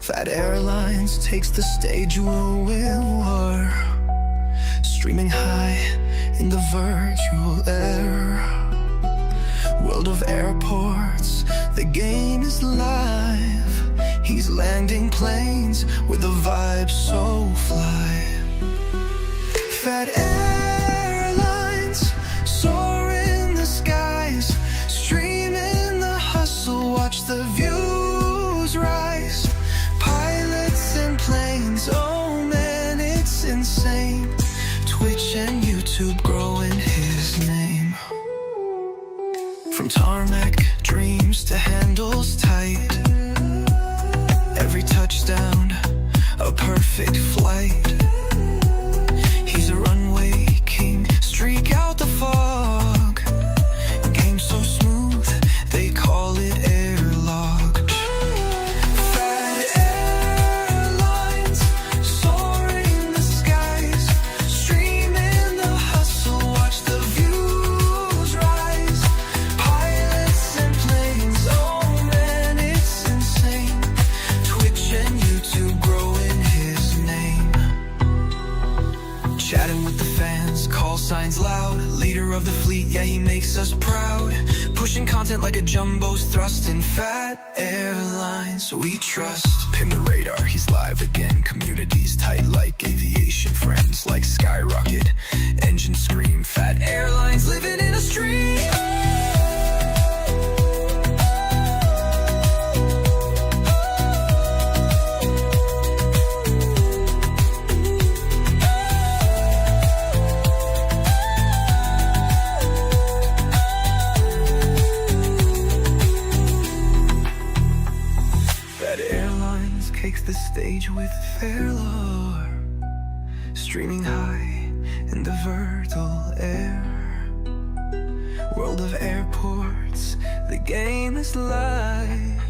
Phat Airlines takes the stage where we were, streaming high in the virtual air. World of airports, the game is live. He's landing planes with a vibe so fly. Phat Airlines, soar in the skies, stream in the hustle, watch the views rise. Pilots and planes, oh man, it's insane. Twitch and YouTube growing his name. From tarmac dreams to handles tight, every touchdown a perfect flight. He's a runway king, streak out the fog. Game so smooth, they call it airlock. Phat Airlines, soaring the skies, stream in the hustle, watch the views rise. Pilots and planes, oh man, it's insane. Twitch and YouTube growing his name. Chatting with the fans, call signs loud. Leader of the fleet, yeah, he makes us proud. Pushing content like a jumbo's thrust. In Phat Airlines we trust. Pin the radar, he's live again. Communities tight like aviation. Friends like skyrocket, engine scream. Phat Airlines living in a stream. Takes the stage with fair lore, streaming high in the virtual air. World of airports, the game is live.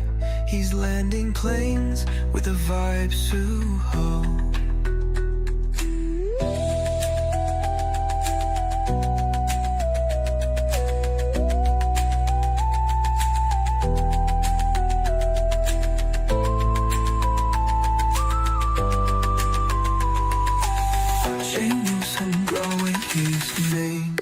He's landing planes with a vibe so ho. His name.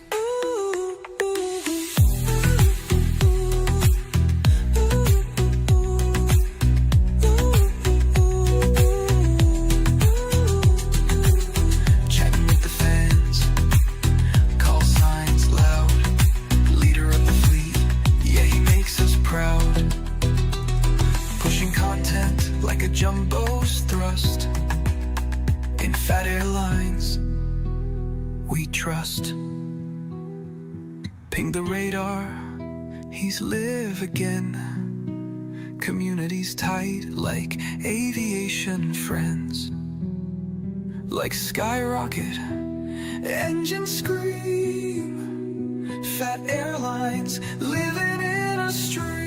Chatting with the fans, call signs loud. Leader of the fleet, yeah, he makes us proud. Pushing content like a jumbo's thrust. In Phat Airlines we trust. Ping the radar, he's live again. Communities tight like aviation. Friends like skyrocket, engine scream. Phat Airlines living in a stream.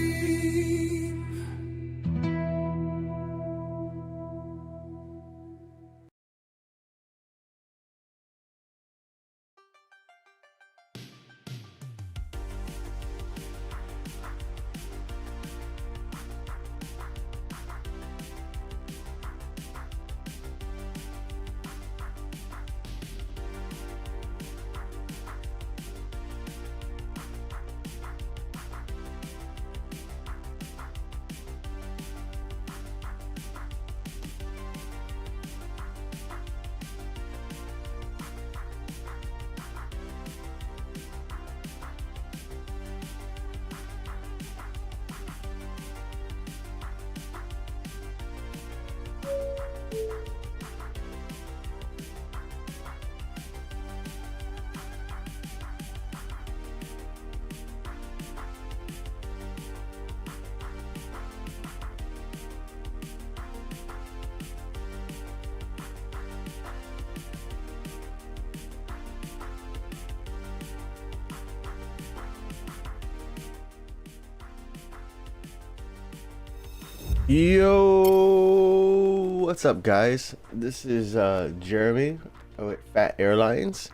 Yo, what's up guys? This is Jeremy with Phat Airlines.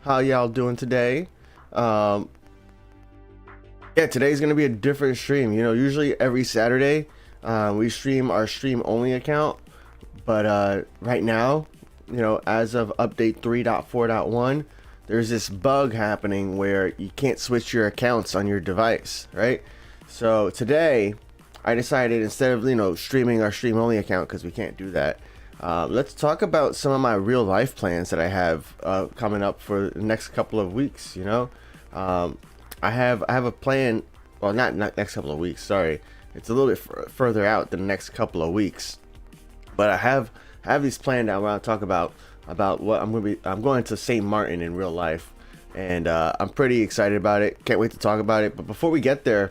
How y'all doing today? Yeah, today's gonna be a different stream. You know, usually every Saturday We stream our stream only account, but right now, you know, as of update 3.4.1, there's this bug happening where you can't switch your accounts on your device, right? So today I decided, instead of, you know, streaming our stream only account, because we can't do that, let's talk about some of my real life plans that I have coming up for the next couple of weeks. You know, I have a plan. Well, not next couple of weeks. Sorry, it's a little bit further out than the next couple of weeks. But I have these planned out. Where I'll talk about what I'm going to St. Martin in real life, and I'm pretty excited about it. Can't wait to talk about it. But before we get there,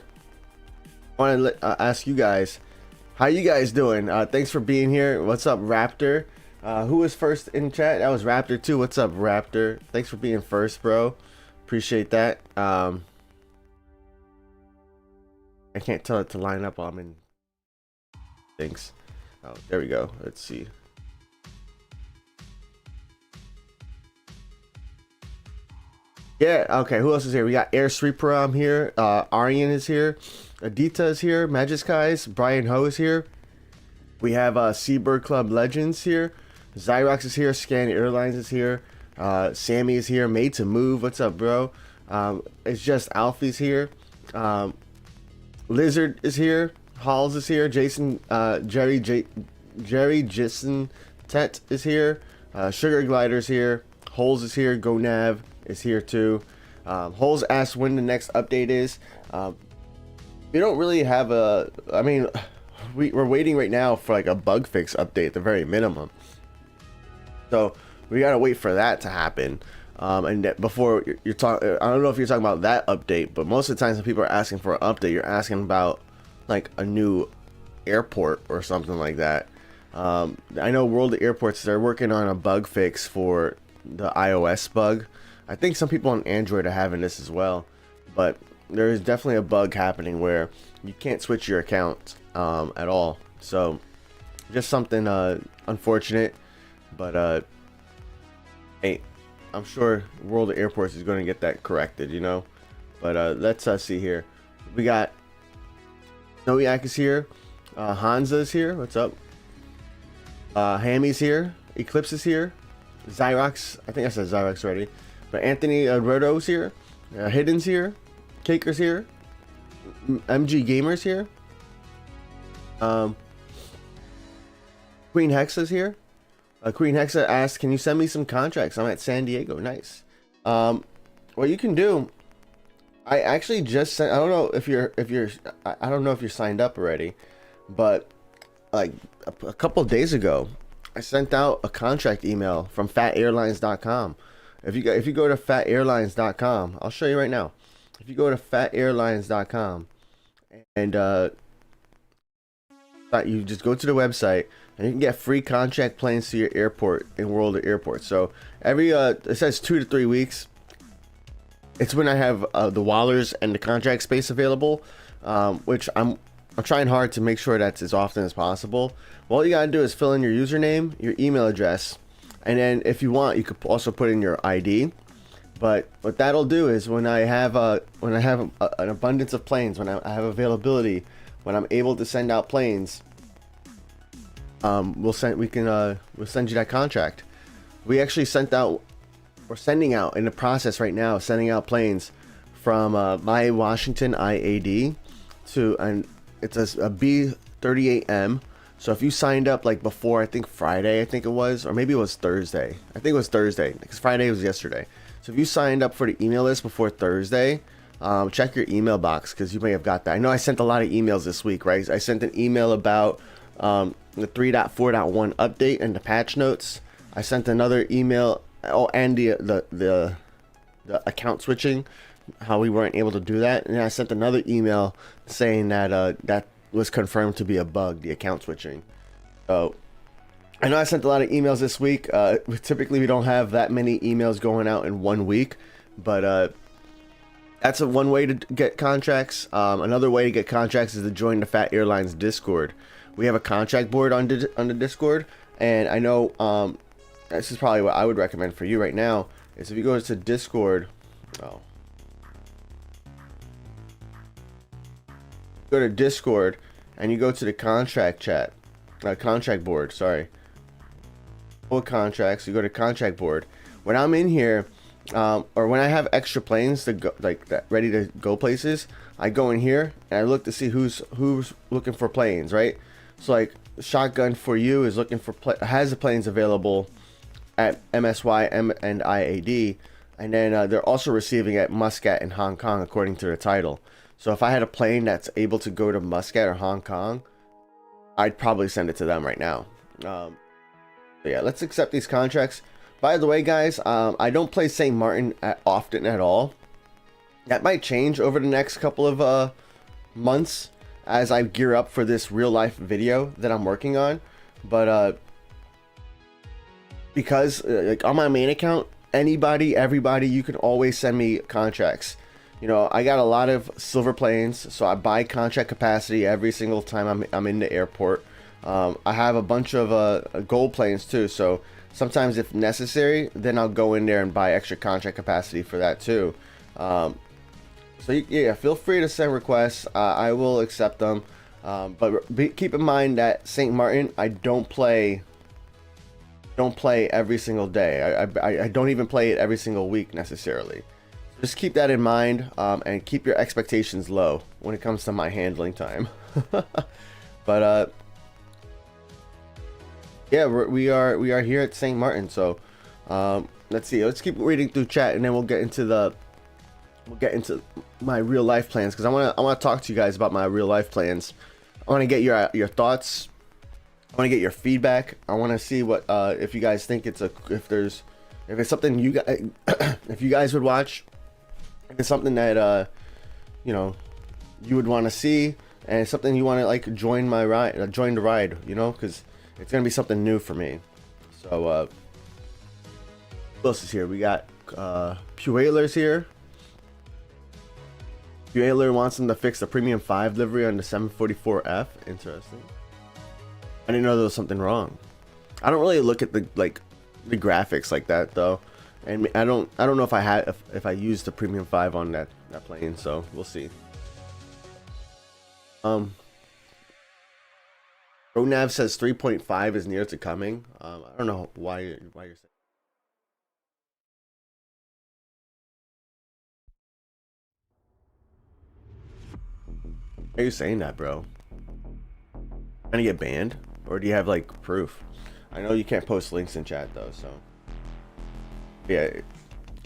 I want to ask you guys, how you guys doing? Thanks for being here. What's up, Raptor? Who was first in chat? That was Raptor too. What's up, Raptor? Thanks for being first, bro. Appreciate that. I can't tell it to line up while I'm in things. Oh, there we go. Let's see. Yeah, okay. Who else is here? We got Air Sriparam here. Aryan is here. Adita is here. Magiskais. Brian Ho is here. We have Seabird Club Legends here. Xyrox is here. Scan Airlines is here. Sammy is here. Made to Move. What's up, bro? It's just Alfie's here. Lizard is here. Halls is here. Jason, Jerry Jason Tet is here. Sugar Glider's here. Holes is here. Go Nav is here too. Holes asked when the next update is. We don't really have a. I mean, we're waiting right now for like a bug fix update at the very minimum. So we gotta wait for that to happen. And that before you're talking, I don't know if you're talking about that update, but most of the times when people are asking for an update, you're asking about like a new airport or something like that. I know World of Airports, they're working on a bug fix for the iOS bug. I think some people on Android are having this as well, but there is definitely a bug happening where you can't switch your account at all. So just something unfortunate, but hey, I'm sure World of Airports is going to get that corrected, you know. But let's see here. We got Noyak is here. Hansa is here. What's up? Hammy's here. Eclipse is here. Xyrox. I think I said Xyrox already. But Anthony Rodo's here. Hidden's here. Caker's here. MG Gamer's here. Queen Hexa's here. Queen Hexa asked, "Can you send me some contracts? I'm at San Diego." Nice. What you can do, I actually just sent. I don't know if you're. I don't know if you're signed up already, but like a couple of days ago, I sent out a contract email from PhatAirlines.com. If you go to PhatAirlines.com, I'll show you right now. If you go to PhatAirlines.com and you just go to the website and you can get free contract planes to your airport in World of Airports. So every it says 2 to 3 weeks. It's when I have the Wallers and the contract space available, which I'm trying hard to make sure that's as often as possible. Well, all you gotta do is fill in your username, your email address, and then if you want, you could also put in your ID. But what that'll do is when I have an abundance of planes, when I have availability, when I'm able to send out planes, we'll send you that contract. We actually we're sending out, in the process right now, sending out planes from my Washington IAD to, and it's a B38M. So if you signed up like before, I think Friday, I think it was, or maybe it was Thursday. I think it was Thursday because Friday was yesterday. So if you signed up for the email list before Thursday, check your email box because you may have got that. I know I sent a lot of emails this week, right? I sent an email about the 3.4.1 update and the patch notes. I sent another email, and the account switching, how we weren't able to do that, and I sent another email saying that that was confirmed to be a bug, the account switching. So I know I sent a lot of emails this week. Typically we don't have that many emails going out in 1 week, but that's one way to get contracts. Another way to get contracts is to join the Phat Airlines Discord. We have a contract board on the Discord, and I know this is probably what I would recommend for you right now is if you go to Discord. Go to Discord and you go to the contract board, sorry. Full contracts, you go to contract board. When I'm in here, or when I have extra planes to go, like that, ready to go places, I go in here and I look to see who's looking for planes, right? So like Shotgun for You is looking for has the planes available at MSY and IAD, and then they're also receiving at Muscat and Hong Kong according to the title. So if I had a plane that's able to go to Muscat or Hong Kong, I'd probably send it to them right now. So yeah, let's accept these contracts. By the way, guys, I don't play St. Martin often at all. That might change over the next couple of months as I gear up for this real life video that I'm working on. But because like on my main account, everybody, you can always send me contracts. You know, I got a lot of silver planes, so I buy contract capacity every single time I'm in the airport. I have a bunch of gold planes too, so sometimes if necessary, then I'll go in there and buy extra contract capacity for that too. So yeah, feel free to send requests. I will accept them. But keep in mind that St. Martin, I don't play every single day. I don't even play it every single week necessarily. Just keep that in mind, and keep your expectations low when it comes to my handling time. But yeah, we are here at St. Martin. So let's see. Let's keep reading through chat, and then we'll get into my real life plans, because I want to talk to you guys about my real life plans. I want to get your thoughts. I want to get your feedback. I want to see what if you guys think if it's something you guys if you guys would watch. If it's something that you know, you would want to see, and it's something you want to like join the ride, you know, because it's gonna be something new for me. So who else is here? We got Pueler's here. Pueler wants them to fix the Premium 5 livery on the 744F. Interesting. I didn't know there was something wrong. I don't really look at the graphics like that though, and I don't know if I used the Premium 5 on that plane, so we'll see. Ronav says 3.5 is near to coming. I don't know why you're saying. Why are you saying that, bro? Trying to get banned, or do you have like proof? I know you can't post links in chat though, so yeah.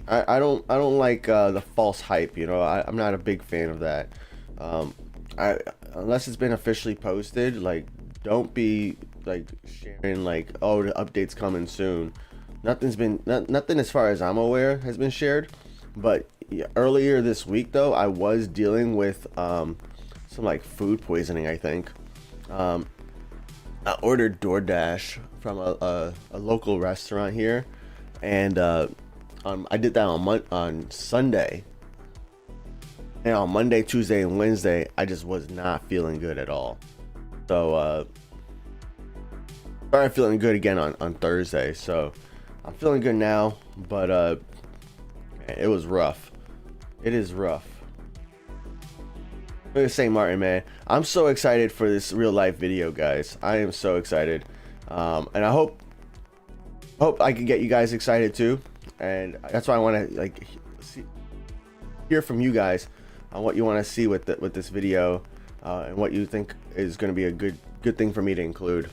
I don't like the false hype. You know, I'm not a big fan of that. Unless it's been officially posted, like don't be like sharing like, oh, the update's coming soon. Nothing as far as I'm aware has been shared. But yeah, earlier this week though, I was dealing with some like food poisoning, I think. I ordered DoorDash from a local restaurant here, and I did that on Sunday, and on Monday, Tuesday, and Wednesday I just was not feeling good at all. So started feeling good again on Thursday, so I'm feeling good now, but it was rough. It is rough. Look at St. Martin, man. I'm so excited for this real life video, guys. I am so excited, and I hope I can get you guys excited too. And that's why I want to like hear from you guys on what you want to see with this video, and what you think is going to be a good thing for me to include.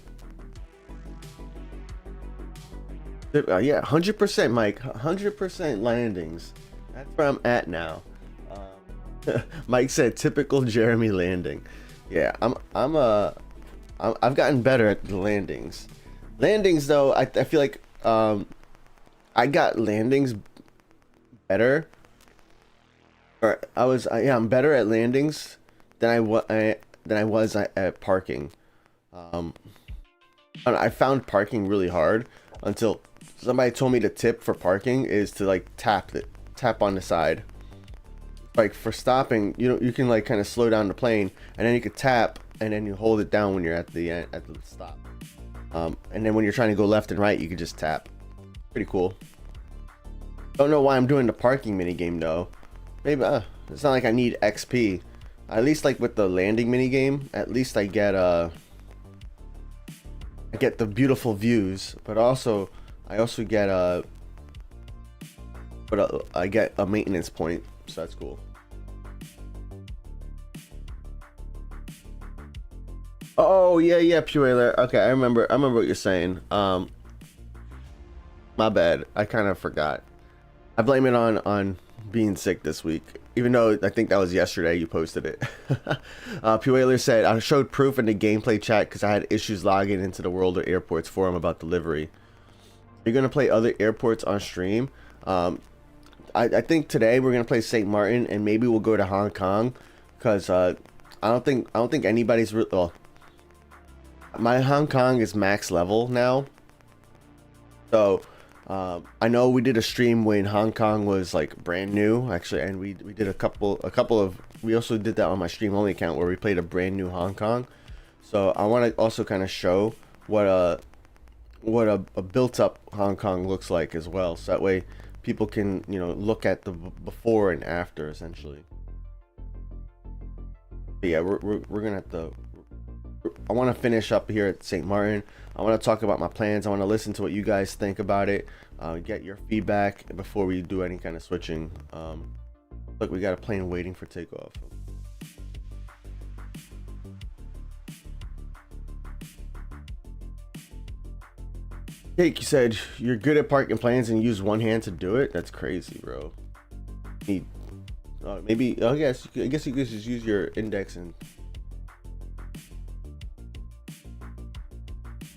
Yeah, 100%, Mike. 100% landings. That's where I'm at now. Mike said typical Jeremy landing. Yeah, I've gotten better at the landings. Landings though, I feel like I got landings better, or I'm better at landings than I was at parking. I found parking really hard until somebody told me the tip for parking is to like tap on the side. Like for stopping, you can like kind of slow down the plane, and then you could tap, and then you hold it down when you're at the stop. And then when you're trying to go left and right, you could just tap. Pretty cool. Don't know why I'm doing the parking mini game though. Maybe it's not like I need XP. at least like with the landing mini game, at least I get the beautiful views, but also I also get I get a maintenance point, so that's cool. Oh yeah, Pueller. Okay, I remember what you're saying. My bad. I kind of forgot. I blame it on being sick this week, even though I think that was yesterday you posted it. Pueller said, I showed proof in the gameplay chat because I had issues logging into the World of Airports forum about delivery. You're going to play other airports on stream. I think today we're going to play St. Martin, and maybe we'll go to Hong Kong, because I don't think anybody's well, my Hong Kong is max level now. So I know we did a stream when Hong Kong was like brand new, actually, and we did a couple of, we also did that on my stream only account where we played a brand new Hong Kong. So I want to also kind of show what a built up Hong Kong looks like as well, so that way people can, you know, look at the before and after essentially. But yeah, we're gonna have to, I want to finish up here at St. Martin. I want to talk about my plans. I want to listen to what you guys think about it, get your feedback before we do any kind of switching. Look, we got a plane waiting for takeoff. Jake, you said you're good at parking planes and use one hand to do it. That's crazy, bro. Maybe I guess you could just use your index and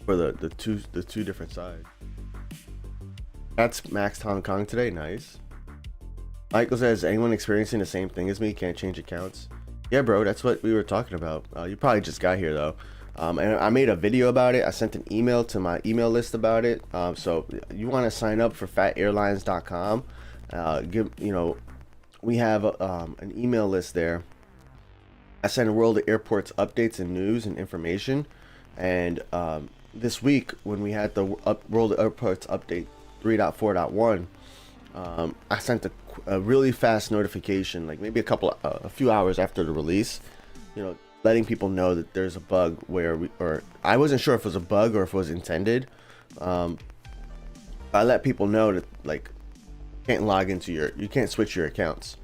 for the two different sides. That's maxed Hong Kong today. Nice. Michael says, anyone experiencing the same thing as me? Can't change accounts. Yeah, bro, that's what we were talking about. You probably just got here though. And I made a video about it. I sent an email to my email list about it. So you want to sign up for PhatAirlines.com. We have an email list there. I send World of Airports updates and news and information. And this week, when we had the World of Airports update 3.4.1, I sent a really fast notification, like maybe a few hours after the release, you know, letting people know that there's a bug where I wasn't sure if it was a bug or if it was intended. I let people know that, like, you can't log into you can't switch your accounts.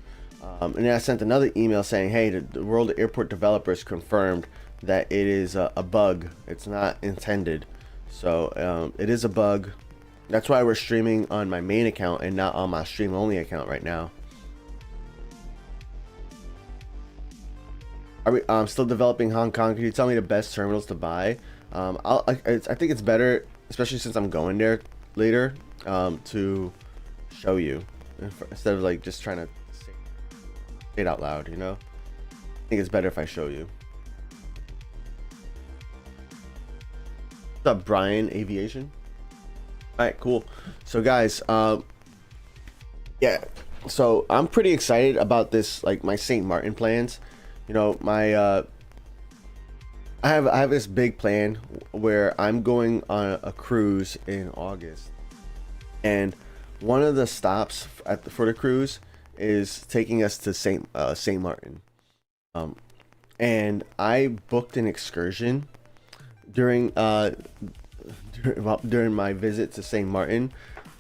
And then I sent another email saying, hey, the World of Airport developers confirmed that it is a bug. It's not intended. So it is a bug. That's why we're streaming on my main account and not on my stream only account right now. I'm still developing Hong Kong. Can you tell me the best terminals to buy? I think it's better, especially since I'm going there later, to show you instead of like just trying to say it out loud, you know? I think it's better if I show you. What's up, Brian Aviation? All right, cool. So guys, yeah, so I'm pretty excited about this, like my St. Martin plans. You know, my I have this big plan where I'm going on a cruise in August, and one of the stops for the cruise is taking us to St. Martin, and I booked an excursion during my visit to St. Martin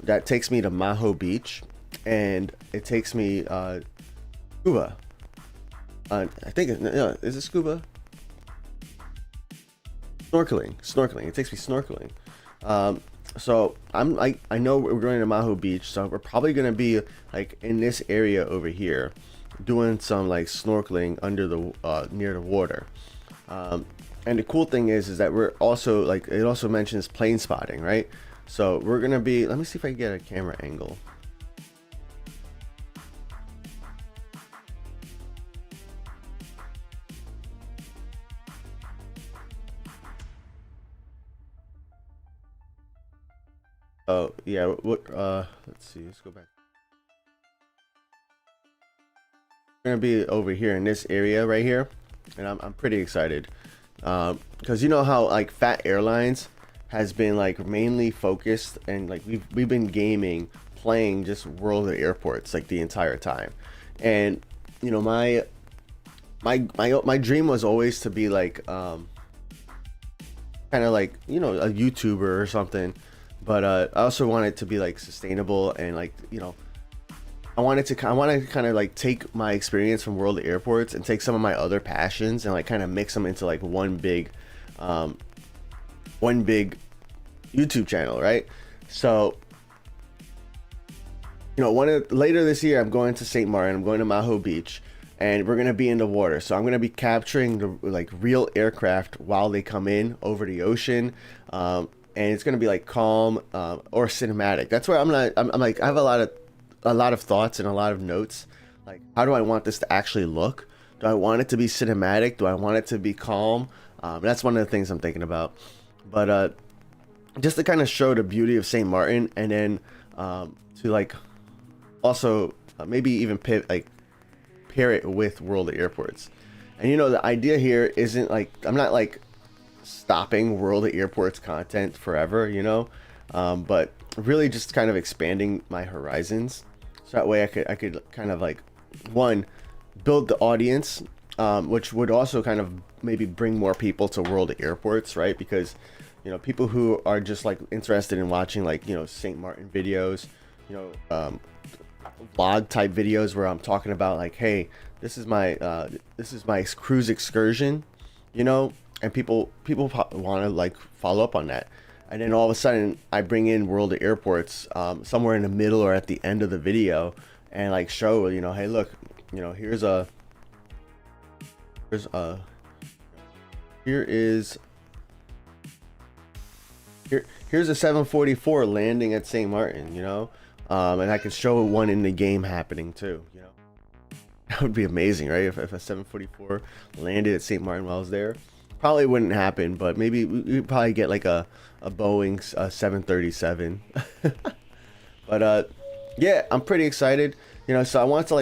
that takes me to Maho Beach, and it takes me scuba. I think is it scuba? Snorkeling. It takes me snorkeling. So I know we're going to Maho Beach, so we're probably gonna be like in this area over here, doing some like snorkeling under the near the water. And the cool thing is that we're also, like, it also mentions plane spotting, right? So we're gonna be, let me see if I can get a camera angle. Oh yeah, what? Let's see. Let's go back. We're gonna be over here in this area right here, and I'm pretty excited, because you know how like Phat Airlines has been like mainly focused, and like we've been playing just World of Airports like the entire time, and you know my dream was always to be like kind of like, you know, a YouTuber or something, but I also want it to be like sustainable, and like, you know, I want to kind of like take my experience from World Airports and take some of my other passions and like kind of mix them into like one big YouTube channel, right? So, you know, later this year I'm going to St. Martin, I'm going to Maho Beach, and we're gonna be in the water. So I'm gonna be capturing the like real aircraft while they come in over the ocean, and it's gonna be like calm or cinematic. That's where I'm like, I have a lot of thoughts and a lot of notes. Like, how do I want this to actually look? Do I want it to be cinematic? Do I want it to be calm? That's one of the things I'm thinking about. But just to kind of show the beauty of St. Martin, and then to like also maybe even pair it with World Airports. And you know, the idea here isn't like, I'm not like stopping World Airports content forever, you know, but really just kind of expanding my horizons, so that way I could kind of like, one, build the audience, which would also kind of maybe bring more people to World Airports, right? Because, you know, people who are just like interested in watching like, you know, St. Martin videos, you know, vlog type videos where I'm talking about like, hey, this is my cruise excursion, you know, and people want to like follow up on that. And then all of a sudden I bring in World Airports somewhere in the middle or at the end of the video, and like show, you know, hey, look, you know, here's a 744 landing at St. Martin, you know, and I could show one in the game happening too, you know. That would be amazing, right? If a 744 landed at St. Martin while I was there. Probably wouldn't happen, but maybe we'd probably get like a Boeing 737. But yeah, I'm pretty excited, you know. So I want to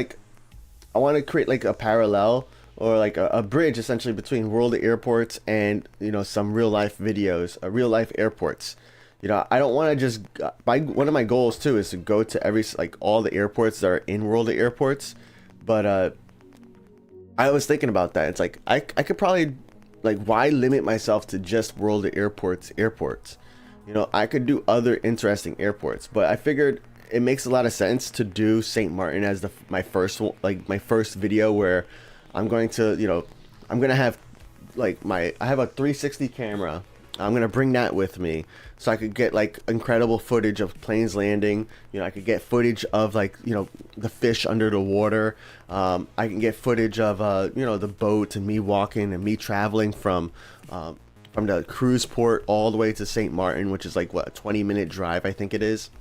create like a parallel, or like a bridge essentially between World Airports and, you know, some real life videos, real life airports. You know, I don't want to just one of my goals too is to go to like all the airports that are in World Airports. But I was thinking about that. It's like I could probably, like, why limit myself to just World Airports? You know, I could do other interesting airports, but I figured it makes a lot of sense to do St. Martin as my first video, where I'm going to, you know, I'm gonna have like I have a 360 camera. I'm gonna bring that with me, so I could get like incredible footage of planes landing. You know, I could get footage of like, you know, the fish under the water. I can get footage of you know, the boat and me walking and me traveling from the cruise port all the way to St. Martin, which is like what, a 20-minute drive, I think it is.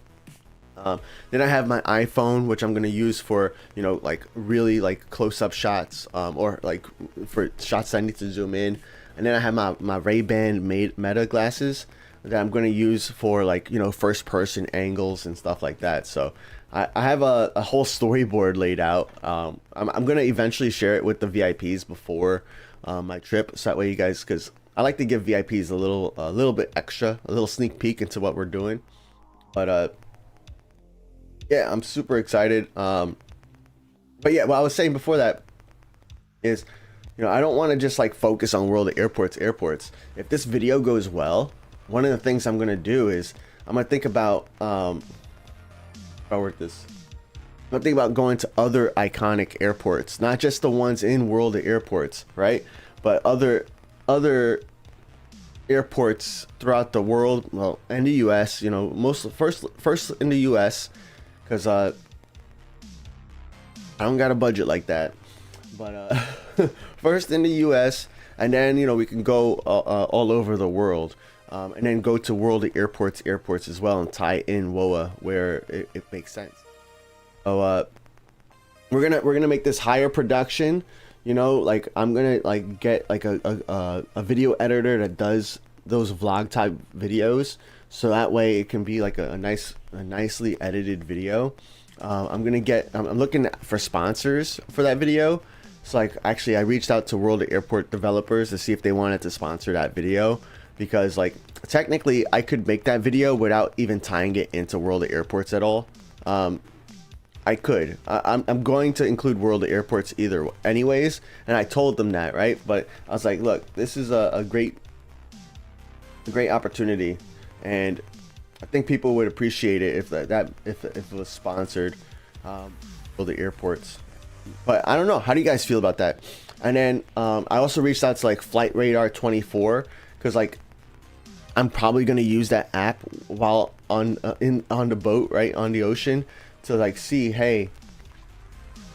Then I have my iPhone, which I'm gonna use for, you know, like really like close-up shots, or like for shots I need to zoom in. And then I have my Ray-Ban Meta glasses that I'm going to use for, like, you know, first person angles and stuff like that. So I have a whole storyboard laid out. I'm going to eventually share it with the VIPs before my trip, so that way you guys, because I like to give VIPs a little bit extra, a little sneak peek into what we're doing. But yeah, I'm super excited. But yeah, what I was saying before that is, you know, I don't want to just like focus on World Airports. If this video goes well, one of the things I'm going to do is I'm going to think about I'm going to think about going to other iconic airports, not just the ones in World Airports, right? But other airports throughout the world, well, and the US, you know, first in the US, because I don't got a budget like that. But first in the US, and then, you know, we can go all over the world, and then go to World Airports as well, and tie in WOA where it makes sense. So we're gonna make this higher production, you know, like I'm gonna like get like a video editor that does those vlog type videos, so that way it can be like a nicely edited video. I'm looking for sponsors for that video. So like, actually I reached out to World Airport developers to see if they wanted to sponsor that video, because like technically I could make that video without even tying it into World Airports at all. I I could. I'm going to include World of Airports either anyways, and I told them that, right? But I was like, look, this is a great opportunity, and I think people would appreciate it if if it was sponsored, World of Airports. But I don't know. How do you guys feel about that? And then I also reached out to like Flight Radar 24 because like I'm probably gonna use that app while on the boat, right, on the ocean, to like see, hey,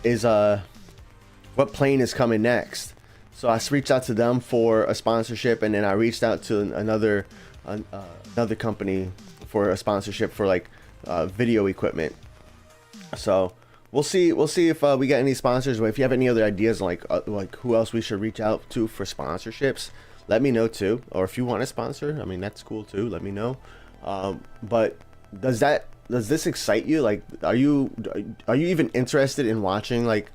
is what plane is coming next. So I reached out to them for a sponsorship, and then I reached out to another company for a sponsorship for like video equipment. So we'll see if we get any sponsors. But if you have any other ideas like who else we should reach out to for sponsorships, let me know too. Or if you want to sponsor, I mean, that's cool too, let me know. But does this excite you? Like, are you even interested in watching like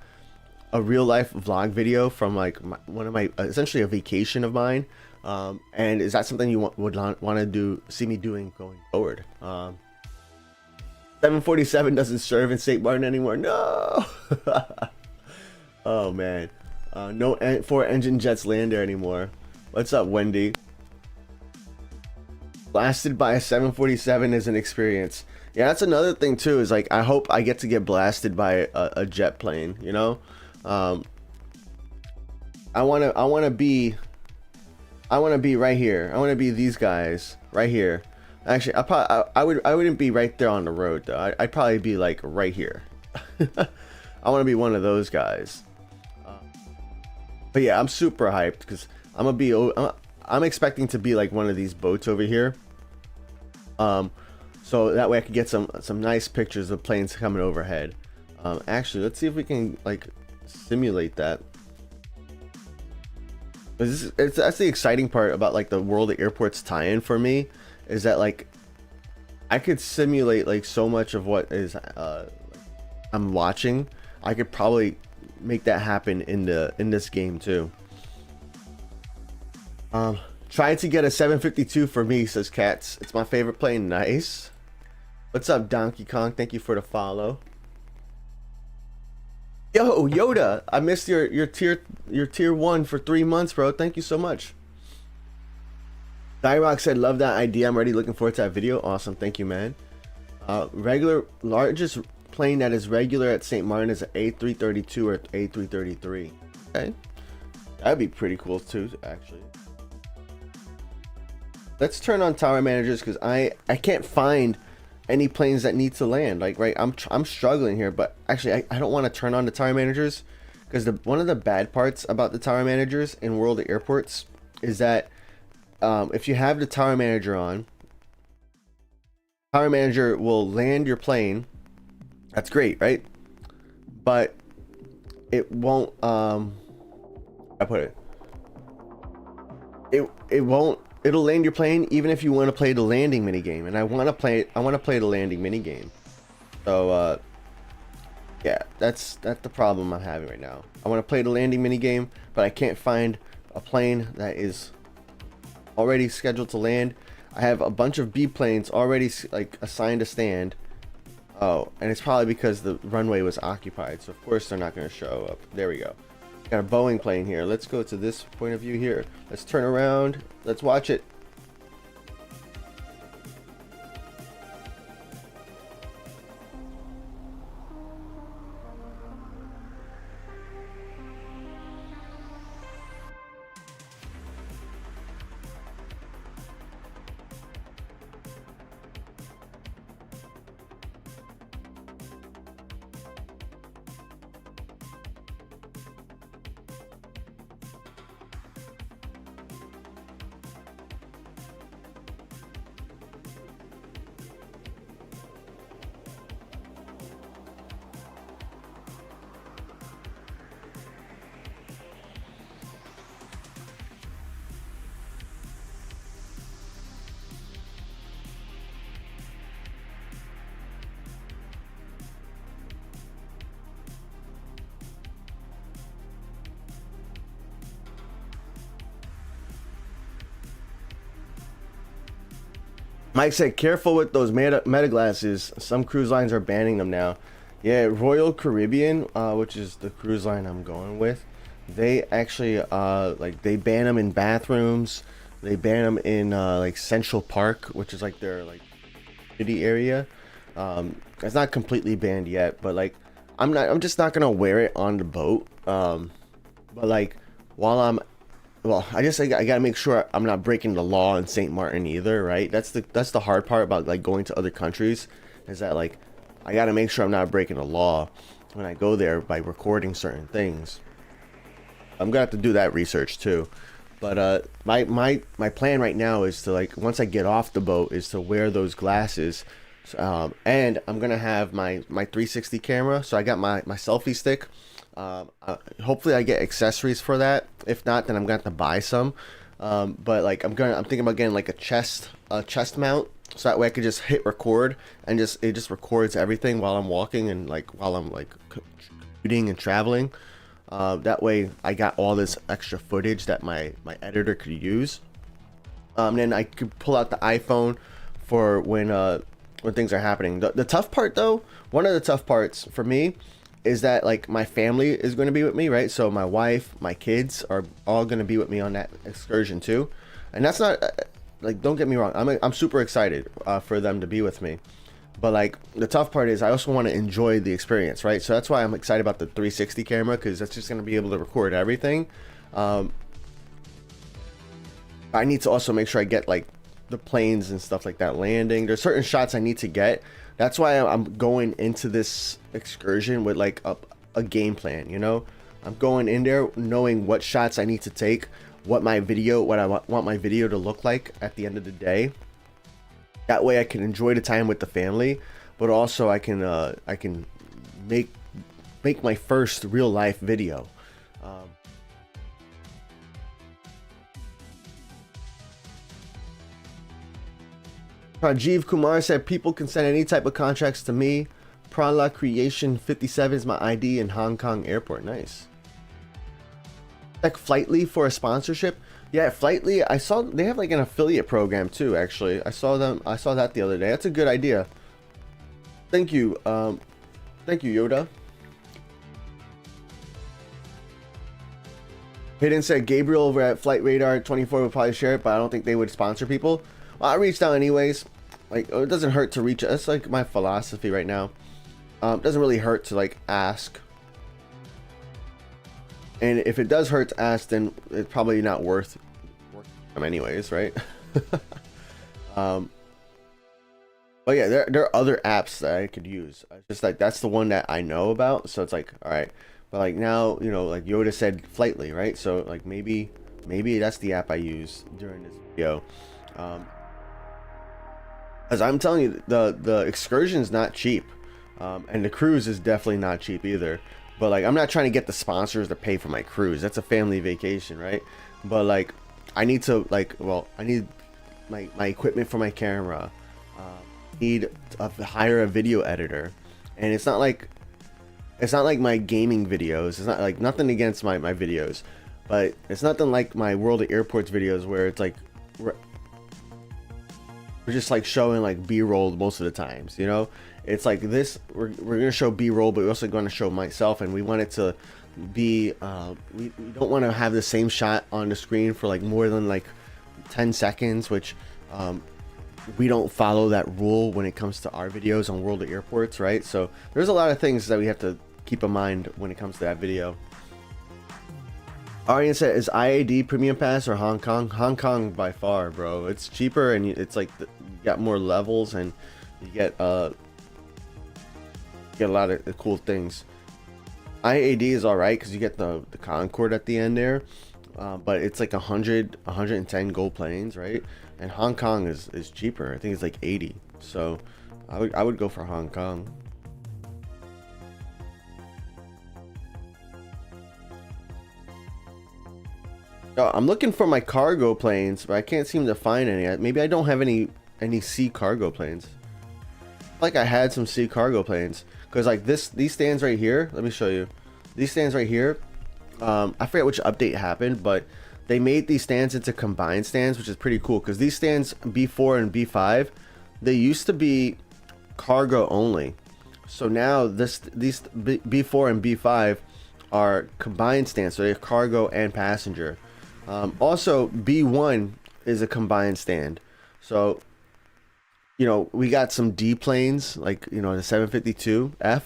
a real life vlog video from like one of my essentially a vacation of mine? And is that something you would want to see me doing going forward? 747 doesn't serve in St. Martin anymore. No. Oh man. No 4-engine jets land there anymore. What's up, Wendy? Blasted by a 747 is an experience. Yeah, that's another thing too, is like I hope I get to get blasted by a jet plane, you know? I want to be right here. I want to be these guys right here. Actually, I wouldn't be right there on the road though. I'd probably be like right here. I want to be one of those guys. But yeah, I'm super hyped because I'm expecting to be like one of these boats over here. So that way I could get some nice pictures of planes coming overhead. Actually, let's see if we can like simulate that. That's the exciting part about like the World of Airports tie-in for me, is that like I could simulate like so much of what is I'm watching. I could probably make that happen in this game too. Try to get a 752 for me, says Cats. It's my favorite plane. Nice. What's up, Donkey Kong? Thank you for the follow. Yo, Yoda, I missed your tier 1 for 3 months, bro. Thank you so much. Dyrock said, love that idea. I'm already looking forward to that video. Awesome. Thank you, man. Largest plane that is regular at St. Martin is an A332 or A333. Okay. That'd be pretty cool too, actually. Let's turn on tower managers because I can't find any planes that need to land. Like, right, I'm struggling here, but actually I don't want to turn on the tower managers because one of the bad parts about the tower managers in World of Airports is that if you have the tower manager on, tower manager will land your plane. That's great, right? But it won't it won't, it'll land your plane even if you want to play the landing mini game, and I want to play the landing mini game. So yeah, that's the problem I'm having right now. I want to play the landing mini game, but I can't find a plane that is already scheduled to land. I have a bunch of B planes already like assigned to stand. Oh, and it's probably because the runway was occupied, so of course they're not going to show up. There we go. Got a Boeing plane here. Let's go to this point of view here. Let's turn around. Let's watch it. Mike said, careful with those meta glasses. Some cruise lines are banning them now. Yeah, Royal Caribbean, which is the cruise line I'm going with, they actually like they ban them in bathrooms. They ban them in like Central Park, which is like their like city area. It's not completely banned yet, but like I'm just not gonna wear it on the boat. But like while I gotta make sure I'm not breaking the law in St. Martin either, right? That's the hard part about like going to other countries, is that like I gotta make sure I'm not breaking the law when I go there by recording certain things. I'm gonna have to do that research too. But my plan right now is to, like, once I get off the boat, is to wear those glasses, and I'm gonna have my 360 camera. So I got my selfie stick. Hopefully I get accessories for that. If not, then I'm gonna have to buy some. But like I'm thinking about getting like a chest mount, so that way I could just hit record and it just records everything while I'm walking and like while I'm like shooting and traveling. That way I got all this extra footage that my editor could use. Then I could pull out the iPhone for when things are happening. The tough part though, one of the tough parts for me is that like my family is going to be with me, right? So my wife, my kids are all going to be with me on that excursion too. And that's not like, don't get me wrong, I'm super excited for them to be with me. But like the tough part is I also want to enjoy the experience, right? So that's why I'm excited about the 360 camera, because that's just going to be able to record everything. I need to also make sure I get like the planes and stuff like that landing. There's certain shots I need to get. That's why I'm going into this excursion with like a game plan, you know? I'm going in there knowing what shots I need to take, what I want my video to look like at the end of the day. That way I can enjoy the time with the family, but also I can make my first real life video. Rajiv Kumar said people can send any type of contracts to me. Prala Creation 57 is my ID in Hong Kong airport. Nice. Check Flightly for a sponsorship. Yeah, Flightly, I saw they have like an affiliate program too, actually. I saw that the other day. That's a good idea. Thank you. Thank you, Yoda. Hayden said Gabriel over at Flight Radar 24 would probably share it, but I don't think they would sponsor people. Well, I reached out anyways. Like, it doesn't hurt to reach. That's like my philosophy right now. It doesn't really hurt to like ask. And if it does hurt to ask, then it's probably not worth them anyways, right? But yeah, there are other apps that I could use. It's just like that's the one that I know about. So it's like, all right. But like now, you know, like Yoda said, Flightly, right? So like maybe that's the app I use during this video. As I'm telling you, the excursion's not cheap, and the cruise is definitely not cheap either. But like, I'm not trying to get the sponsors to pay for my cruise. That's a family vacation, right? But like, I need to I need my equipment for my camera. Need to hire a video editor, and it's not like my gaming videos. It's not like nothing against my videos, but it's nothing like my World of Airports videos where it's like we're just like showing like B-roll most of the times, you know. It's like this, we're gonna show B-roll, but we're also going to show myself, and we want it to be we don't want to have the same shot on the screen for like more than like 10 seconds, which we don't follow that rule when it comes to our videos on World of Airports, right? So there's a lot of things that we have to keep in mind when it comes to that video. Arian said, is IAD Premium Pass or Hong Kong? Hong Kong by far, bro. It's cheaper, and it's like you got more levels, and you get a lot of cool things. IAD is all right because you get the Concorde at the end there, but it's like 110 gold planes, right? And Hong Kong is cheaper. I think it's like 80. So I would go for Hong Kong. I'm looking for my cargo planes, but I can't seem to find any. Maybe I don't have any sea cargo planes. Like I had some sea cargo planes, because like these stands right here. Let me show you. These stands right here. I forget which update happened, but they made these stands into combined stands, which is pretty cool. Because these stands B4 and B5, they used to be cargo only. So now these B4 and B5 are combined stands, so they're cargo and passenger. Also, B1 is a combined stand. So, you know, we got some D planes, like, you know, the 752F.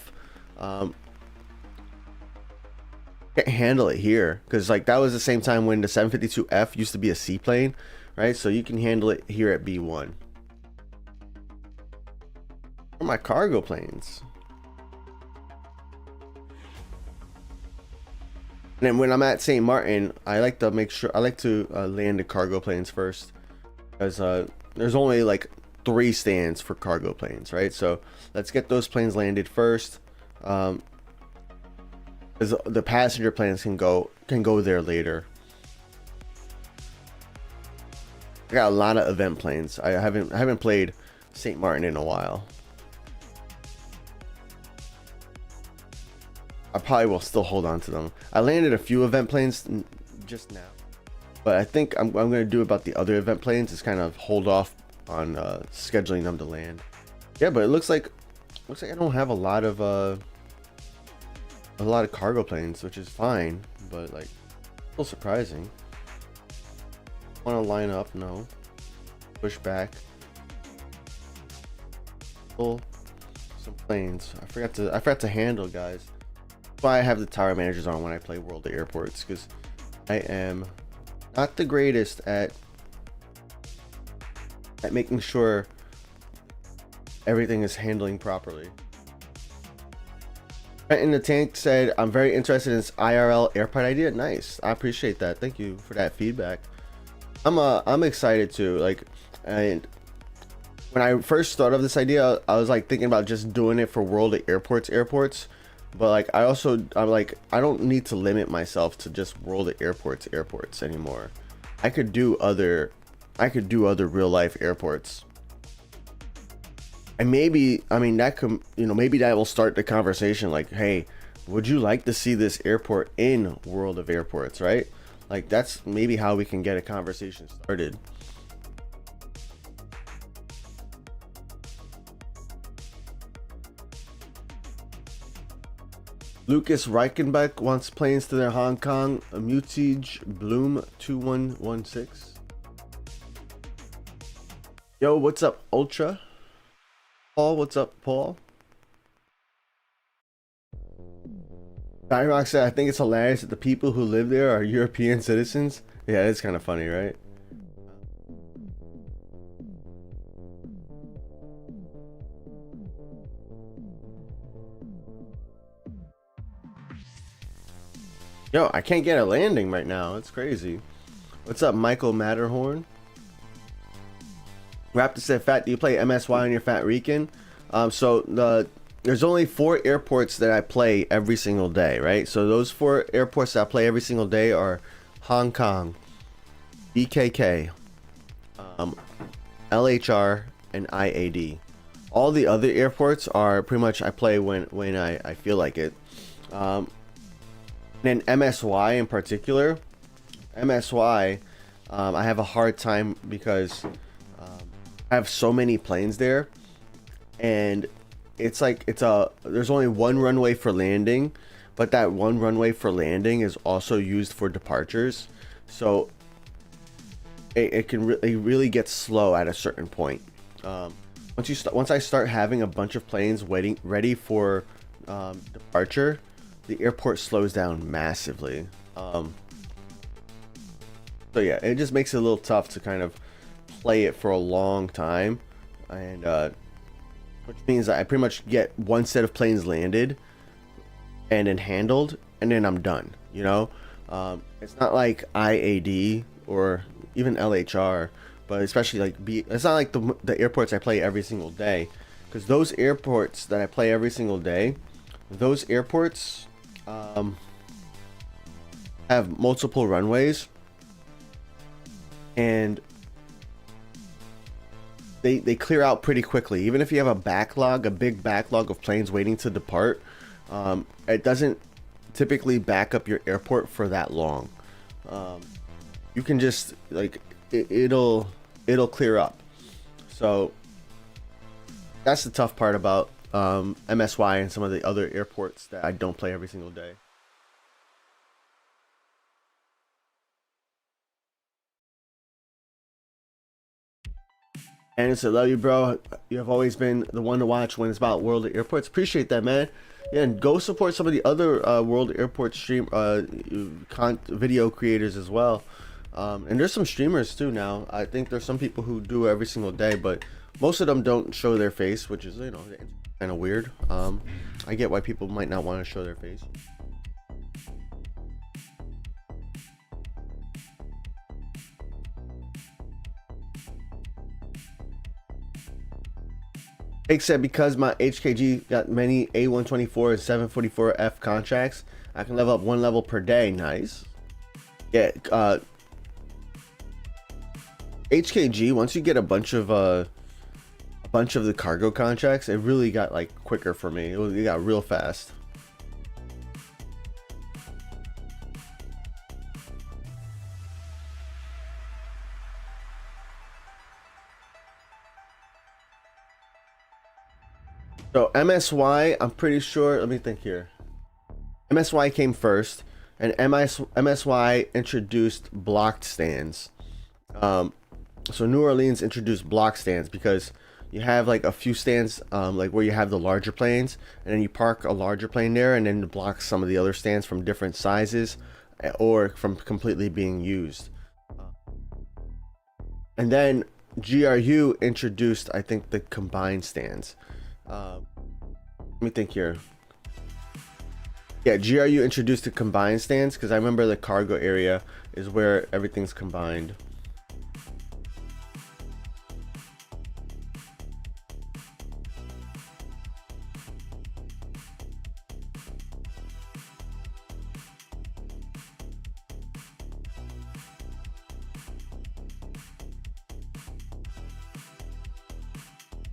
Can't handle it here because, like, that was the same time when the 752F used to be a seaplane, right? So you can handle it here at B1. Where are my cargo planes? And then when I'm at St. Martin, I like to make sure I like to land the cargo planes first, because there's only like 3 stands for cargo planes, right? So let's get those planes landed first, because the passenger planes can go there later. I got a lot of event planes. I haven't played St. Martin in a while. I probably will still hold on to them. I landed a few event planes just now, but I think I'm going to do about the other event planes is kind of hold off on scheduling them to land. Yeah, but it looks like I don't have a lot of cargo planes, which is fine, but like still surprising. Want to line up? No. Push back. Pull some planes. I forgot to handle, guys. That's why I have the tower managers on when I play World of Airports, because I am not the greatest at making sure everything is handling properly. In the tank said, I'm very interested in this IRL airport idea. Nice. I appreciate that. Thank you for that feedback. I'm excited too. Like, and when I first thought of this idea, I was like thinking about just doing it for World of Airports. But like, I'm like, I don't need to limit myself to just World of Airports anymore. I could do other real life airports. And maybe, I mean, that could, you know, maybe that will start the conversation. Like, hey, would you like to see this airport in World of Airports, right? Like, that's maybe how we can get a conversation started. Lucas Reichenbach wants planes to their Hong Kong. Mutige Bloom 2116. Yo, what's up, Ultra? Paul, what's up, Paul? Dyrock said, I think it's hilarious that the people who live there are European citizens. Yeah, it's kind of funny, right? Yo, I can't get a landing right now. It's crazy. What's up, Michael Matterhorn? Raptor said, Phat, do you play MSY on your Thephatrican? There's only 4 airports that I play every single day, right? So those 4 airports that I play every single day are Hong Kong, BKK, LHR, and IAD. All the other airports are pretty much I play when I feel like it. And MSY in particular, MSY, I have a hard time because I have so many planes there, and it's like there's only one runway for landing, but that one runway for landing is also used for departures, so it can really get slow at a certain point. Once I start having a bunch of planes ready for departure, the airport slows down massively. So yeah, it just makes it a little tough to kind of play it for a long time, and which means that I pretty much get one set of planes landed and then handled, and then I'm done, you know. It's not like IAD or even LHR, but especially like it's not like the airports I play every single day, because those airports that I play every single day, those airports have multiple runways, and they clear out pretty quickly. Even if you have a big backlog of planes waiting to depart, it doesn't typically back up your airport for that long. You can just like it'll clear up. So that's the tough part about MSY and some of the other airports that I don't play every single day. And it's I love you, bro. You have always been the one to watch when it's about World of Airports. Appreciate that, man. Yeah, and go support some of the other World of Airports stream video creators as well. And there's some streamers too now. I think there's some people who do every single day, but most of them don't show their face, which is, you know, kind of weird. I get why people might not want to show their face. Jake said, because my HKG got many A124 and 744F contracts, I can level up 1 level per day. Nice. Yeah, HKG, once you get a bunch of the cargo contracts, it really got like quicker for me. It got real fast. So MSY, I'm pretty sure, let me think here. MSY came first, and MSY introduced blocked stands. So New Orleans introduced block stands because you have like a few stands like where you have the larger planes, and then you park a larger plane there and then block some of the other stands from different sizes or from completely being used. And then GRU introduced, I think, the combined stands. Let me think here. Yeah, GRU introduced the combined stands because I remember the cargo area is where everything's combined.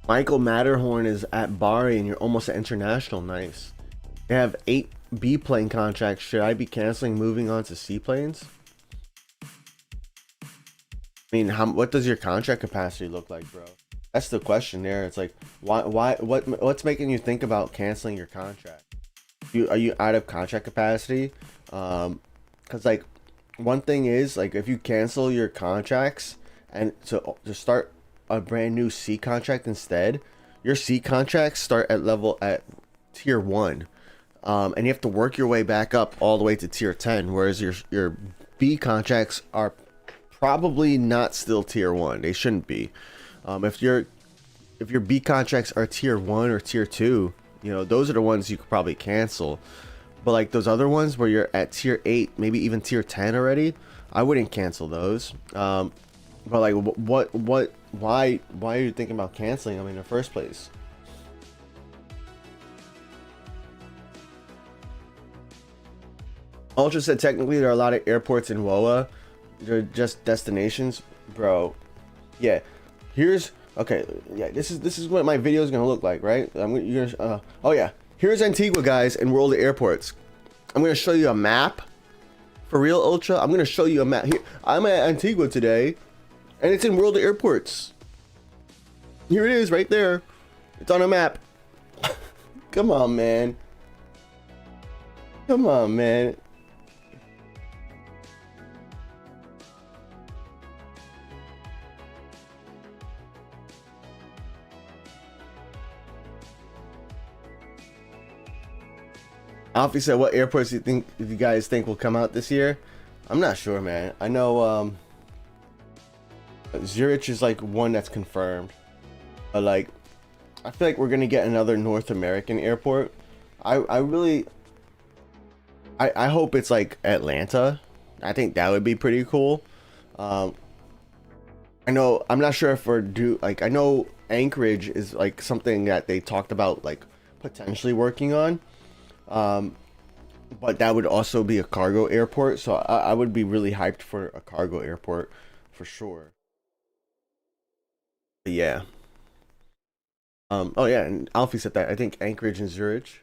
Michael Matterhorn is at Bari and you're almost at international. Nice. They have 8 B plane contracts. Should I be canceling, moving on to C planes? I mean, what does your contract capacity look like, bro? That's the question there. It's like, what's making you think about canceling your contract? Are you out of contract capacity? Because like, one thing is, like, if you cancel your contracts and to start a brand new C contract instead, your C contracts start at tier 1, and you have to work your way back up all the way to tier 10, whereas your B contracts are probably not still tier 1. They shouldn't be. If your B contracts are tier 1 or tier 2, you know, those are the ones you could probably cancel. But like those other ones where you're at tier 8, maybe even tier 10 already, I wouldn't cancel those. But like, why are you thinking about canceling them in the first place? Ultra said technically there are a lot of airports in WOA. They're just destinations, bro. Yeah, okay. Yeah, this is what my video is gonna look like, right? Oh yeah, here's Antigua, guys, and World of Airports. I'm gonna show you a map. For real, Ultra, I'm gonna show you a map. Here, I'm at Antigua today. And it's in World of Airports. Here it is, right there. It's on a map. Come on, man. Come on, man. Alfie said, what airports do you guys think will come out this year? I'm not sure, man. I know Zurich is like one that's confirmed. But like, I feel like we're gonna get another North American airport. I hope it's like Atlanta. I think that would be pretty cool. I know, I'm not sure if we're I know Anchorage is like something that they talked about like potentially working on. But that would also be a cargo airport, so I would be really hyped for a cargo airport for sure. But yeah. Oh yeah, and Alfie said that. I think Anchorage and Zurich.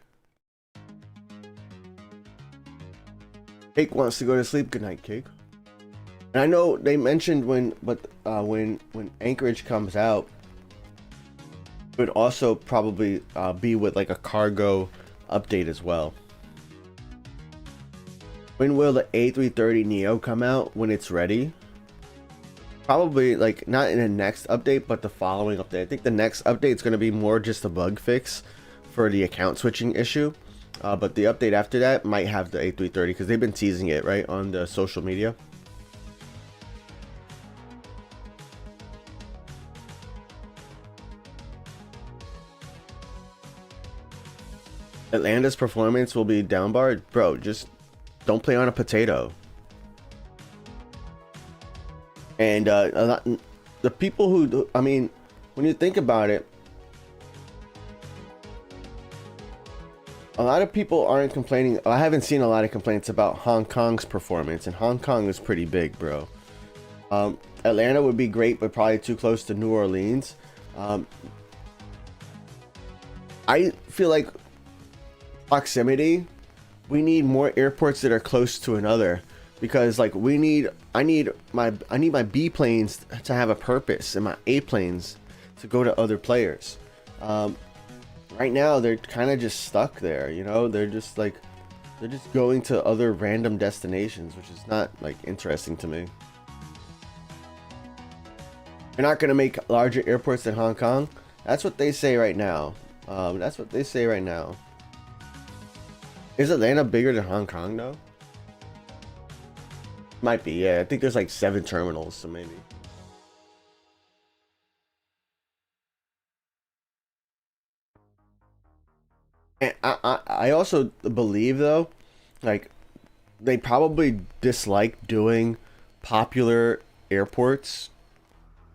Cake wants to go to sleep. Good night, Cake. And I know they mentioned when Anchorage comes out, It would also probably be with like a cargo update as well. When will the A330neo come out? When it's ready? Probably like not in the next update, but the following update. I think the next update is going to be more just a bug fix for the account switching issue. But the update after that might have the A330 because they've been teasing it right on the social media. Atlanta's performance will be downbarred. Bro, just don't play on a potato. And the people who, I mean, when you think about it, a lot of people aren't complaining. I haven't seen a lot of complaints about Hong Kong's performance, and Hong Kong is pretty big, bro. Atlanta would be great, but probably too close to New Orleans. I feel like proximity, we need more airports that are close to another, because like I need my B planes to have a purpose and my A planes to go to other players. Right now they're kind of just stuck there, you know. They're just going to other random destinations, which is not like interesting to me. You're not gonna make larger airports than Hong Kong. That's what they say right now. That's what they say right now. Is Atlanta bigger than Hong Kong though? Might be, yeah. I think there's like 7 terminals, so maybe. And I also believe though, like, they probably dislike doing popular airports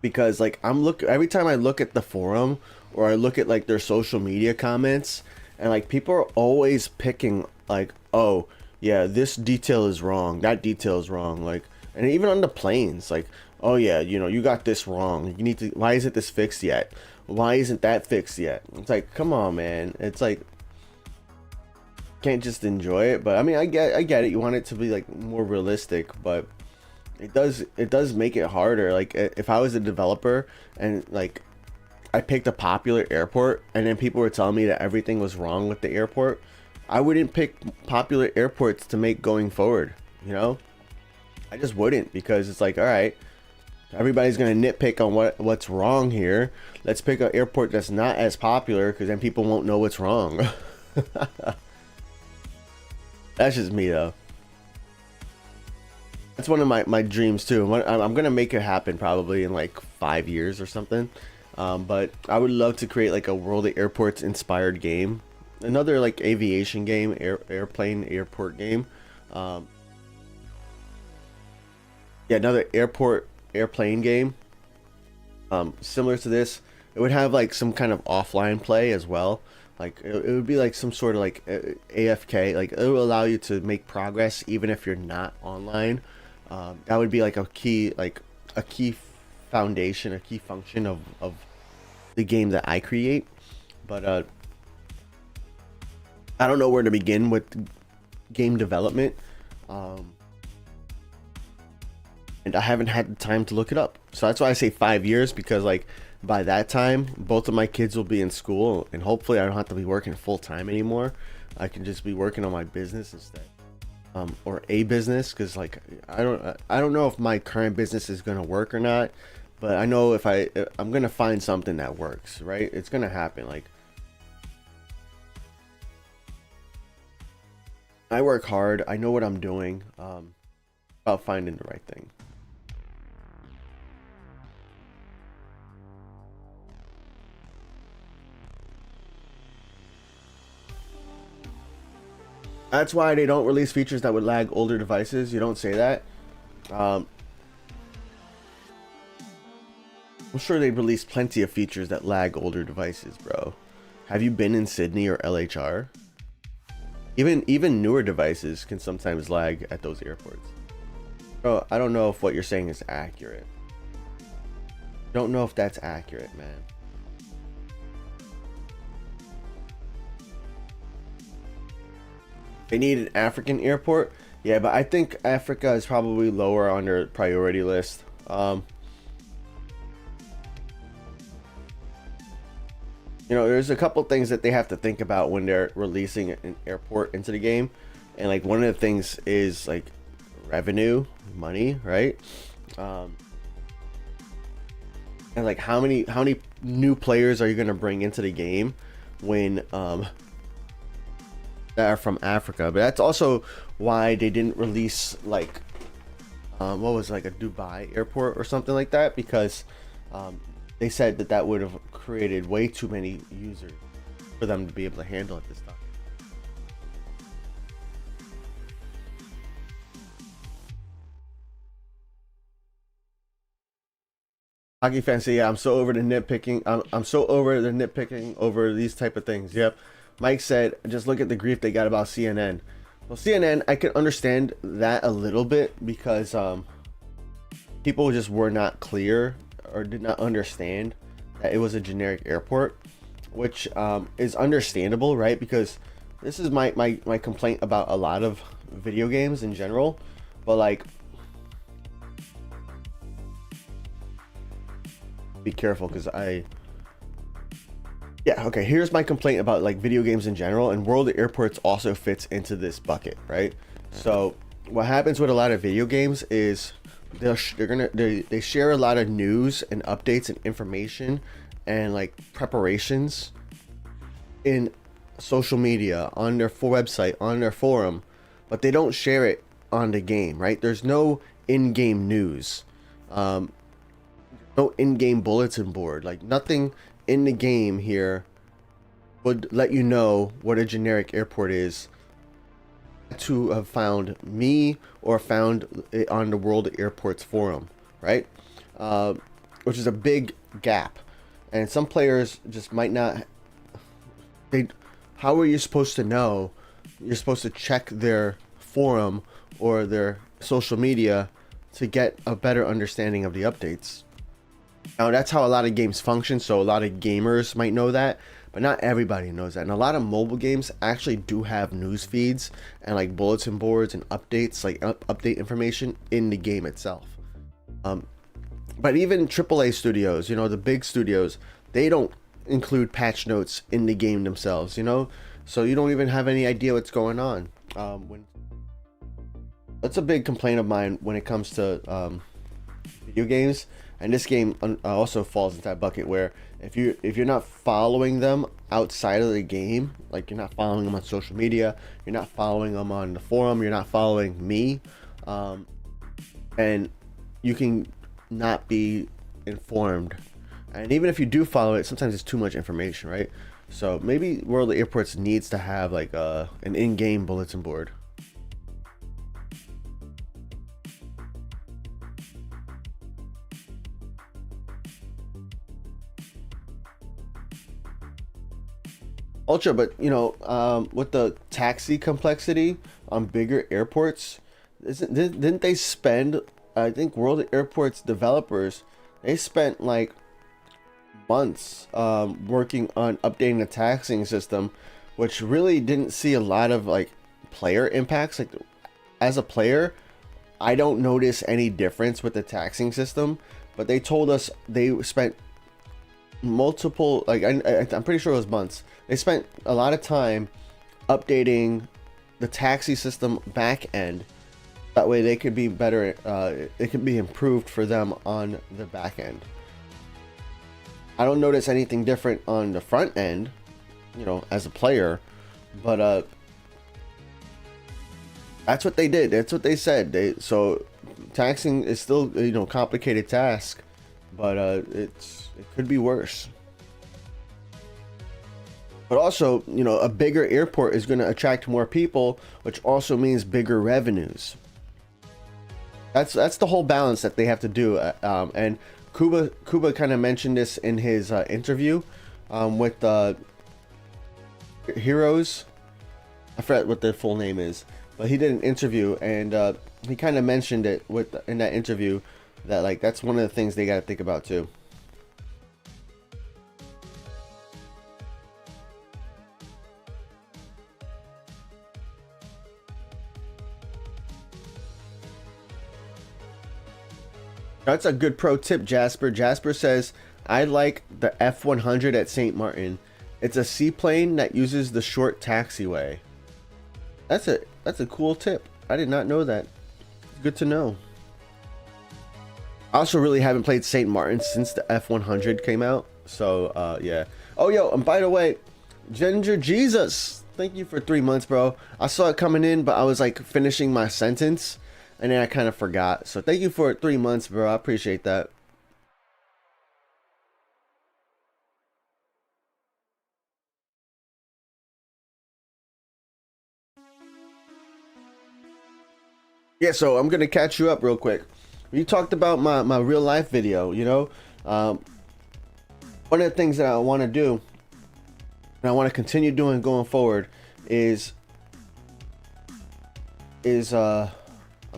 because like every time I look at the forum or I look at like their social media comments, and like people are always picking like, oh yeah, this detail is wrong, that detail is wrong, like, and even on the planes, like, oh yeah, you know, you got this wrong, you need to, why isn't this fixed yet, why isn't that fixed yet? It's like, come on man, it's like, can't just enjoy it. But I mean, I get it, you want it to be like more realistic, but it does make it harder. Like if I was a developer and like I picked a popular airport and then people were telling me that everything was wrong with the airport, I wouldn't pick popular airports to make going forward, you know. I just wouldn't, because it's like, all right, everybody's gonna nitpick on what's wrong here, let's pick an airport that's not as popular, because then people won't know what's wrong. That's just me though. That's one of my dreams too. I'm gonna make it happen probably in like 5 years or something. But I would love to create like a World of Airports inspired game, another like aviation game, airplane airport game. Yeah, another airplane game. Similar to this, it would have like some kind of offline play as well. Like it would be like some sort of like AFK, like it will allow you to make progress even if you're not online. That would be like a key foundation, a key function of the game that I create. But I don't know where to begin with game development, and I haven't had the time to look it up. So that's why I say 5 years, because like by that time both of my kids will be in school, and hopefully I don't have to be working full time anymore. I can just be working on my business instead, or a business, because like I don't know if my current business is gonna work or not, but I know if I'm gonna find something that works, right? It's gonna happen. Like, I work hard, I know what I'm doing, about finding the right thing. That's why they don't release features that would lag older devices. You don't say that. I'm sure they release plenty of features that lag older devices, bro. Have you been in Sydney or LHR? Even newer devices can sometimes lag at those airports. Bro, I don't know if what you're saying is accurate. Don't know if that's accurate, man. They need an African airport. Yeah, but I think Africa is probably lower on their priority list. You know, there's a couple things that they have to think about when they're releasing an airport into the game, and like one of the things is like revenue, money, right? Um, and like how many new players are you gonna bring into the game when that are from Africa? But that's also why they didn't release like what was like a Dubai airport or something like that, because they said that that would have created way too many users for them to be able to handle at this time. Hockey fans say, yeah, I'm so over the nitpicking. I'm so over the nitpicking over these type of things. Yep. Mike said, just look at the grief they got about CNN. Well, CNN, I can understand that a little bit because people just were not clear or did not understand that it was a generic airport, which is understandable, right? Because this is my complaint about a lot of video games in general. But like, be careful because here's my complaint about like video games in general, and World of Airports also fits into this bucket, right? So what happens with a lot of video games is they share a lot of news and updates and information and like preparations in social media, on their website, on their forum, but they don't share it on the game, right? There's no in-game news, no in-game bulletin board, like nothing in the game here would let you know what a generic airport is to have found me or found it on the World Airports forum, right? Which is a big gap, and some players just might not. How are you supposed to know? You're supposed to check their forum or their social media to get a better understanding of the updates. Now that's how a lot of games function, so a lot of gamers might know that, but not everybody knows that. And a lot of mobile games actually do have news feeds and like bulletin boards and updates, like update information in the game itself. But even AAA studios, you know, the big studios, they don't include patch notes in the game themselves, you know, so you don't even have any idea what's going on. That's a big complaint of mine when it comes to video games. And this game also falls into that bucket where if you're not following them outside of the game, like you're not following them on social media, you're not following them on the forum, you're not following me, and you can not be informed. And even if you do follow it, sometimes it's too much information, right? So maybe World of Airports needs to have like an in-game bulletin board. Ultra, but you know, with the taxi complexity on bigger airports, didn't they spend? I think World of Airports developers, they spent like months working on updating the taxiing system, which really didn't see a lot of like player impacts. Like as a player, I don't notice any difference with the taxiing system, but they told us they spent multiple, like I'm pretty sure it was months. They spent a lot of time updating the taxi system back end. That way they could be better, it could be improved for them on the back end. I don't notice anything different on the front end, you know, as a player, but that's what they did. That's what they said. So taxing is still, you know, complicated task, but it could be worse. But also, you know, a bigger airport is going to attract more people, which also means bigger revenues. That's the whole balance that they have to do. And Kuba kind of mentioned this in his interview with Heroes. I forget what their full name is, but he did an interview, and he kind of mentioned it in that interview that like that's one of the things they got to think about too. That's a good pro tip, Jasper. Jasper says, I like the F100 at St. Martin. It's a seaplane that uses the short taxiway. That's a cool tip. I did not know that. Good to know. I also really haven't played St. Martin since the F100 came out. So yeah. Oh yo, and by the way, Ginger Jesus, thank you for 3 months, bro. I saw it coming in, but I was like finishing my sentence and then I kind of forgot. So thank you for 3 months, bro. I appreciate that. Yeah, so I'm gonna catch you up real quick. You talked about my real life video, you know. One of the things that I want to do, and I want to continue doing going forward, is I'm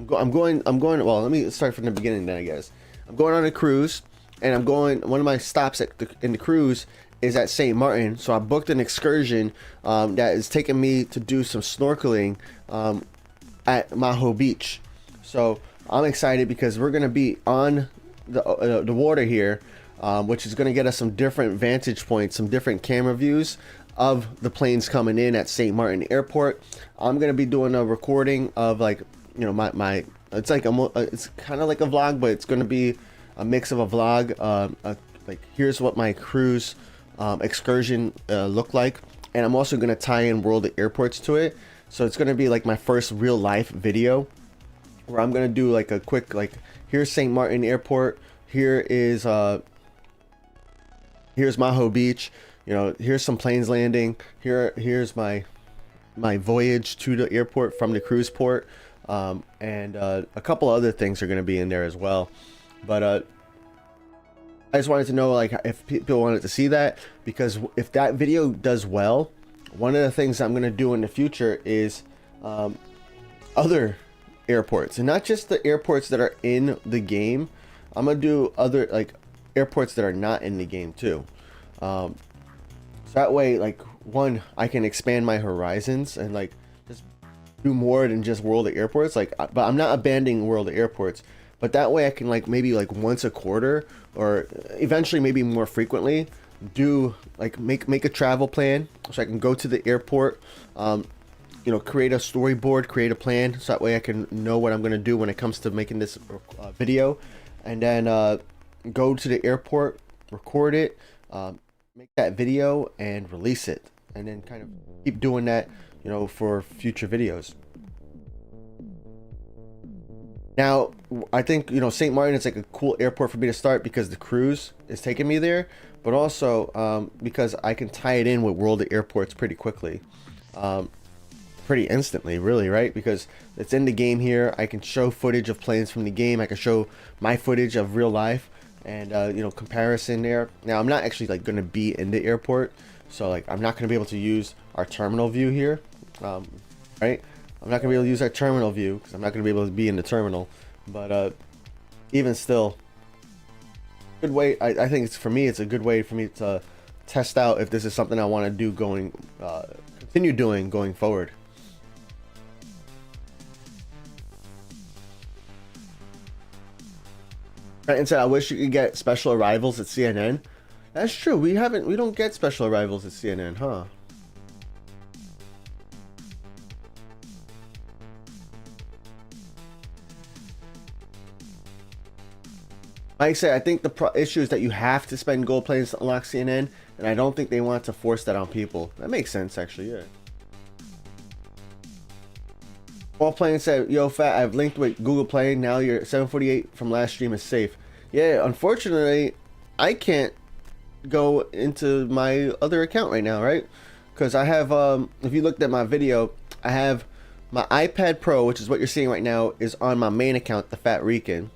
going. Well, let me start from the beginning then, I guess. I'm going on a cruise, and I'm going. One of my stops in the cruise is at St. Martin, so I booked an excursion that is taking me to do some snorkeling at Maho Beach. So I'm excited because we're gonna be on the water here, which is gonna get us some different vantage points, some different camera views of the planes coming in at St. Martin Airport. I'm gonna be doing a recording of, like, you know, my it's like it's kind of like a vlog, but it's gonna be a mix of a vlog. Like, here's what my cruise excursion looked like, and I'm also gonna tie in World of Airports to it. So it's gonna be like my first real life video, where I'm gonna do like a quick, like, here's St. Martin Airport, here's Maho Beach, you know, here's some planes landing, here's my voyage to the airport from the cruise port, and a couple other things are gonna be in there as well. But I just wanted to know, like, if people wanted to see that, because if that video does well, one of the things I'm going to do in the future is other airports, and not just the airports that are in the game. I'm going to do other, like, airports that are not in the game too. So that way, like, one, I can expand my horizons and, like, just do more than just World of Airports. Like, but I'm not abandoning World of Airports, but that way I can, like, maybe like once a quarter, or eventually maybe more frequently, do, like, make a travel plan so I can go to the airport, you know, create a storyboard, create a plan, so that way I can know what I'm going to do when it comes to making this video, and then go to the airport, record it, make that video and release it, and then kind of keep doing that, you know, for future videos. Now, I think, you know, St. Martin is like a cool airport for me to start because the cruise is taking me there, but also because I can tie it in with World of Airports pretty quickly, pretty instantly, really, right? Because it's in the game here. I can show footage of planes from the game. I can show my footage of real life, and you know, comparison there. Now, I'm not actually, like, going to be in the airport, so, like, I'm not going to be able to use our terminal view here, right? I'm not going to be able to use our terminal view because I'm not going to be able to be in the terminal. But even still, good way. I think it's, for me, it's a good way for me to test out if this is something I want to do continue doing going forward. And said, I wish you could get special arrivals at CNN. That's true. We don't get special arrivals at CNN, huh? Like I said, I think the issue is that you have to spend gold planes to unlock CNN, and I don't think they want to force that on people. That makes sense, actually, yeah. All Plane said, yo, Phat, I've linked with Google Play. Now your 748 from last stream is safe. Yeah, unfortunately, I can't go into my other account right now, right? Because I have, if you looked at my video, I have my iPad Pro, which is what you're seeing right now, is on my main account, the Thephatrican.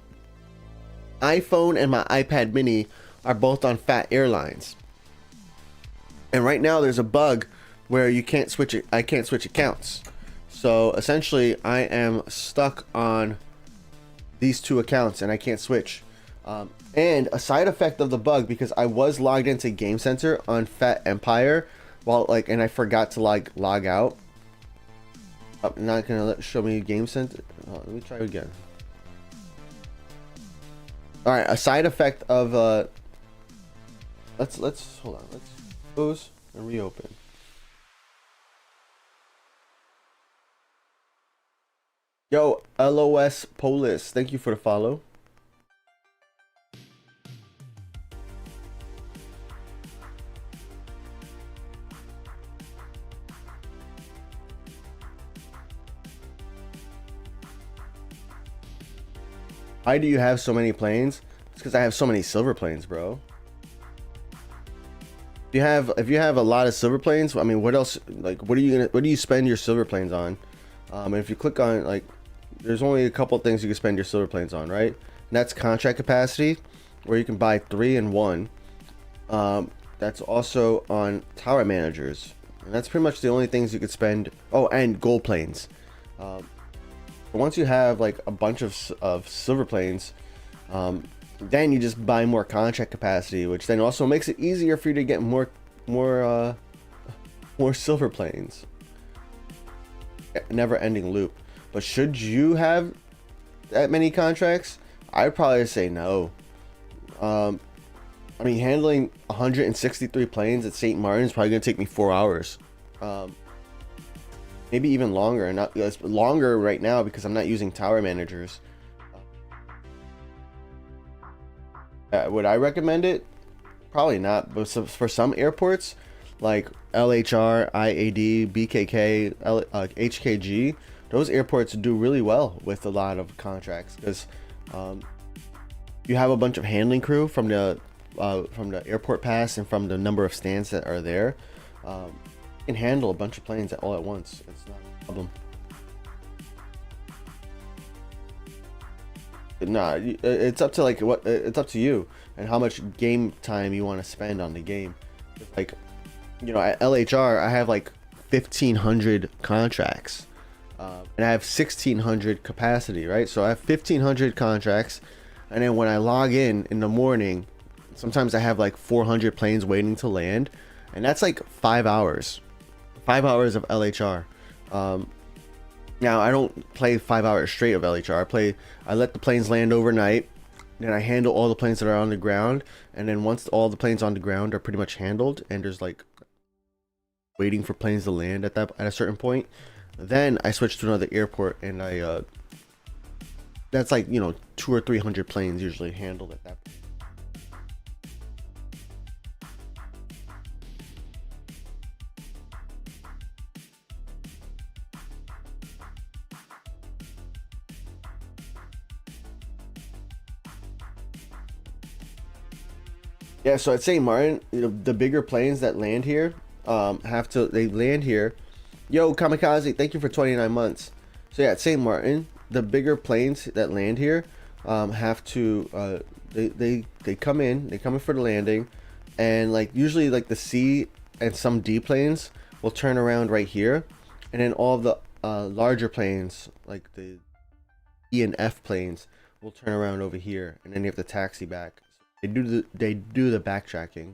iPhone and my iPad mini are both on Phat Airlines. And right now there's a bug where you can't switch it. I can't switch accounts. So essentially I am stuck on these two accounts and I can't switch. And a side effect of the bug, because I was logged into Game Center on Phat Empire and I forgot to log out. I'm not gonna show me Game Center. Let me try again. All right, a side effect of let's hold on. Let's suppose and reopen. Yo, LOS Polis, thank you for the follow. Why do you have so many planes? It's because I have so many silver planes, bro. If you have a lot of silver planes, I mean, what else? Like, what do you spend your silver planes on? And if you click on, like, there's only a couple things you can spend your silver planes on, right? And that's contract capacity, where you can buy 3 in 1. That's also on tower managers, and that's pretty much the only things you could spend. Oh, and gold planes. Once you have like a bunch of silver planes, then you just buy more contract capacity, which then also makes it easier for you to get more silver planes. Never ending loop. But should you have that many contracts? I'd probably say no. I mean, handling 163 planes at St. Martin is probably gonna take me 4 hours. Maybe even longer, and not it's longer right now because I'm not using tower managers. Would I recommend it? Probably not. But for some airports, like LHR, IAD, BKK, HKG, those airports do really well with a lot of contracts because you have a bunch of handling crew from the airport pass and from the number of stands that are there. Can handle a bunch of planes all at once. It's not a problem. Nah, it's up to it's up to you and how much game time you want to spend on the game. Like, you know, at LHR I have like 1,500 contracts, and I have 1,600 capacity, right? So I have 1,500 contracts, and then when I log in the morning, sometimes I have like 400 planes waiting to land, and that's like 5 hours. 5 hours of LHR. Now I don't play 5 hours straight of LHR. I let the planes land overnight, then I handle all the planes that are on the ground, and then once all the planes on the ground are pretty much handled, and there's like waiting for planes to land at a certain point, then I switch to another airport, and that's like, you know, 200 or 300 planes usually handled at that point. Yeah, so at St. Martin, you know, the bigger planes that land here they land here. Yo, Kamikaze, thank you for 29 months. So yeah, at St. Martin, the bigger planes that land here have to they come in for the landing, and like usually like the C and some D planes will turn around right here, and then all the larger planes like the E and F planes will turn around over here, and then you have to taxi back. They do the backtracking.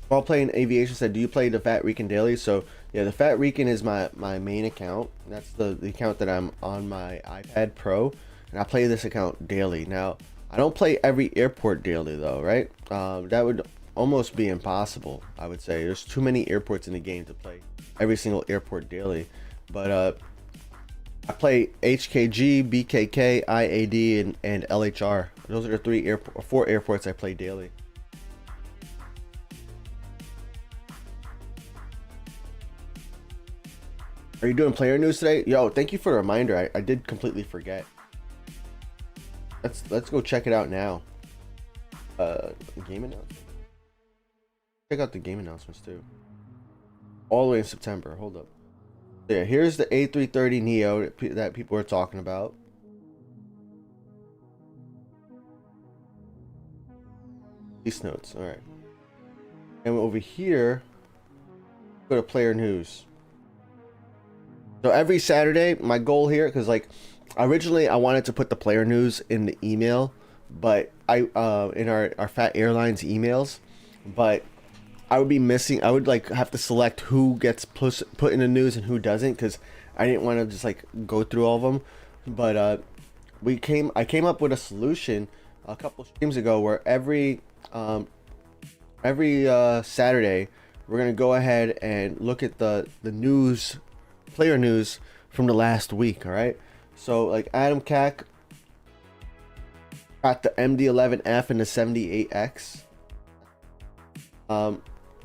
While playing aviation said, do you play the Thephatrican daily? So yeah, the Thephatrican is my main account. That's the account that I'm on my iPad Pro, and I play this account daily. Now I don't play every airport daily though, right? That would almost be impossible. I would say there's too many airports in the game to play every single airport daily. But I play HKG, BKK, IAD, and LHR. Those are the 4 airports I play daily. Are you doing player news today? Yo, thank you for the reminder. I did completely forget. Let's go check it out now. Game announcements. Check out the game announcements too. All the way in September. Hold up. Yeah, here's the A330 Neo that people are talking about. These notes, all right. And over here, go to player news. So every Saturday, my goal here, because like originally I wanted to put the player news in the email, but in our Phat Airlines emails, but I would be missing. I would like have to select who gets put in the news and who doesn't, because I didn't want to just like go through all of them. But I came up with a solution a couple streams ago where every Saturday we're gonna go ahead and look at the news, player news from the last week. All right, so like Adam Cack got the MD-11F and the 78X.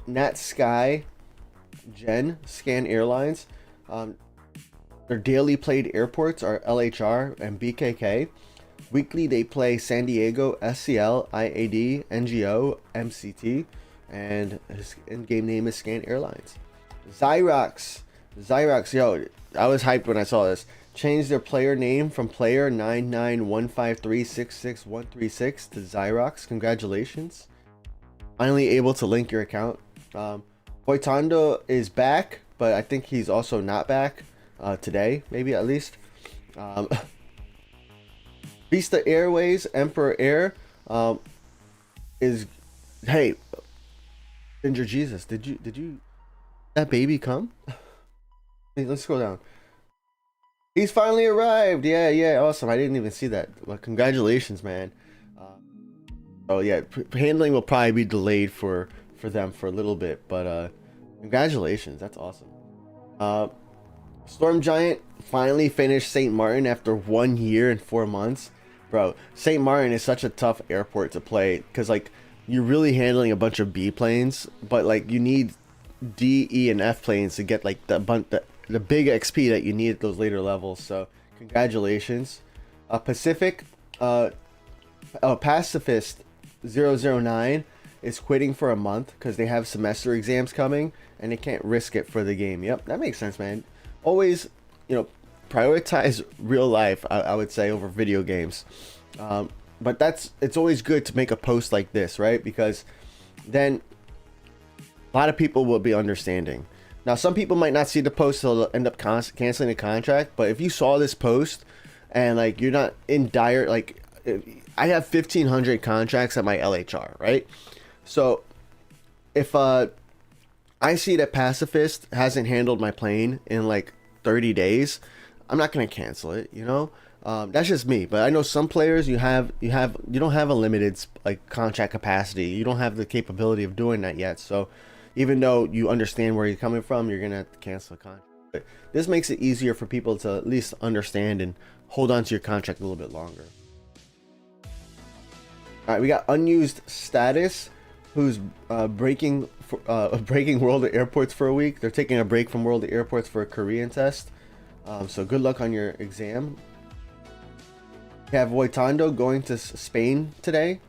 Nat Sky Jen Scan Airlines, their daily played airports are LHR and BKK. Weekly they play San Diego, SCL, IAD, NGO, MCT, and his in-game name is Scan Airlines. Xyrox, yo, I was hyped when I saw this. Changed their player name from player 99153666136 to Xyrox. Congratulations. Finally able to link your account. Boitondo is back, but I think he's also not back today, maybe at least. Vista Airways Emperor Air is, hey, Ginger Jesus, did you that baby come? Hey, let's scroll down. He's finally arrived. Yeah, awesome. I didn't even see that. Well, congratulations, man. Oh yeah, handling will probably be delayed for them for a little bit, but congratulations, that's awesome. Storm Giant finally finished St. Martin after 1 year and 4 months. Bro, St. Martin is such a tough airport to play because like you're really handling a bunch of B planes, but like you need D, E, and F planes to get like the big XP that you need at those later levels. So congratulations. Pacific, Pacifist 009 is quitting for a month because they have semester exams coming and they can't risk it for the game. Yep, that makes sense, man. Always, prioritize real life, I would say, over video games. But it's always good to make a post like this, right? Because then a lot of people will be understanding. Now, some people might not see the post, so they'll end up canceling the contract. But if you saw this post and like you're not in dire, like I have 1,500 contracts at my LHR, right? So if I see that Pacifist hasn't handled my plane in like 30 days, I'm not gonna cancel it. That's just me. But I know some players you don't have a limited like contract capacity. You don't have the capability of doing that yet. So even though you understand where you're coming from, you're gonna have to cancel the contract. But this makes it easier for people to at least understand and hold on to your contract a little bit longer. All right, we got unused status, who's breaking World of Airports for a week. They're taking a break from World of Airports for a Korean test. So good luck on your exam. We have Voitondo going to Spain today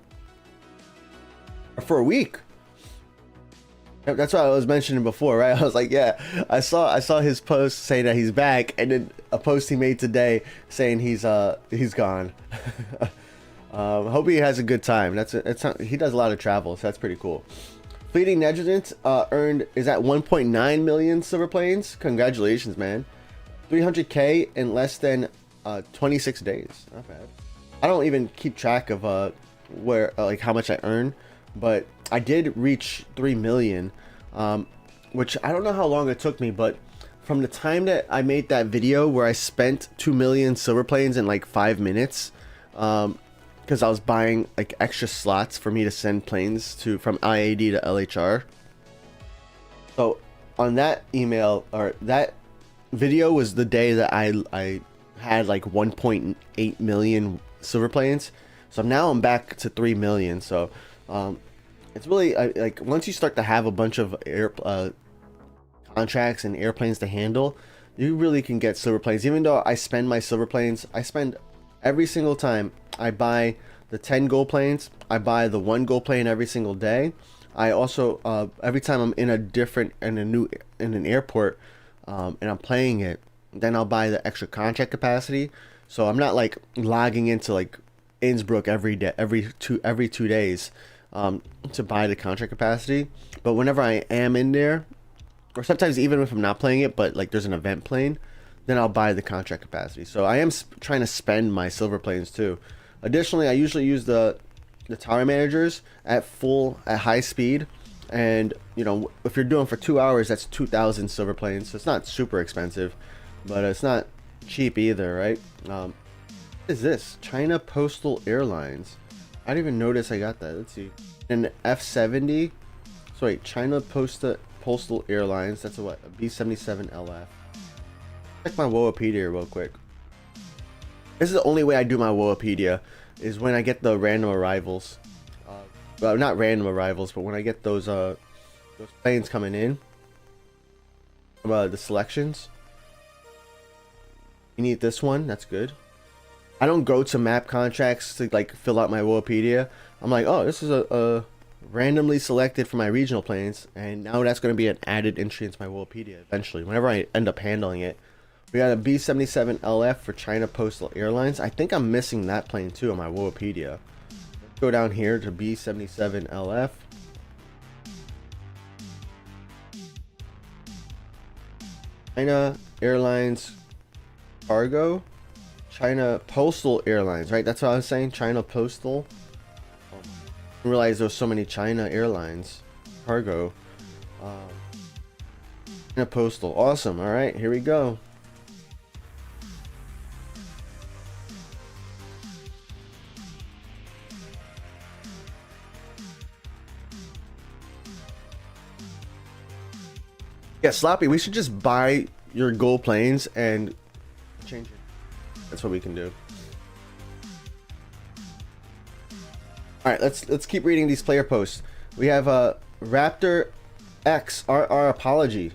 for a week. That's what I was mentioning before, right? I was like, yeah, I saw his post saying that he's back, and then a post he made today saying he's gone. Hope he has a good time. He does a lot of travel, so that's pretty cool. Fleeting Negligence is at 1.9 million silver planes. Congratulations, man. 300k in less than 26 days. Not bad. I don't even keep track of like how much I earn, but I did reach 3 million, which I don't know how long it took me, but from the time that I made that video where I spent 2 million silver planes in like 5 minutes, because I was buying like extra slots for me to send planes from IAD to LHR. So on that email, or that video, was the day that I had like 1.8 million silver planes. So now I'm back to 3 million. So it's really like once you start to have a bunch of contracts and airplanes to handle, you really can get silver planes. Even though I spend my silver planes, I spend every single time I buy the 10 gold planes, I buy the 1 gold plane every single day. I also every time I'm in an airport and I'm playing it, then I'll buy the extra contract capacity. So I'm not like logging into like Innsbruck every day, every 2 days to buy the contract capacity. But whenever I am in there, or sometimes even if I'm not playing it, but like there's an event plane, then I'll buy the contract capacity. So I am trying to spend my silver planes too. Additionally, I usually use the tower managers at high speed, and if you're doing for 2 hours, that's 2,000 silver planes. So it's not super expensive, but it's not cheap either, right? What is this? China Postal Airlines. I didn't even notice I got that. Let's see. An F-70. So wait, China Posta Postal Airlines. That's a what? A B77LF. Check my Woapedia real quick. This is the only way I do my Woapedia, is when I get the random arrivals. Well, not random arrivals, but when I get those planes coming in. The selections. You need this one. That's good. I don't go to map contracts to like fill out my Woapedia. I'm like, oh, this is a randomly selected for my regional planes, and now that's going to be an added entry into my Woapedia eventually, whenever I end up handling it. We got a B77LF for China Postal Airlines. I think I'm missing that plane too on my Woapedia. Let's go down here to B77LF. China Airlines Cargo. China Postal Airlines, right? That's what I was saying. China Postal. I didn't realize there was so many China Airlines Cargo. China Postal. Awesome. All right, here we go. Yeah, Sloppy, we should just buy your gold planes and change it. That's what we can do. All right, let's keep reading these player posts. We have Raptor X, our apology.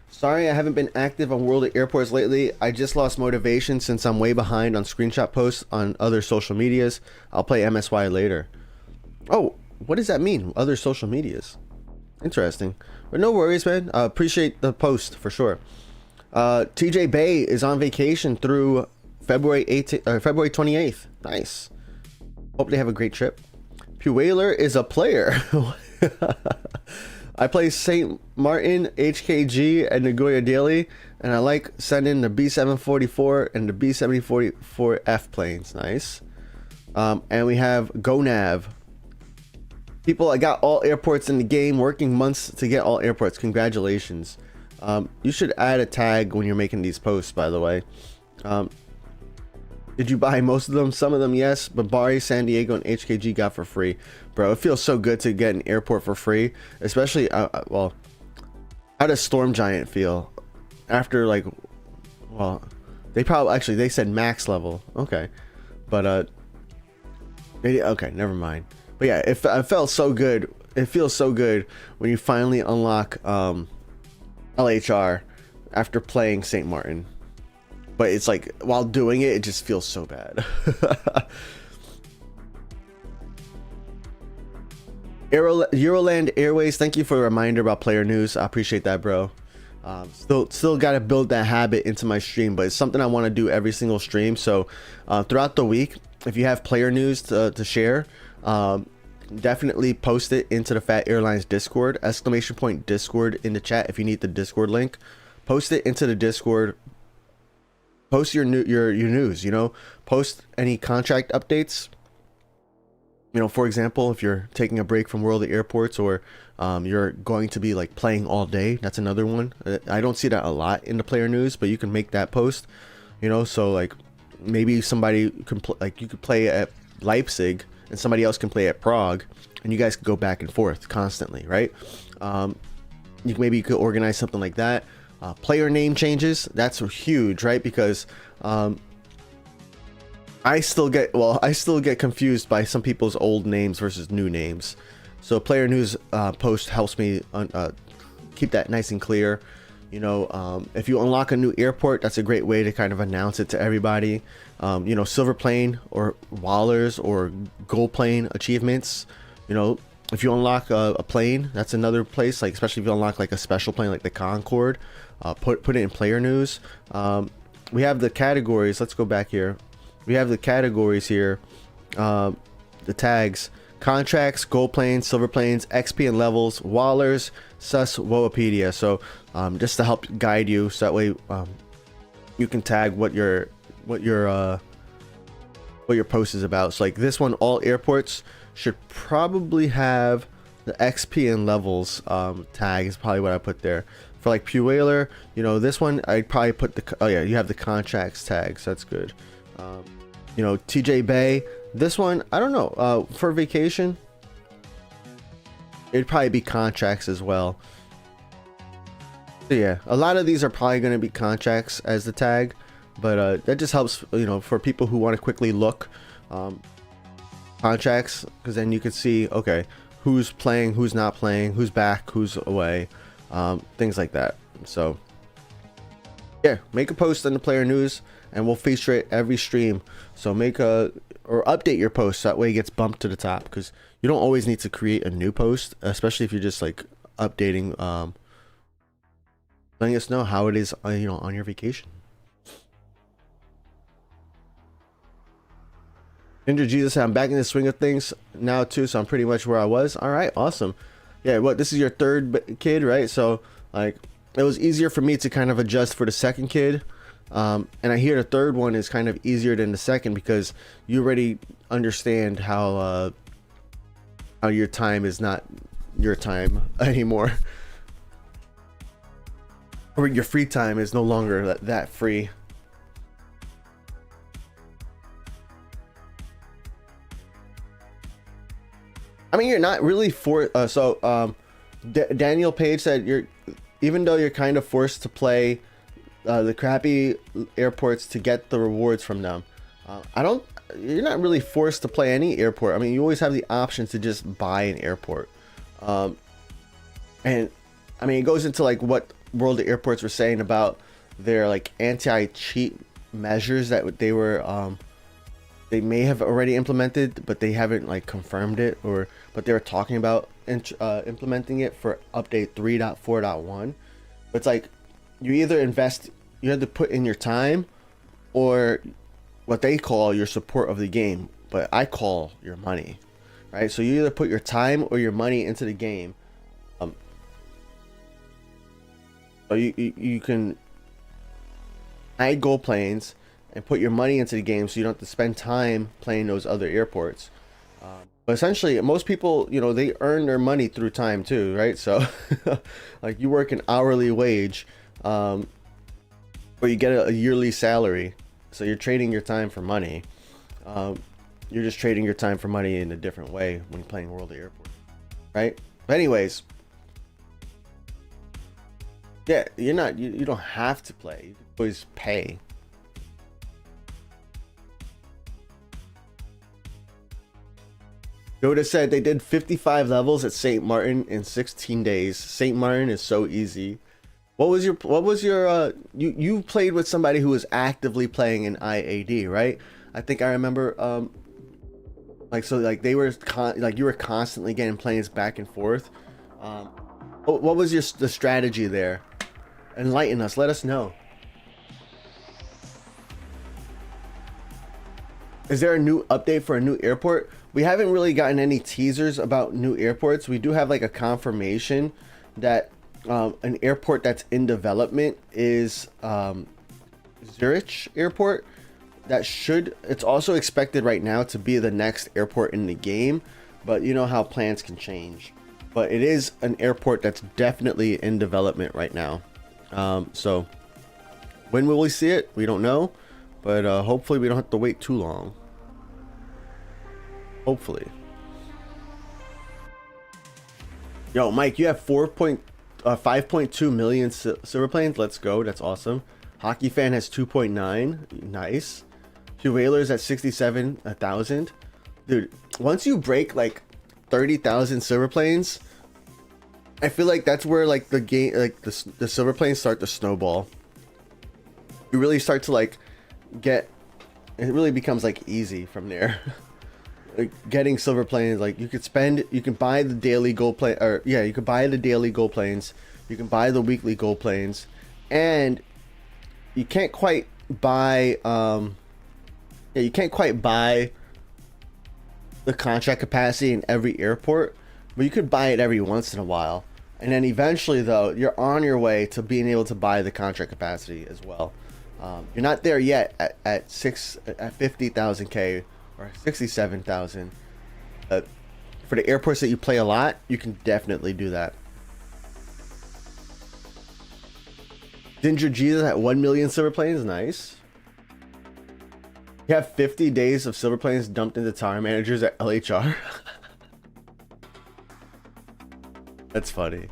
Sorry, I haven't been active on World at Airports lately. I just lost motivation since I'm way behind on screenshot posts on other social medias. I'll play MSY later. Oh, what does that mean? Other social medias? Interesting. But no worries, man. Appreciate the post for sure. TJ Bay is on vacation through February 28th. Nice. Hope they have a great trip. Pueller is a player. I play St. Martin, HKG, and Nagoya Daily, and I like sending the B744 and the B744F planes. Nice. And we have GoNav. People, I got all airports in the game, working months to get all airports. Congratulations. You should add a tag when you're making these posts, by the way. Did you buy most of them? Some of them, yes. But Bari, San Diego, and HKG got for free. Bro, it feels so good to get an airport for free. Especially, well, how does Storm Giant feel? After, like, well, they probably, actually, they said max level. Okay. But, okay, never mind. But yeah, it felt so good. It feels so good when you finally unlock LHR after playing St. Martin. But it's like, while doing it, it just feels so bad. Euroland Airways, thank you for a reminder about player news. I appreciate that, bro. Still got to build that habit into my stream, but it's something I want to do every single stream. So throughout the week, if you have player news to share, definitely post it into the Phat Airlines Discord, ! Discord in the chat. If you need the Discord link, post it into the Discord. Post your news, you know, post any contract updates. You know, for example, if you're taking a break from World at Airports, or you're going to be like playing all day, that's another one. I don't see that a lot in the player news, but you can make that post, you know. So like maybe somebody can like you could play at Leipzig and somebody else can play at Prague, and you guys could go back and forth constantly, right? Maybe you could organize something like that. Player name changes, that's huge, right? Because I still get confused by some people's old names versus new names. So player news post helps me keep that nice and clear. You know, if you unlock a new airport, that's a great way to kind of announce it to everybody. You know, silver plane or Wallers or gold plane achievements. You know, if you unlock a plane, that's another place. Like especially if you unlock like a special plane like the Concorde, put it in player news. We have the categories. Let's go back here. We have the categories here. The tags: contracts, gold planes, silver planes, XP and levels, Wallers, sus, Woapedia. So just to help guide you, so that way you can tag what your post is about. So like this one, all airports should probably have the XP and levels tag is probably what I put there. For like Pueller, you know, this one I'd probably put the, oh yeah, you have the contracts tags, that's good. You know, TJ Bay, this one I don't know, for vacation it'd probably be contracts as well. So yeah, a lot of these are probably going to be contracts as the tag, but that just helps, you know, for people who want to quickly look contracts, because then you can see, okay, who's playing, who's not playing, who's back, who's away, things like that. So yeah, make a post on the player news and we'll feature it every stream. So make a, or update your post so that way it gets bumped to the top, because you don't always need to create a new post, especially if you're just like updating, letting us know how it is, you know, on your vacation. Ginger Jesus said, I'm back in the swing of things now too, so I'm pretty much where I was. All right, awesome. Yeah, what, this is your third kid, right? So like it was easier for me to kind of adjust for the second kid, and I hear the third one is kind of easier than the second because you already understand how your time is not your time anymore, or your free time is no longer that free. I mean, you're not really Daniel Page said even though you're kind of forced to play the crappy airports to get the rewards from them, you're not really forced to play any airport. I mean, you always have the option to just buy an airport. And I mean, it goes into like what World of Airports were saying about their like anti-cheat measures that they may have already implemented, but they haven't like confirmed it, but they were talking about implementing it for update 3.4.1. It's like you have to put in your time or what they call your support of the game, but I call your money, right? So you either put your time or your money into the game. So you can add gold planes and put your money into the game, so you don't have to spend time playing those other airports. But essentially, most people, you know, they earn their money through time too, right? So like you work an hourly wage, or you get a yearly salary, so you're trading your time for money. You're just trading your time for money in a different way when playing World of Airports, right? But anyways, yeah, you don't have to play. You can always pay. Yoda said they did 55 levels at St. Martin in 16 days. St. Martin is so easy. What was your you played with somebody who was actively playing in IAD, right? I think I remember like, so like they were like you were constantly getting planes back and forth. What was the strategy there? Enlighten us, let us know. Is there a new update for a new airport? We haven't really gotten any teasers about new airports. We do have like a confirmation that an airport that's in development is Zurich Airport. It's also expected right now to be the next airport in the game, but you know how plans can change. But it is an airport that's definitely in development right now. So when will we see it? We don't know, but hopefully we don't have to wait too long. Hopefully. Yo, Mike, you have 5.2 million silver planes. Let's go. That's awesome. Hockey Fan has 2.9. Nice. Hugh Whalers at 67,000. Dude, once you break like 30,000 silver planes, I feel like that's where like the game, like the silver planes start to snowball. You really start to like it really becomes like easy from there. Like getting silver planes, like you can buy the daily gold plane, or yeah, you can buy the daily gold planes, you can buy the weekly gold planes, and you can't quite buy you can't quite buy the contract capacity in every airport, but you could buy it every once in a while. And then eventually though, you're on your way to being able to buy the contract capacity as well. You're not there yet at 50,000 K or 67,000. For the airports that you play a lot, you can definitely do that. Ginger Jesus at 1 million silver planes. Nice. You have 50 days of silver planes dumped into tower managers at LHR. That's funny.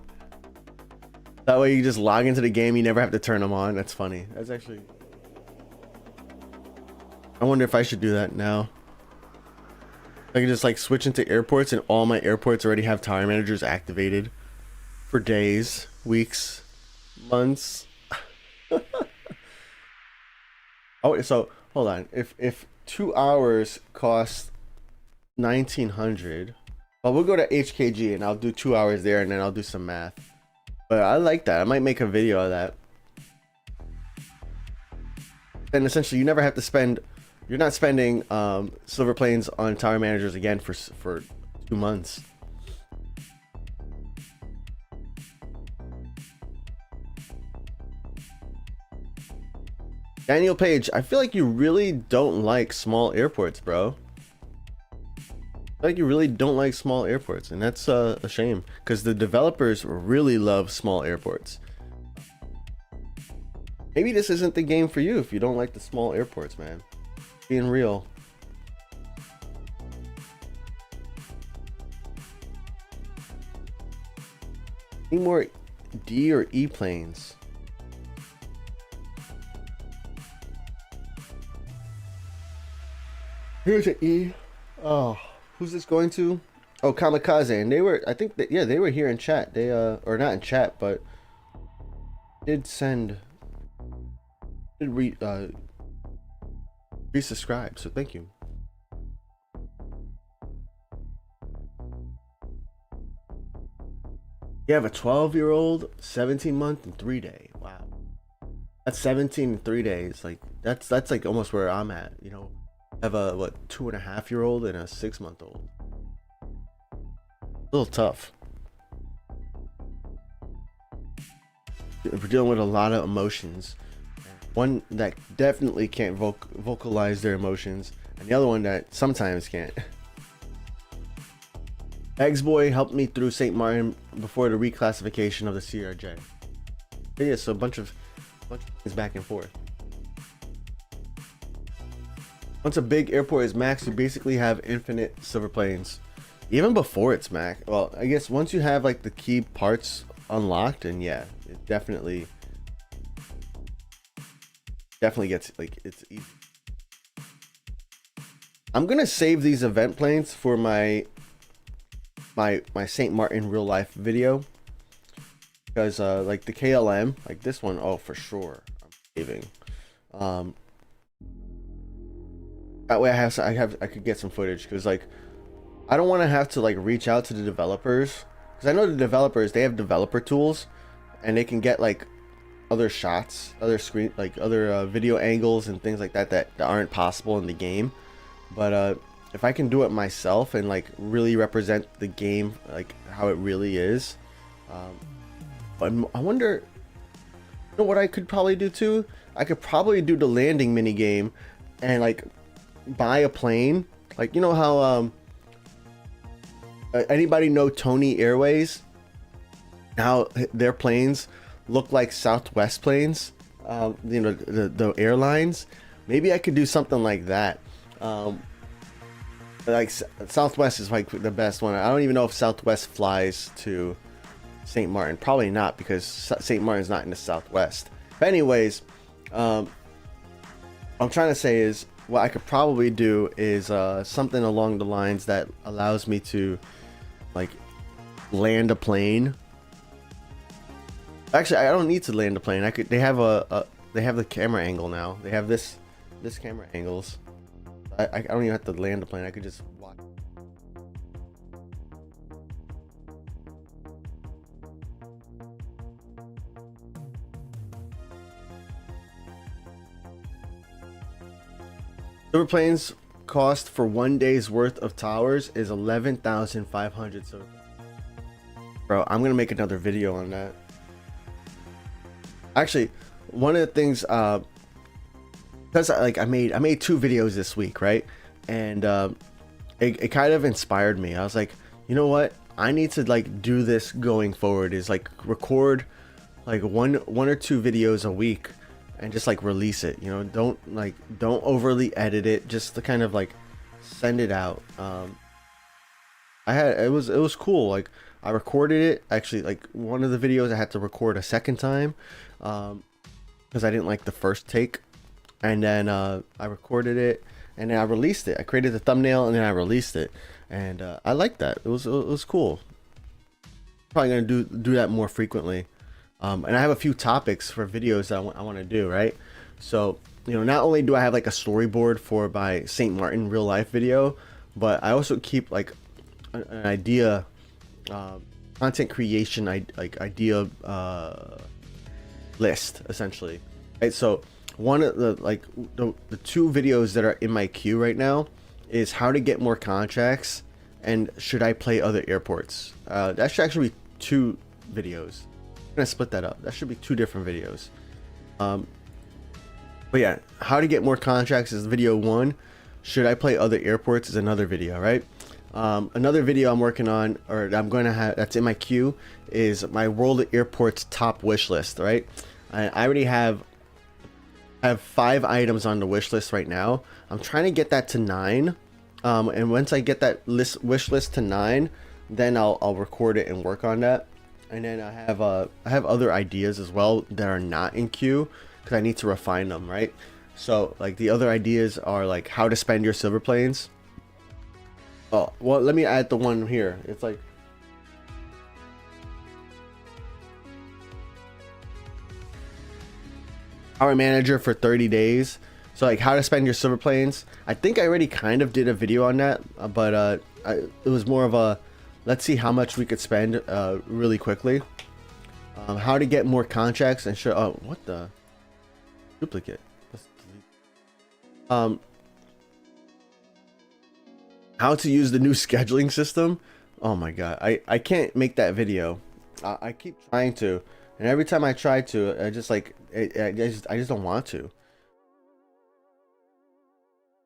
That way you just log into the game, you never have to turn them on. That's funny. That's actually... I wonder if I should do that now. I can just like switch into airports and all my airports already have tower managers activated for days, weeks, months. Oh, so hold on. If 2 hours cost 1900, well, we'll go to HKG and I'll do 2 hours there and then I'll do some math. But I like that. I might make a video of that. And essentially, you never have to spend. You're not spending silver planes on tower managers again for 2 months. Daniel Page, I feel like you really don't like small airports, bro. I feel like you really don't like small airports, and that's a shame because the developers really love small airports. Maybe this isn't the game for you if you don't like the small airports, man. Being real. Need more D or E planes. Here's an E. Oh, who's this going to? Oh, Kamikaze. And they were, I think that, yeah, they were here in chat. They or not in chat, but did send, did resubscribe, so thank you. You have a 12-year-old, 17-month, and 3-day. Wow, that's 17 and 3 days. Like that's like almost where I'm at. You know, I have a 2.5-year-old and a 6-month-old. A little tough. We're dealing with a lot of emotions. One that definitely can't vocalize their emotions, and the other one that sometimes can't. Eggs Boy helped me through St. Martin before the reclassification of the CRJ. Yeah, so a bunch of things back and forth. Once a big airport is max, you basically have infinite silver planes. Even before it's max, well, I guess once you have like the key parts unlocked, and yeah, it definitely gets like it's easy. I'm gonna save these event planes for my St. Martin real life video, because like the KLM, like this one, oh for sure I'm saving. That way I could get some footage, because like I don't want to have to like reach out to the developers, because I know the developers, they have developer tools and they can get like other shots, other screen, like other video angles and things like that aren't possible in the game. But if I can do it myself and like really represent the game like how it really is, but I wonder, you know what I could probably do too? I could probably do the landing mini game and like buy a plane. Like, you know how anybody know Tony Airways? How their planes look like Southwest planes, you know, the airlines. Maybe I could do something like that. Like Southwest is like the best one. I don't even know if Southwest flies to St. Martin. Probably not, because St. Martin's not in the Southwest. But anyways, what I'm trying to say is, what I could probably do is something along the lines that allows me to like land a plane. Actually, I don't need to land a plane. I could. They have they have the camera angle now. They have this camera angles. I don't even have to land a plane. I could just watch. Silver planes cost for 1 day's worth of towers is 11,500 silver. Bro, I'm gonna make another video on that. Actually, one of the things, because like I made 2 videos this week, right? And it kind of inspired me. I was like, you know what? I need to like do this going forward. Is like record like one or 2 videos a week and just like release it. You know, don't overly edit it. Just to kind of like send it out. It was cool. Like I recorded it. Actually, like one of the videos I had to record a second time because I didn't like the first take. And then I recorded it, and then I released it. I created the thumbnail, and then I released it, and I liked that. It was cool. Probably gonna do that more frequently. And I have a few topics for videos that I want to do, right? So, you know, not only do I have like a storyboard for my St. Martin real life video, but I also keep like an idea, content creation, idea list essentially, right? So one of the the two videos that are in my queue right now is how to get more contracts and should I play other airports. That should actually be two videos. I'm gonna split that up. That should be two different videos. But yeah, how to get more contracts is video one. Should I play other airports is another video, right? Another video I'm working on, or I'm going to have, that's in my queue, is my World Airports top wish list, right? I already have 5 items on the wish list right now. I'm trying to get that to 9. And once I get that wish list to 9, then I'll record it and work on that. And then I have other ideas as well that are not in queue because I need to refine them, right? So like the other ideas are like how to spend your silver planes. Oh, well, let me add the one here. It's like Power Manager for 30 days. So like how to spend your silver planes. I think I already kind of did a video on that, but it was more of a let's see how much we could spend really quickly. How to get more contracts and show. Oh, what the duplicate? Let's delete. How to use the new scheduling system. Oh my god, I can't make that video. I keep trying to, and every time I try to, I just like I just don't want to.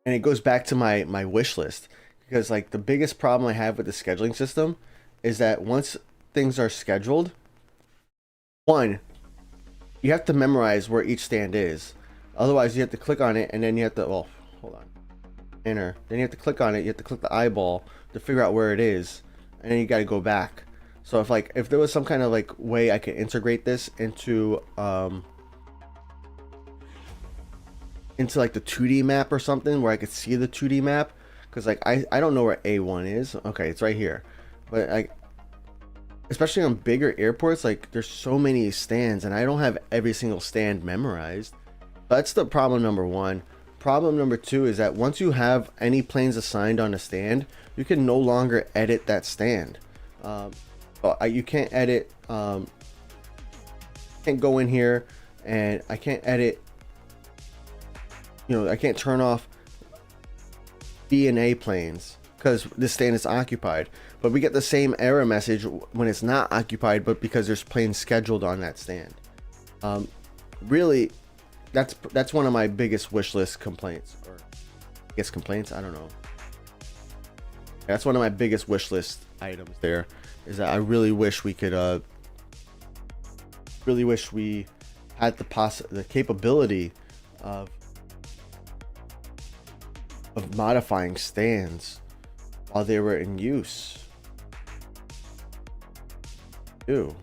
And it goes back to my wish list, because like the biggest problem I have with the scheduling system is that once things are scheduled, one, you have to memorize where each stand is. Otherwise you have to click on it and then you have to, well, hold on, enter, then you have to click on it, you have to click the eyeball to figure out where it is, and then you got to go back. So if there was some kind of like way I could integrate this into like the 2D map or something where I could see the 2D map, because like I don't know where A1 is. Okay, it's right here, but like especially on bigger airports, like there's so many stands and I don't have every single stand memorized. That's the problem number one. Problem number two is that once you have any planes assigned on a stand, you can no longer edit that stand. You can't edit, can't go in here and I can't edit, you know, I can't turn off B and A planes because this stand is occupied. But we get the same error message when it's not occupied, but because there's planes scheduled on that stand. Really, that's one of my biggest wish list complaints, or I guess complaints, I don't know. That's one of my biggest wish list items there, is that I really wish we could really wish we had the capability of modifying stands while they were in use. Ew.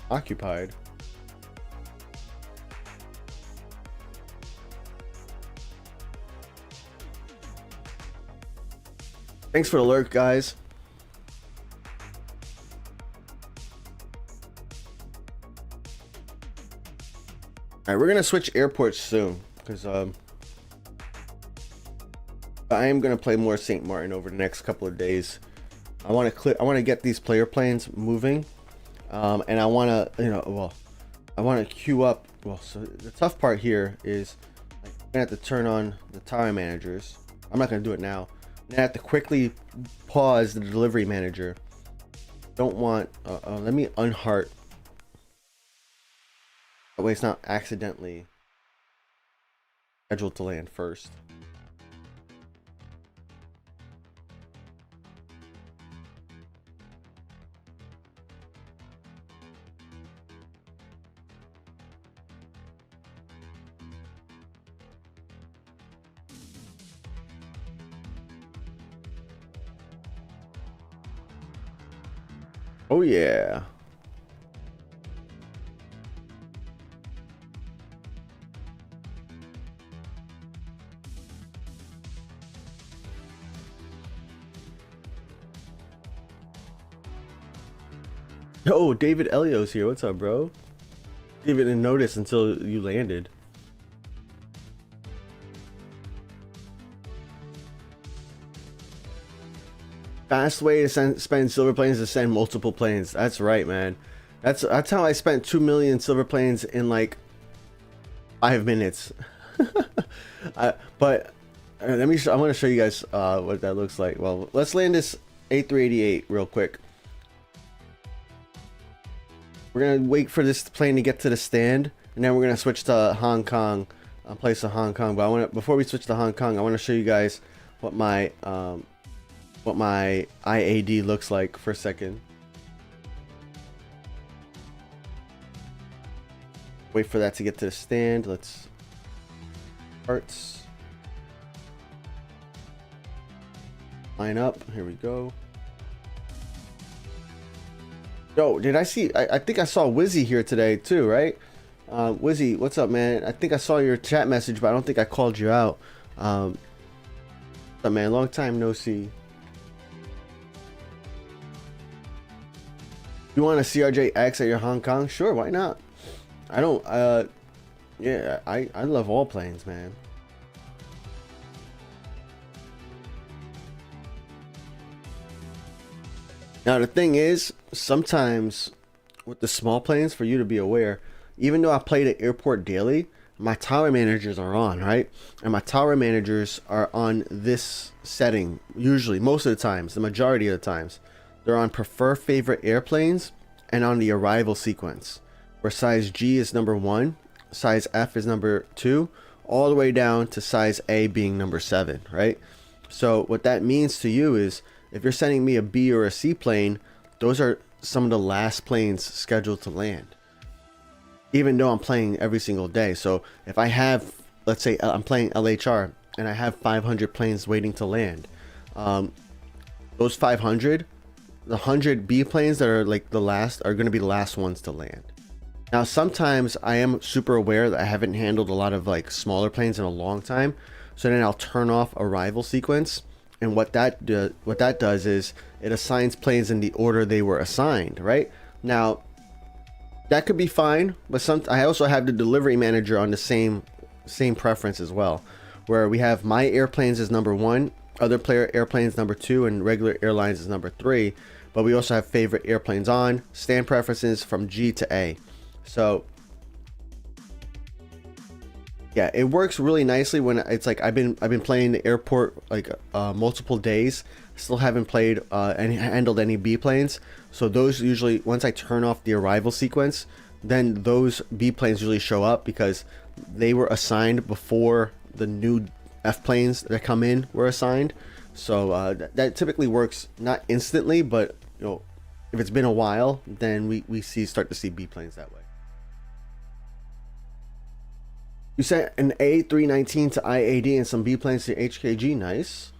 Occupied. Thanks for the alert, guys. All right, we're gonna switch airports soon because I am gonna play more St. Martin over the next couple of days. I want to get these player planes moving, and I want to, I want to queue up. Well, so the tough part here is I'm gonna have to turn on the tower managers. I'm not gonna do it now. I have to quickly pause the delivery manager. Don't want. Let me unheart. That way it's not accidentally scheduled to land first. Oh yeah. Oh, David Elio's here. What's up, bro? Didn't even notice until you landed. Fast way to spend silver planes is to send multiple planes. That's right, man. That's how I spent 2 million silver planes in like 5 minutes. But let me. I want to show you guys what that looks like. Well, let's land this A388 real quick. We're gonna wait for this plane to get to the stand, and then we're gonna switch to Hong Kong, place to Hong Kong. But I want to, before we switch to Hong Kong, I want to show you guys what my IAD looks like for a second. Wait for that to get to the stand. Let's parts line up. Here we go. Yo, did I see? I think I saw Wizzy here today too, right? Wizzy, what's up, man? I think I saw your chat message, but I don't think I called you out. What's up, man? Long time no see. You want a CRJ-X at your Hong Kong? Sure, why not? I don't. Yeah, I love all planes, man. Now the thing is, sometimes with the small planes, for you to be aware, even though I play at airport daily, my tower managers are on, right? And my tower managers are on this setting, usually, most of the times, the majority of the times. They're on prefer favorite airplanes and on the arrival sequence, where size G is number 1, size F is number 2, all the way down to size A being number 7, right? So what that means to you is, if you're sending me a B or a C plane, those are some of the last planes scheduled to land, even though I'm playing every single day. So if I have, let's say I'm playing LHR and I have 500 planes waiting to land, those 500, the 100 B planes that are like the last are going to be the last ones to land. Now sometimes I am super aware that I haven't handled a lot of like smaller planes in a long time, so then I'll turn off arrival sequence. And what that does is it assigns planes in the order they were assigned, right? Now, that could be fine, but I also have the delivery manager on the same preference as well, where we have my airplanes as number 1, other player airplanes number 2, and regular airlines is number 3. But we also have favorite airplanes on, stand preferences from G to A. So yeah, it works really nicely when it's like I've been playing the airport like multiple days, still haven't played and handled any B planes. So those usually, once I turn off the arrival sequence, then those B planes usually show up because they were assigned before the new F planes that come in were assigned. So that typically works not instantly, but you know, if it's been a while, then we start to see B planes that way. You sent an A319 to IAD and some B planes to HKG. Nice.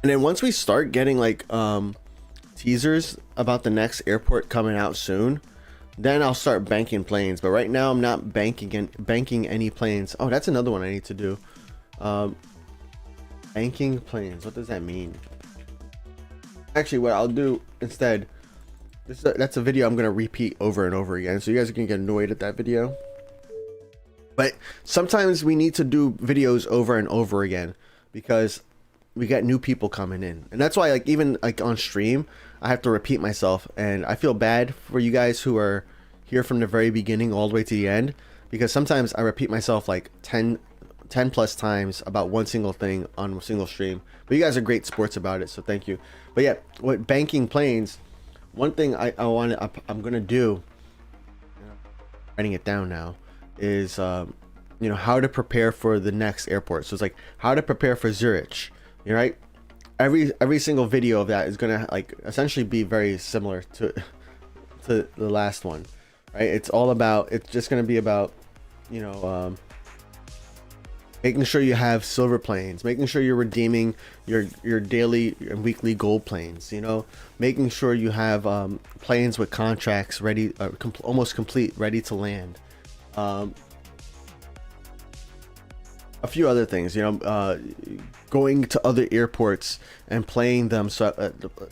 And then once we start getting like teasers about the next airport coming out soon, then I'll start banking planes. But right now I'm not banking any planes. Oh, that's another one I need to do. Banking planes. What does that mean? Actually, what I'll do instead, that's a video I'm going to repeat over and over again, so you guys are going to get annoyed at that video. But sometimes we need to do videos over and over again because we get new people coming in. And that's why, like, even like on stream, I have to repeat myself. And I feel bad for you guys who are here from the very beginning all the way to the end, because sometimes I repeat myself like 10 plus times about one single thing on a single stream. But you guys are great sports about it, so thank you. But yeah, with banking planes, one thing I'm gonna do, writing it down now, is you know, how to prepare for the next airport. So it's like how to prepare for Zurich. You're right. Every single video of that is gonna like essentially be very similar to the last one, right? It's just gonna be about, you know, making sure you have silver planes, making sure you're redeeming your daily and weekly gold planes, you know, making sure you have planes with contracts ready, almost complete, ready to land. A few other things, you know, going to other airports and playing them, so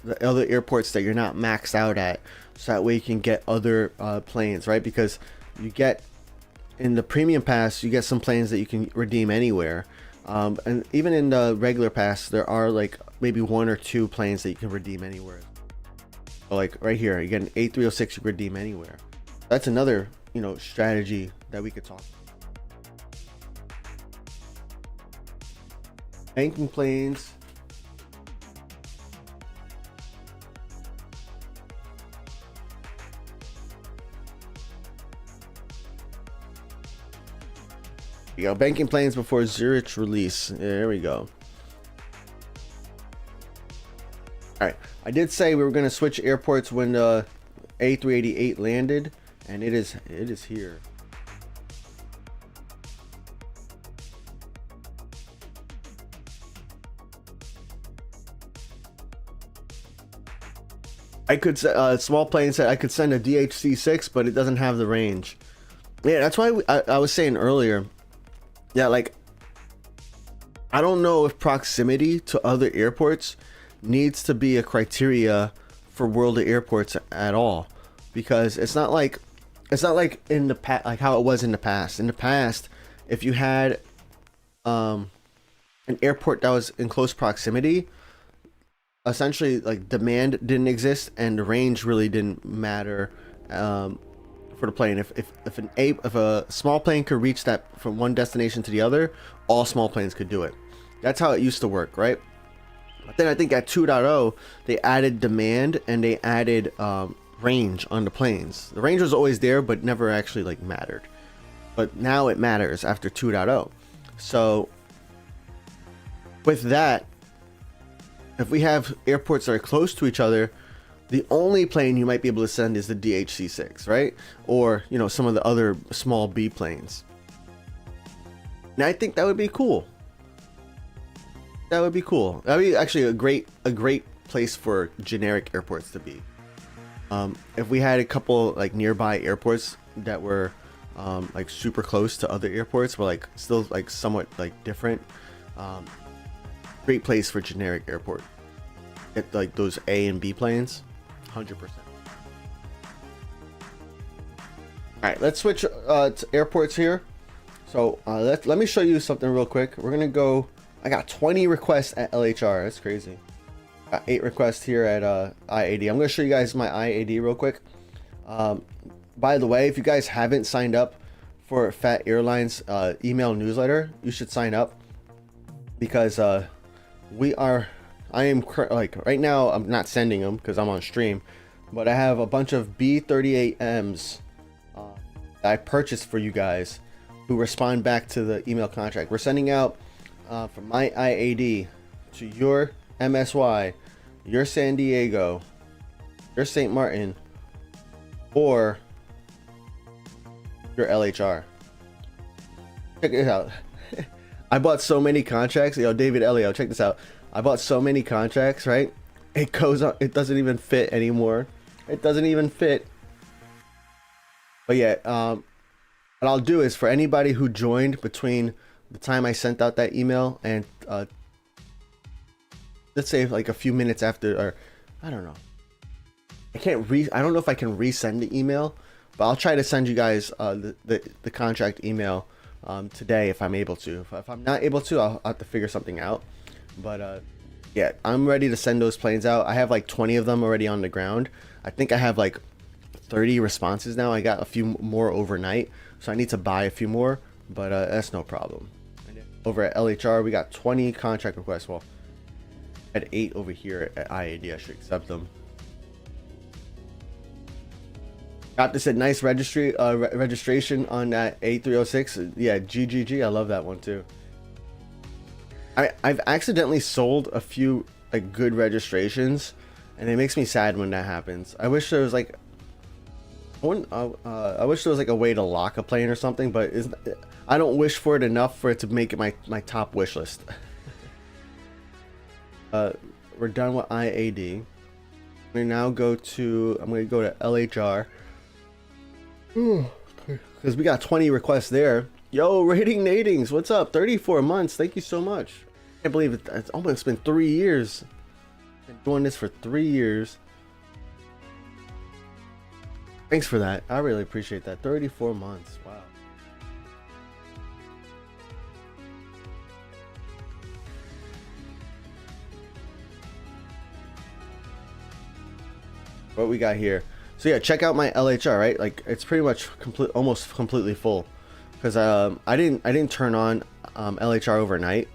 the other airports that you're not maxed out at, so that way you can get other planes, right? Because you get in the premium pass, you get some planes that you can redeem anywhere, and even in the regular pass, there are like maybe 1 or 2 planes that you can redeem anywhere. So like right here, you get an A306 you can redeem anywhere. That's another, you know, strategy that we could talk about. Banking planes. You go, banking planes before Zurich release. There we go. All right, I did say we were going to switch airports when the A388 landed, and it is here. I could small plane said I could send a DHC6, but it doesn't have the range. Yeah, that's why I was saying earlier. Yeah, like I don't know if proximity to other airports needs to be a criteria for world of airports at all, because it's not like in the past, like how it was in the past. In the past, if you had an airport that was in close proximity, essentially like demand didn't exist and the range really didn't matter for the plane. If a small plane could reach that from one destination to the other, all small planes could do it. That's how it used to work, right? But then I think at 2.0 they added demand and they added range on the planes. The range was always there but never actually like mattered, but now it matters after 2.0. So with that, if we have airports that are close to each other, the only plane you might be able to send is the DHC6, right? Or, you know, some of the other small B planes. And I think that would be cool. That would be cool. That would be actually a great place for generic airports to be. If we had a couple like nearby airports that were like super close to other airports, but like still like somewhat like different. Great place for generic airport. Get like those A and B planes, 100%. All right, let's switch to airports here. So let me show you something real quick. We're gonna go. I got 20 requests at LHR. That's crazy. Got 8 requests here at IAD. I'm gonna show you guys my IAD real quick. By the way, if you guys haven't signed up for Phat Airlines email newsletter, you should sign up, because I am like right now I'm not sending them because I'm on stream, but I have a bunch of B38Ms that I purchased for you guys who respond back to the email contract. We're sending out from my IAD to your MSY, your San Diego, your St. Martin, or your LHR. Check it out. I bought so many contracts. Yo, David Elio, check this out. I bought so many contracts, right? It goes up. It doesn't even fit anymore. It doesn't even fit. But yeah, what I'll do is for anybody who joined between the time I sent out that email and let's say like a few minutes after, or I don't know. I don't know if I can resend the email, but I'll try to send you guys the contract email today if I'm able to. If I'm not able to, I'll have to figure something out. But yeah, I'm ready to send those planes out. I have like 20 of them already on the ground. I think I have like 30 responses now. I got a few more overnight, so I need to buy a few more, but that's no problem. Over at LHR, we got 20 contract requests. Well, I had 8 over here at IAD. I should accept them. Raptor said nice registration on that A306. Yeah, GGG. I love that one too. I've accidentally sold a few like good registrations, and it makes me sad when that happens. I wish there was like I wish there was like a way to lock a plane or something, but I don't wish for it enough for it to make it my top wish list. We're done with IAD. We now go to, I'm going to go to LHR. Because we got 20 requests there. Yo, Rating Natings, what's up? 34 months, thank you so much. I can't believe it's almost been 3 years. Been doing this for 3 years. Thanks for that. I really appreciate that. 34 months. Wow. What we got here? So yeah, check out my LHR, right? Like it's pretty much almost completely full, because I didn't turn on LHR overnight,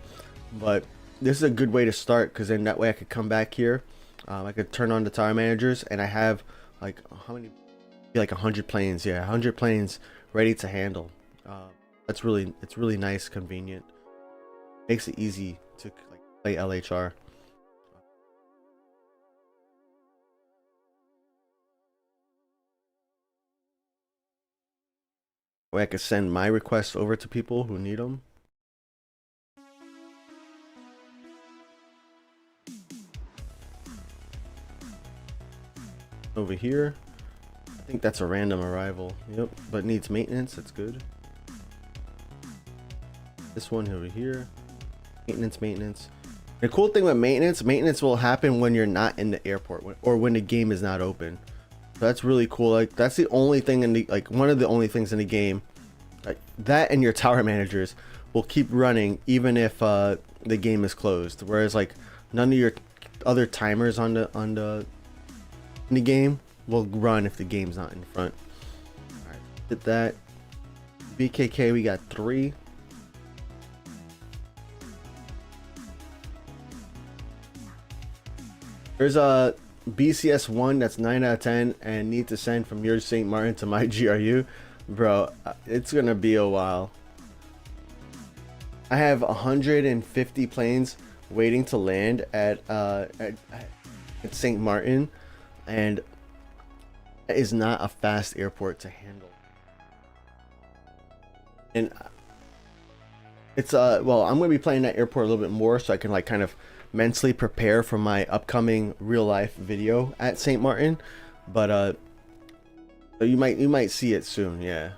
but this is a good way to start, because then that way I could come back here, I could turn on the tower managers, and I have like how many? Like 100 planes. Yeah, 100 planes ready to handle. It's really nice, convenient, makes it easy to like play LHR. Way I could send my requests over to people who need them. Over here, I think that's a random arrival. Yep, but needs maintenance. That's good. This one over here, maintenance. The cool thing with maintenance will happen when you're not in the airport, or when the game is not open. So that's really cool. Like that's the only thing in the, like one of the only things in the game, like that, and your tower managers will keep running even if the game is closed. Whereas like none of your other timers in the game will run if the game's not in front. All right, hit that. BKK, we got 3. There's a BCS1 that's 9 out of 10 and need to send from your St. Martin to my GRU. Bro, it's gonna be a while. I have 150 planes waiting to land at St. Martin, and it is not a fast airport to handle. And it's well, I'm gonna be playing that airport a little bit more, so I can like kind of mentally prepare for my upcoming real life video at St. Martin. But you might see it soon. Yeah.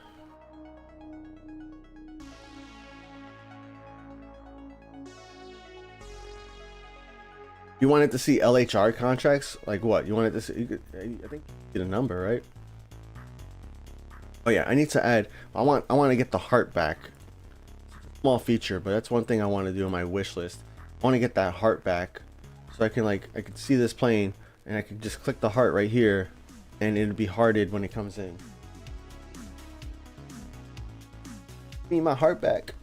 You wanted to see LHR contracts? Like what? You wanted to see? I think you get a number, right? Oh yeah, I need to add. I want to get the heart back. Small feature, but that's one thing I want to do on my wish list. I want to get that heart back, so I can see this plane, and I can just click the heart right here, and it'll be hearted when it comes in. Need my heart back.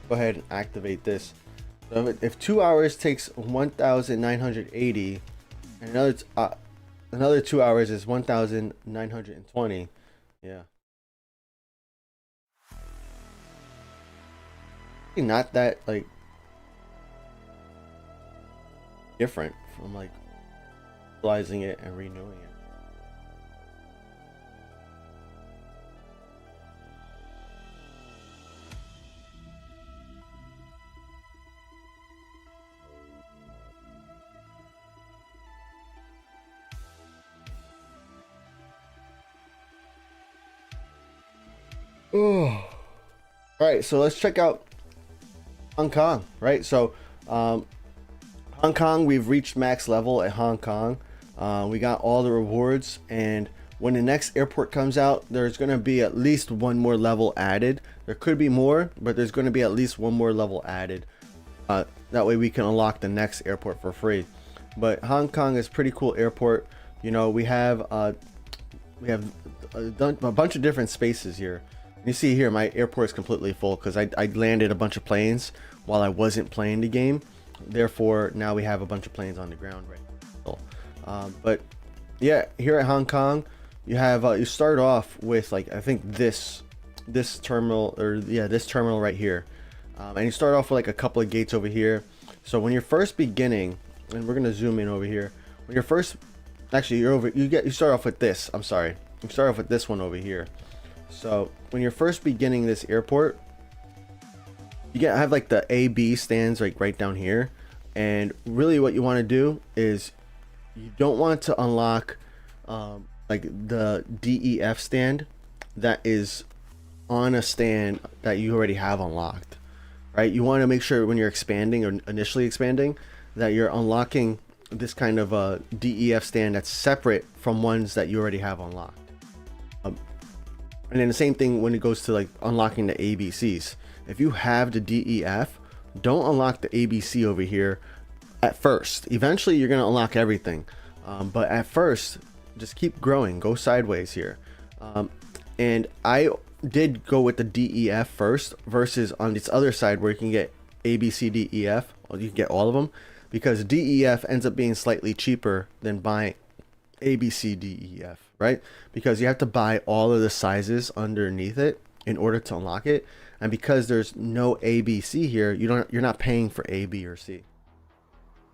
Go ahead and activate this. So if 2 hours takes 1,980, and another 2 hours is 1,920. Yeah. Not that like different from like utilizing it and renewing it. Oh. All right, so let's check out Hong Kong, right? So Hong Kong, we've reached max level at Hong Kong. We got all the rewards, and when the next airport comes out, there's going to be at least one more level added. There could be more, but there's going to be at least one more level added. That way we can unlock the next airport for free. But Hong Kong is a pretty cool airport. You know, we have a bunch of different spaces here. You see here, my airport is completely full because I landed a bunch of planes while I wasn't playing the game. Therefore, now we have a bunch of planes on the ground right now. But yeah, here at Hong Kong, you have you start off with like I think this terminal, or yeah, this terminal right here, and you start off with like a couple of gates over here. So when you're first beginning, and we're gonna zoom in over here. When you're first, actually you start off with this. I'm sorry. we start off with this one over here. So when you're first beginning this airport, you have like the A-B stands like right down here, and really what you want to do is you don't want to unlock like the DEF stand that is on a stand that you already have unlocked, right? You want to make sure when you're expanding or initially expanding that you're unlocking this kind of a DEF stand that's separate from ones that you already have unlocked. And then the same thing when it goes to like unlocking the ABCs. If you have the DEF, don't unlock the ABC over here at first. Eventually you're going to unlock everything, but at first just keep growing, go sideways here. And I did go with the DEF first versus on this other side where you can get ABCDEF, or you can get all of them, because DEF ends up being slightly cheaper than buying ABCDEF, right? Because you have to buy all of the sizes underneath it in order to unlock it, and because there's no ABC here, you're not paying for A, B, or C.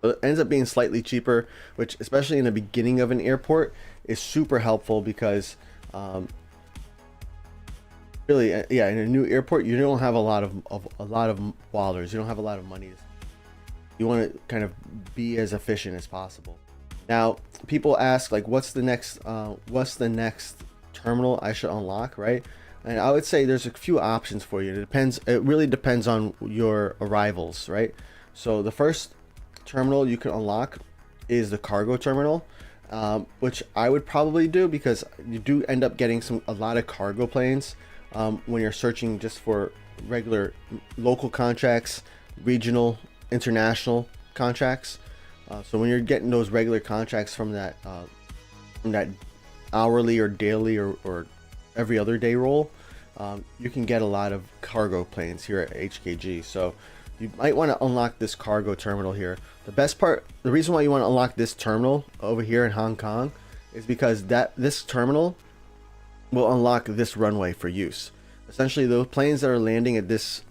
So it ends up being slightly cheaper, which especially in the beginning of an airport is super helpful because really, yeah, in a new airport you don't have a lot of wallers, you don't have a lot of money. You want to kind of be as efficient as possible. Now people ask like what's the next terminal I should unlock, right? And I would say there's a few options for you. It really depends on your arrivals, right? So the first terminal you can unlock is the cargo terminal, which I would probably do because you do end up getting a lot of cargo planes when you're searching just for regular local contracts, regional, international contracts. So when you're getting those regular contracts from that hourly or daily or every other day roll, you can get a lot of cargo planes here at HKG. So you might want to unlock this cargo terminal here. The reason why you want to unlock this terminal over here in Hong Kong is because this terminal will unlock this runway for use. Essentially, those planes that are landing at this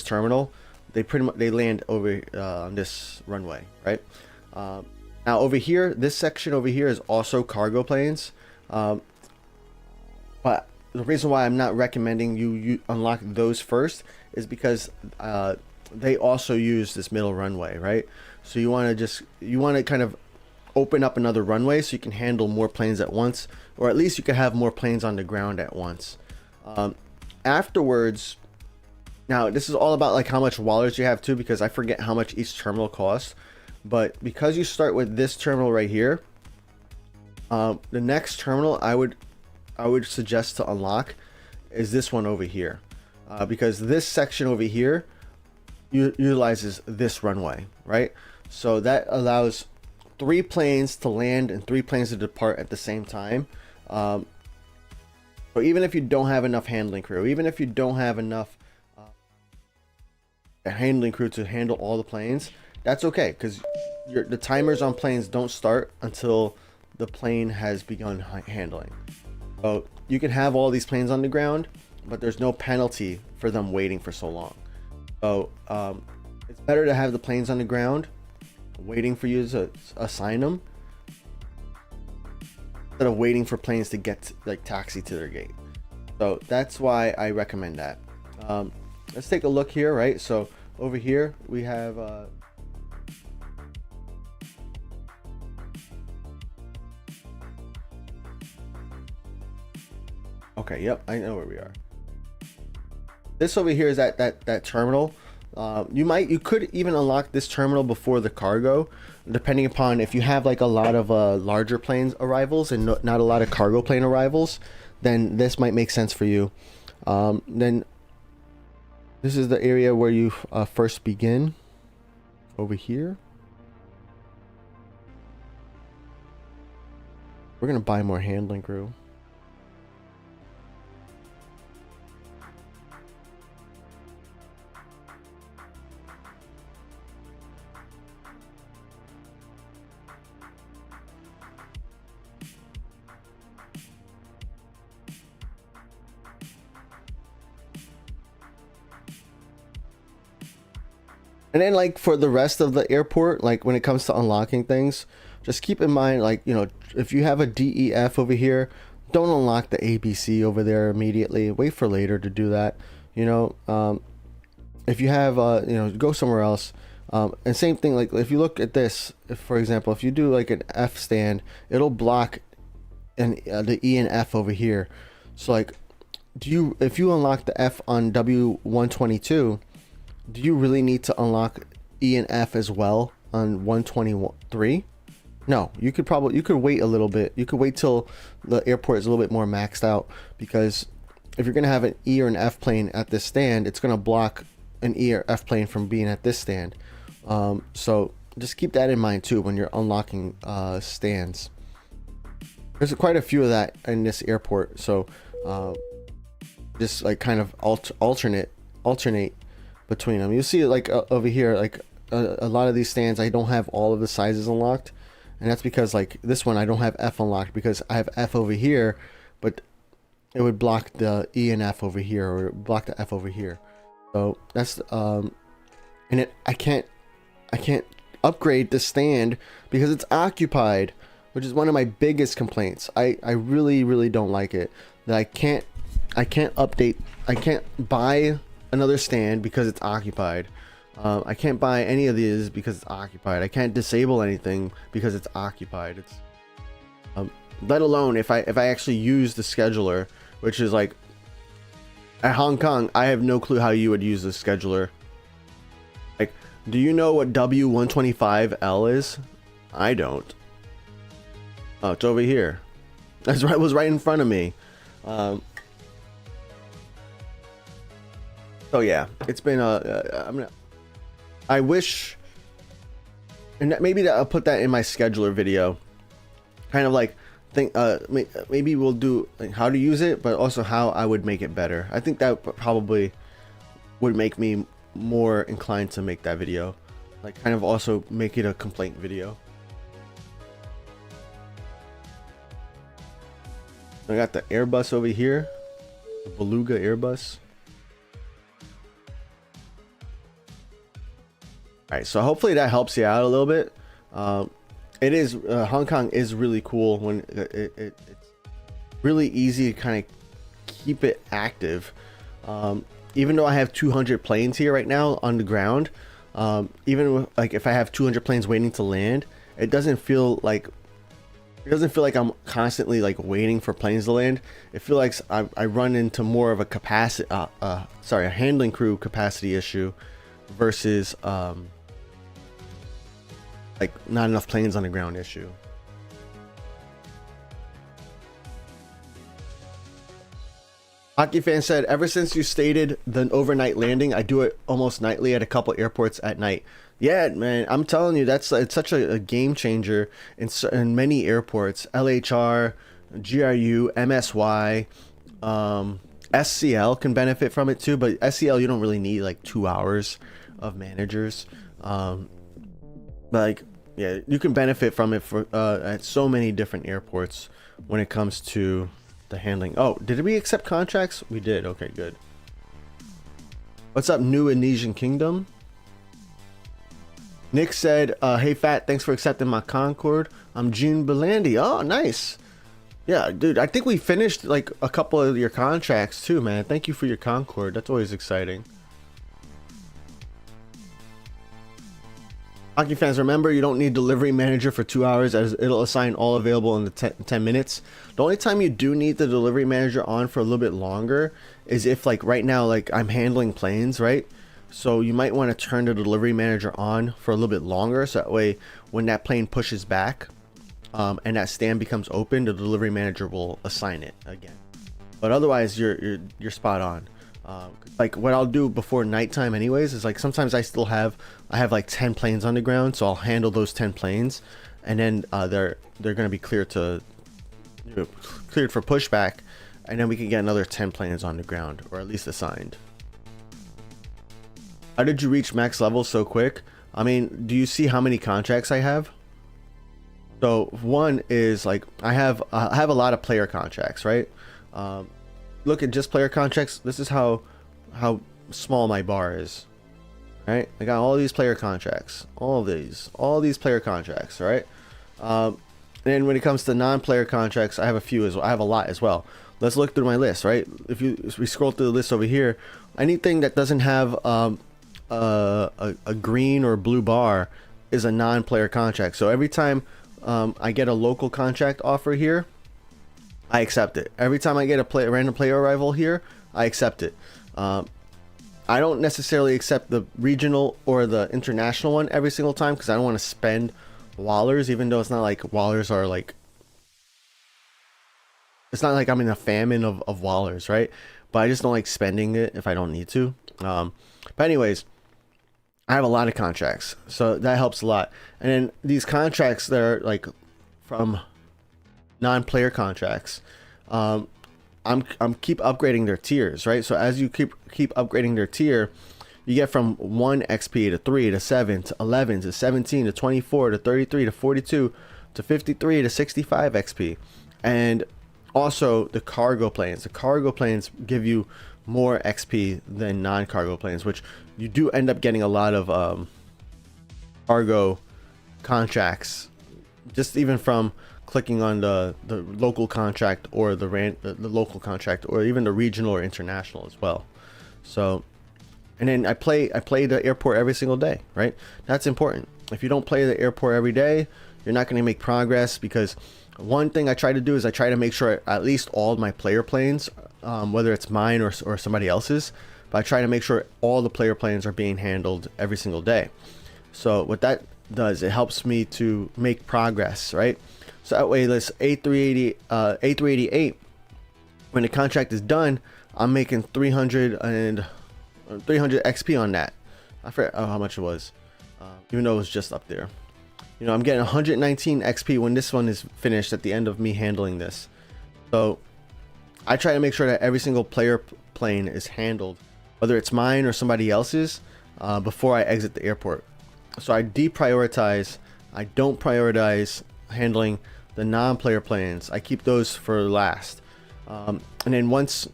terminal, they land over on this runway, right? Now over here, this section over here is also cargo planes, but the reason why I'm not recommending you unlock those first is because they also use this middle runway, right? So you want to kind of open up another runway so you can handle more planes at once, or at least you can have more planes on the ground at once. Afterwards, now this is all about like how much wallers you have too, because I forget how much each terminal costs. But because you start with this terminal right here, the next terminal I would suggest to unlock is this one over here, because this section over here utilizes this runway, right? So that allows 3 planes to land and 3 planes to depart at the same time. So even if you don't have enough handling crew, even if you don't have enough handling crew to handle all the planes, that's okay, because the timers on planes don't start until the plane has begun handling. So you can have all these planes on the ground, but there's no penalty for them waiting for so long. So it's better to have the planes on the ground waiting for you to assign them instead of waiting for planes to get like taxi to their gate. So that's why I recommend that. Let's take a look here, right? So over here we have okay, yep, I know where we are. This over here is that terminal. You could even unlock this terminal before the cargo, depending upon if you have like a lot of larger planes arrivals and not a lot of cargo plane arrivals, then this might make sense for you. Then this is the area where you first begin over here. We're gonna buy more handling crew. And then like for the rest of the airport, like when it comes to unlocking things, just keep in mind, like, you know, if you have a DEF over here, don't unlock the ABC over there immediately. Wait for later to do that. You know, if you have, you know, go somewhere else. And same thing, like if you look at this, if, for example, if you do like an F stand, it'll block the E and F over here. So like, if you unlock the F on W122, do you really need to unlock E and F as well on 123? No, you could wait a little bit. You could wait till the airport is a little bit more maxed out, because if you're gonna have an E or an F plane at this stand, it's gonna block an E or F plane from being at this stand. So just keep that in mind too when you're unlocking stands. There's quite a few of that in this airport, so just like kind of alternate between them. You see like over here, like a lot of these stands I don't have all of the sizes unlocked, and that's because like this one I don't have F unlocked because I have F over here, but it would block the E and F over here, or block the F over here. So that's and I can't upgrade the stand because it's occupied, which is one of my biggest complaints. I really don't like it, that I can't buy another stand because it's occupied. I can't buy any of these because it's occupied. I can't disable anything because it's occupied. It's let alone if I actually use the scheduler, which is like at Hong Kong, I have no clue how you would use the scheduler. Like, do you know what W125L is? I don't. Oh, it's over here. That's right. It was right in front of me. So yeah, it's been I wish, and maybe I'll put that in my scheduler video. Kind of like maybe we'll do like how to use it, but also how I would make it better. I think that probably would make me more inclined to make that video, like kind of also make it a complaint video. I got the Airbus over here, the Beluga Airbus. All right, so hopefully that helps you out a little bit. It is Hong Kong is really cool when it's really easy to kind of keep it active. Even though I have 200 planes here right now on the ground, even with, like if I have 200 planes waiting to land, it doesn't feel like I'm constantly like waiting for planes to land. It feels like I run into more of a capacity, a handling crew capacity issue versus like not enough planes on the ground issue. Hockey fan said, ever since you stated the overnight landing, I do it almost nightly at a couple airports at night. Yeah, man, I'm telling you, it's such a game changer in many airports. LHR, GRU, MSY, SCL can benefit from it too, but SCL you don't really need like 2 hours of managers. But like, yeah, you can benefit from it for at so many different airports when it comes to the handling. Oh, did we accept contracts? We did. Okay, good. What's up, New Indonesian Kingdom? Nick said, hey Phat, thanks for accepting my Concorde. I'm June Belandi. Oh, nice. Yeah, dude, I think we finished like a couple of your contracts too, man. Thank you for your Concorde. That's always exciting. Hockey fans, remember, you don't need delivery manager for 2 hours, as it'll assign all available in the 10 minutes. The only time you do need the delivery manager on for a little bit longer is if, like right now, like I'm handling planes, right? So you might want to turn the delivery manager on for a little bit longer, so that way when that plane pushes back and that stand becomes open, the delivery manager will assign it again. But otherwise, you're spot on. Like what I'll do before nighttime anyways is like sometimes I have like 10 planes on the ground, so I'll handle those 10 planes, and then they're gonna be cleared for pushback, and then we can get another 10 planes on the ground, or at least assigned. How did you reach max level so quick? I mean, do you see how many contracts I have? So one is like I have a lot of player contracts, right? Look at just player contracts. This is how small my bar is, right? I got all these player contracts, all these player contracts, right? And And when it comes to non-player contracts, I have a few as well. I have a lot as well. Let's look through my list, right? If we scroll through the list over here, anything that doesn't have a green or blue bar is a non-player contract. So every time I get a local contract offer here, I accept it. Every time I get a random player arrival here, I accept it. I don't necessarily accept the regional or the international one every single time because I don't want to spend wallers, even though it's not like wallers are like, it's not like I'm in a famine of wallers, right? But I just don't like spending it if I don't need to. But anyways, I have a lot of contracts, so that helps a lot. And then these contracts that are like from non-player contracts, I'm keep upgrading their tiers, right? So as you keep upgrading their tier, you get from 1 XP to 3 to 7 to 11 to 17 to 24 to 33 to 42 to 53 to 65 XP. And also the cargo planes. The cargo planes give you more XP than non-cargo planes, which you do end up getting a lot of cargo contracts, just even from clicking on the local contract or the local contract, or even the regional or international as well. So, and then I play the airport every single day, right? That's important. If you don't play the airport every day, you're not going to make progress, because one thing I try to do is I try to make sure at least all of my player planes, whether it's mine or somebody else's, but I try to make sure all the player planes are being handled every single day. So what that does, it helps me to make progress, right? So that way, this A388, when the contract is done, I'm making 300 XP on that. I forget how much it was, even though it was just up there. You know, I'm getting 119 XP when this one is finished at the end of me handling this. So I try to make sure that every single player plane is handled, whether it's mine or somebody else's, before I exit the airport. So I deprioritize. I don't prioritize handling the non-player planes. I keep those for last. And then once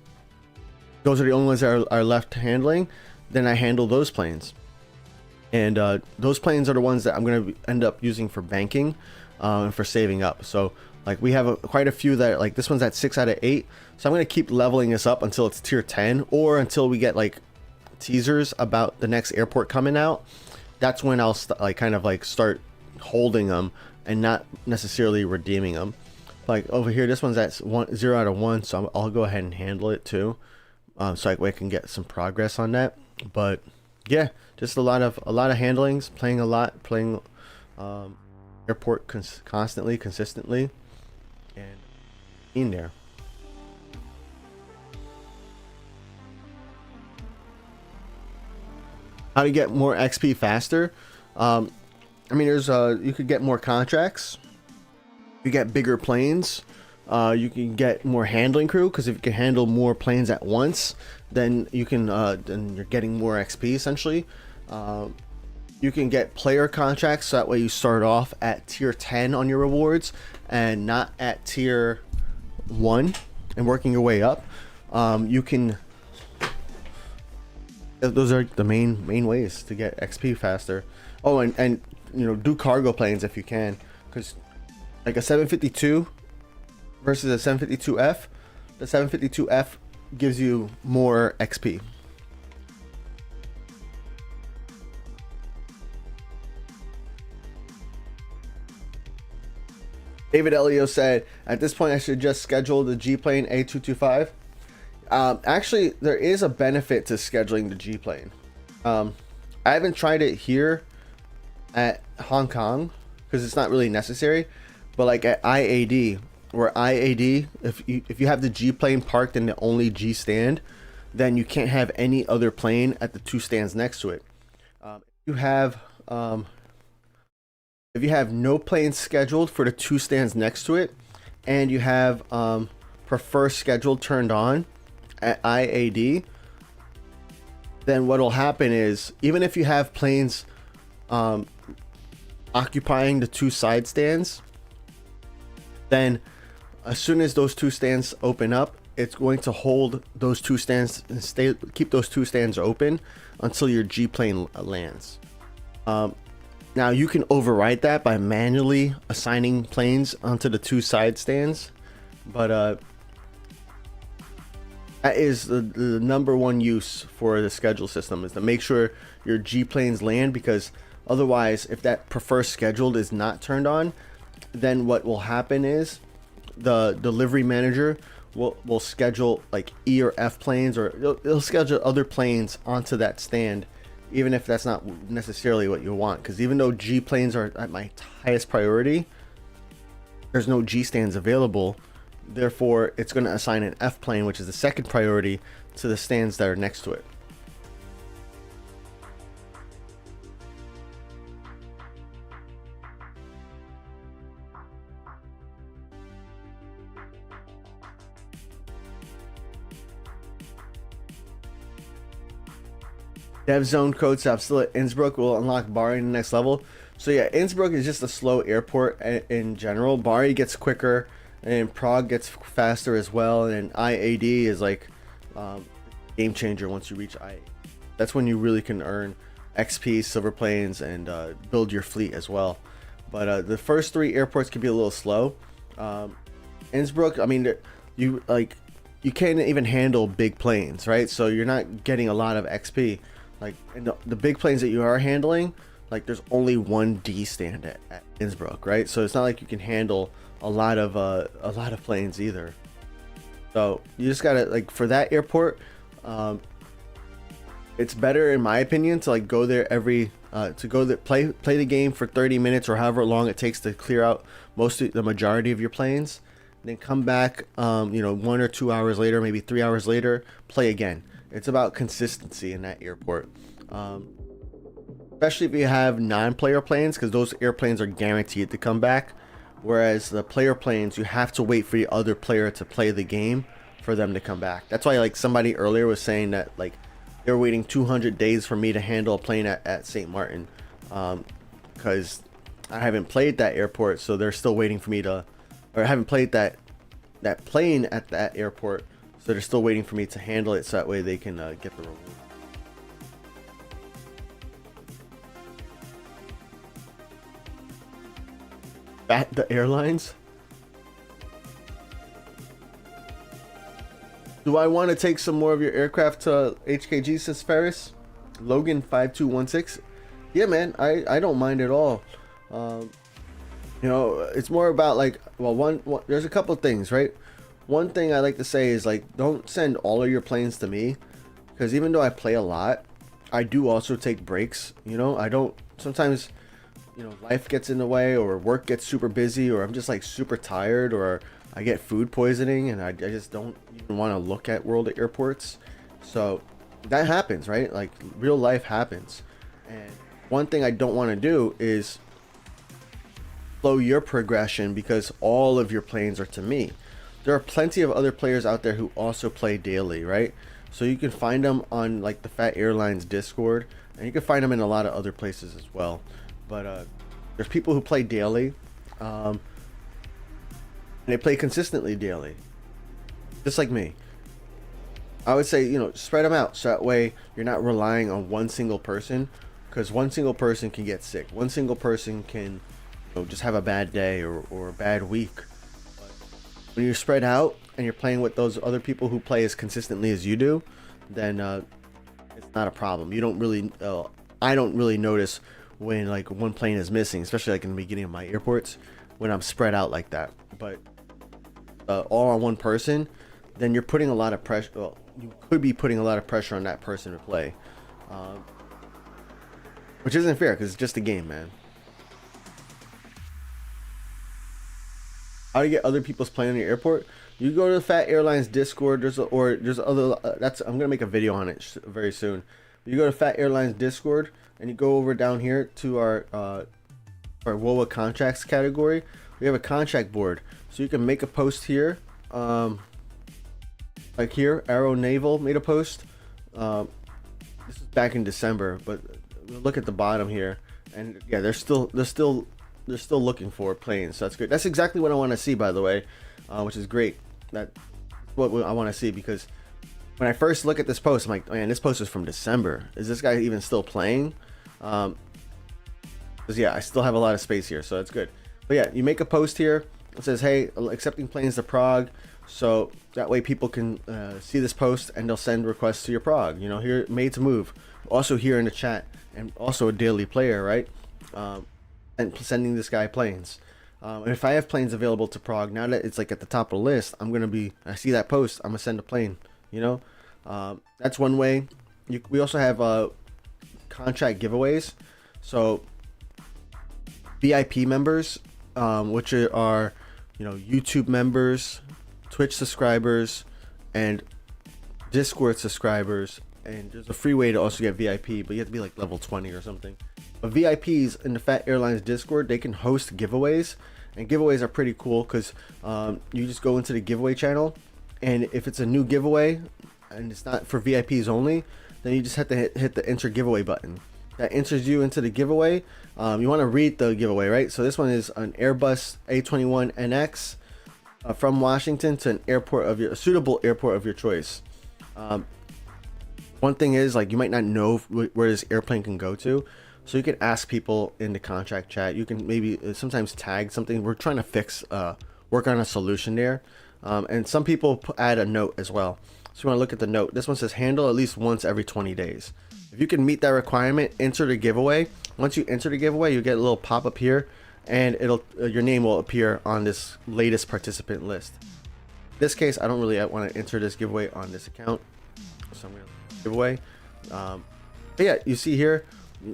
those are the only ones that are left handling, then I handle those planes. And those planes are the ones that I'm going to end up using for banking and for saving up. So like we have quite a few that, like this one's at 6 out of 8. So I'm going to keep leveling this up until it's tier 10, or until we get like teasers about the next airport coming out. That's when I'll kind of start holding them and not necessarily redeeming them. Like over here, this one's at 0 out of 1, so I'll go ahead and handle it too, so I can get some progress on that. But yeah, just a lot of handlings, playing airport constantly, consistently, and in there. How to get more XP faster? I mean, there's you could get more contracts. You get bigger planes. You can get more handling crew, because if you can handle more planes at once, then you can then you're getting more XP essentially. You can get player contracts, so that way you start off at tier 10 on your rewards and not at tier 1 and working your way up. You can. Those are the main ways to get XP faster. Oh, and you know, do cargo planes if you can, because like a 752 versus a 752F, the 752F gives you more XP. David Elio said, at this point I should just schedule the G plane A225. Actually, there is a benefit to scheduling the G plane. I haven't tried it here at Hong Kong because it's not really necessary, but like at IAD, where IAD, if you have the G plane parked in the only G stand, then you can't have any other plane at the 2 stands next to it. If you have no planes scheduled for the 2 stands next to it, and you have prefer scheduled turned on at IAD, then what will happen is, even if you have planes occupying the 2 side stands, then as soon as those 2 stands open up, it's going to hold those 2 stands and keep those 2 stands open until your G plane lands. Now you can override that by manually assigning planes onto the 2 side stands, but that is the number one use for the schedule system, is to make sure your G planes land, because otherwise, if that prefer scheduled is not turned on, then what will happen is the delivery manager will schedule like E or F planes, or it'll schedule other planes onto that stand, even if that's not necessarily what you want. Because even though G planes are at my highest priority, there's no G stands available. Therefore, it's going to assign an F plane, which is the second priority, to the stands that are next to it. Dev zone code, so I'm still at Innsbruck, will unlock Bari in the next level. So yeah, Innsbruck is just a slow airport in general. Bari gets quicker, and Prague gets faster as well. And IAD is like game changer once you reach IAD. That's when you really can earn XP, silver planes, and build your fleet as well. But the first 3 airports can be a little slow. Innsbruck, I mean, you can't even handle big planes, right? So you're not getting a lot of XP. Like, in the big planes that you are handling, like, there's only 1 D stand at Innsbruck, right? So it's not like you can handle a lot of planes either. So you just gotta, like, for that airport, it's better in my opinion to like go there every play the game for 30 minutes or however long it takes to clear out the majority of your planes, then come back 1 or 2 hours later, maybe 3 hours later, play again. It's about consistency in that airport, especially if you have non-player planes, because those airplanes are guaranteed to come back, whereas the player planes, you have to wait for the other player to play the game for them to come back. That's why, like, somebody earlier was saying that, like, they're waiting 200 days for me to handle a plane at St. Martin, because I haven't played that airport, so they're still waiting for me to, or I haven't played that plane at that airport, so they're still waiting for me to handle it, so that way they can get the reward. Phat Airlines. Do I want to take some more of your aircraft to HKG, says Ferris? Logan 5216. Yeah, man, I don't mind at all. It's more about, like, well, there's a couple things, right? One thing I like to say is, like, don't send all of your planes to me, because even though I play a lot, I do also take breaks. I don't, sometimes, life gets in the way, or work gets super busy, or I'm just like super tired, or I get food poisoning and I just don't even want to look at World at airports. So that happens, right? Like, real life happens. And one thing I don't want to do is slow your progression because all of your planes are to me. There are plenty of other players out there who also play daily, right? So you can find them on, like, the Phat Airlines Discord, and you can find them in a lot of other places as well. But there's people who play daily, and they play consistently daily, just like me. I would say, spread them out, so that way you're not relying on one single person, because one single person can get sick. One single person can, just have a bad day or a bad week. But when you're spread out and you're playing with those other people who play as consistently as you do, then it's not a problem. You don't really, I don't really notice when, like, one plane is missing, especially like in the beginning of my airports, when I'm spread out like that. But all on one person, then you're putting a lot of pressure. Well, you could be putting a lot of pressure on that person to play, which isn't fair, because it's just a game, man. How to get other people's plane on your airport? You go to the Phat Airlines Discord. There's other. I'm gonna make a video on it very soon. You go to Phat Airlines Discord and you go over down here to our WOA contracts category. We have a contract board, so you can make a post here. Like here, Aero Naval made a post. This is back in December, but look at the bottom here, and yeah, they're still looking for planes. So that's good. That's exactly what I want to see, by the way, which is great. That's what I want to see, because when I first look at this post, I'm like, man, this post is from December. Is this guy even still playing? Because because yeah, I still have a lot of space here, so that's good. But yeah, you make a post here. It says, hey, accepting planes to Prague. So that way people can see this post and they'll send requests to your Prague. You know, here, made to move. Also here in the chat, and also a daily player, right? And sending this guy planes. And if I have planes available to Prague, now that it's like at the top of the list, I see that post, I'm gonna send a plane, you know? That's one way. We also have contract giveaways. So VIP members, which are, you know, YouTube members, Twitch subscribers, and Discord subscribers, and there's a free way to also get VIP, but you have to be like level 20 or something. But VIPs in the Phat Airlines Discord, they can host giveaways, and giveaways are pretty cool because you just go into the giveaway channel, and if it's a new giveaway and it's not for VIPs only, then you just have to hit the enter giveaway button. That enters you into the giveaway. You want to read the giveaway, right? So this one is an Airbus A21NX from Washington to a suitable airport of your choice. One thing is, like, you might not know where this airplane can go to, so you can ask people in the contract chat. You can maybe sometimes tag something. We're trying to work on a solution there, and some people add a note as well. So you want to look at the note. This one says handle at least once every 20 days. If you can meet that requirement, enter the giveaway. Once you enter the giveaway, you get a little pop-up here, and your name will appear on this latest participant list. In this case, I don't really want to enter this giveaway on this account, so I'm going to giveaway. But yeah, you see here,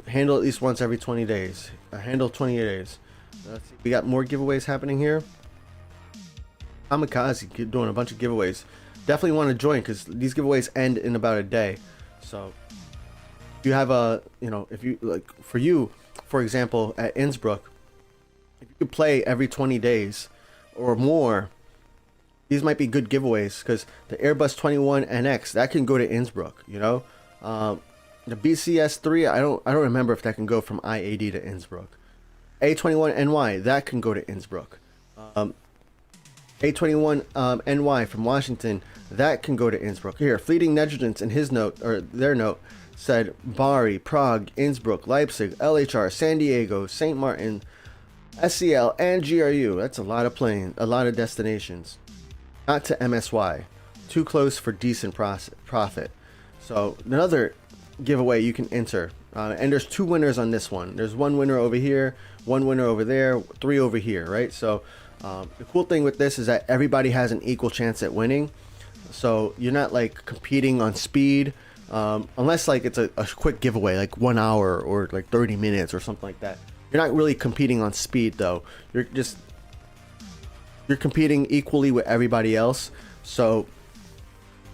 handle at least once every 20 days. Handle 28 days. Let's see, we got more giveaways happening here. Kamikaze doing a bunch of giveaways. Definitely want to join because these giveaways end in about a day. So if you have if you like, for example, at Innsbruck, if you could play every 20 days or more, these might be good giveaways because the Airbus 21NX, that can go to Innsbruck, you know. The BCS3, I don't remember if that can go from IAD to Innsbruck. A21NY, that can go to Innsbruck. A21NY from Washington, that can go to Innsbruck. Here, Fleeting Negligence in his note, or their note, said Bari, Prague, Innsbruck, Leipzig, LHR, San Diego, St. Martin, SCL, and GRU. That's a lot of planes, a lot of destinations. Not to MSY. Too close for decent profit. So another giveaway you can enter. And there's 2 winners on this one. There's 1 winner over here, 1 winner over there, 3 over here, right? So the cool thing with this is that everybody has an equal chance at winning. So you're not like competing on speed, unless like it's a quick giveaway, like 1 hour or like 30 minutes or something like that. You're not really competing on speed though. You're competing equally with everybody else. So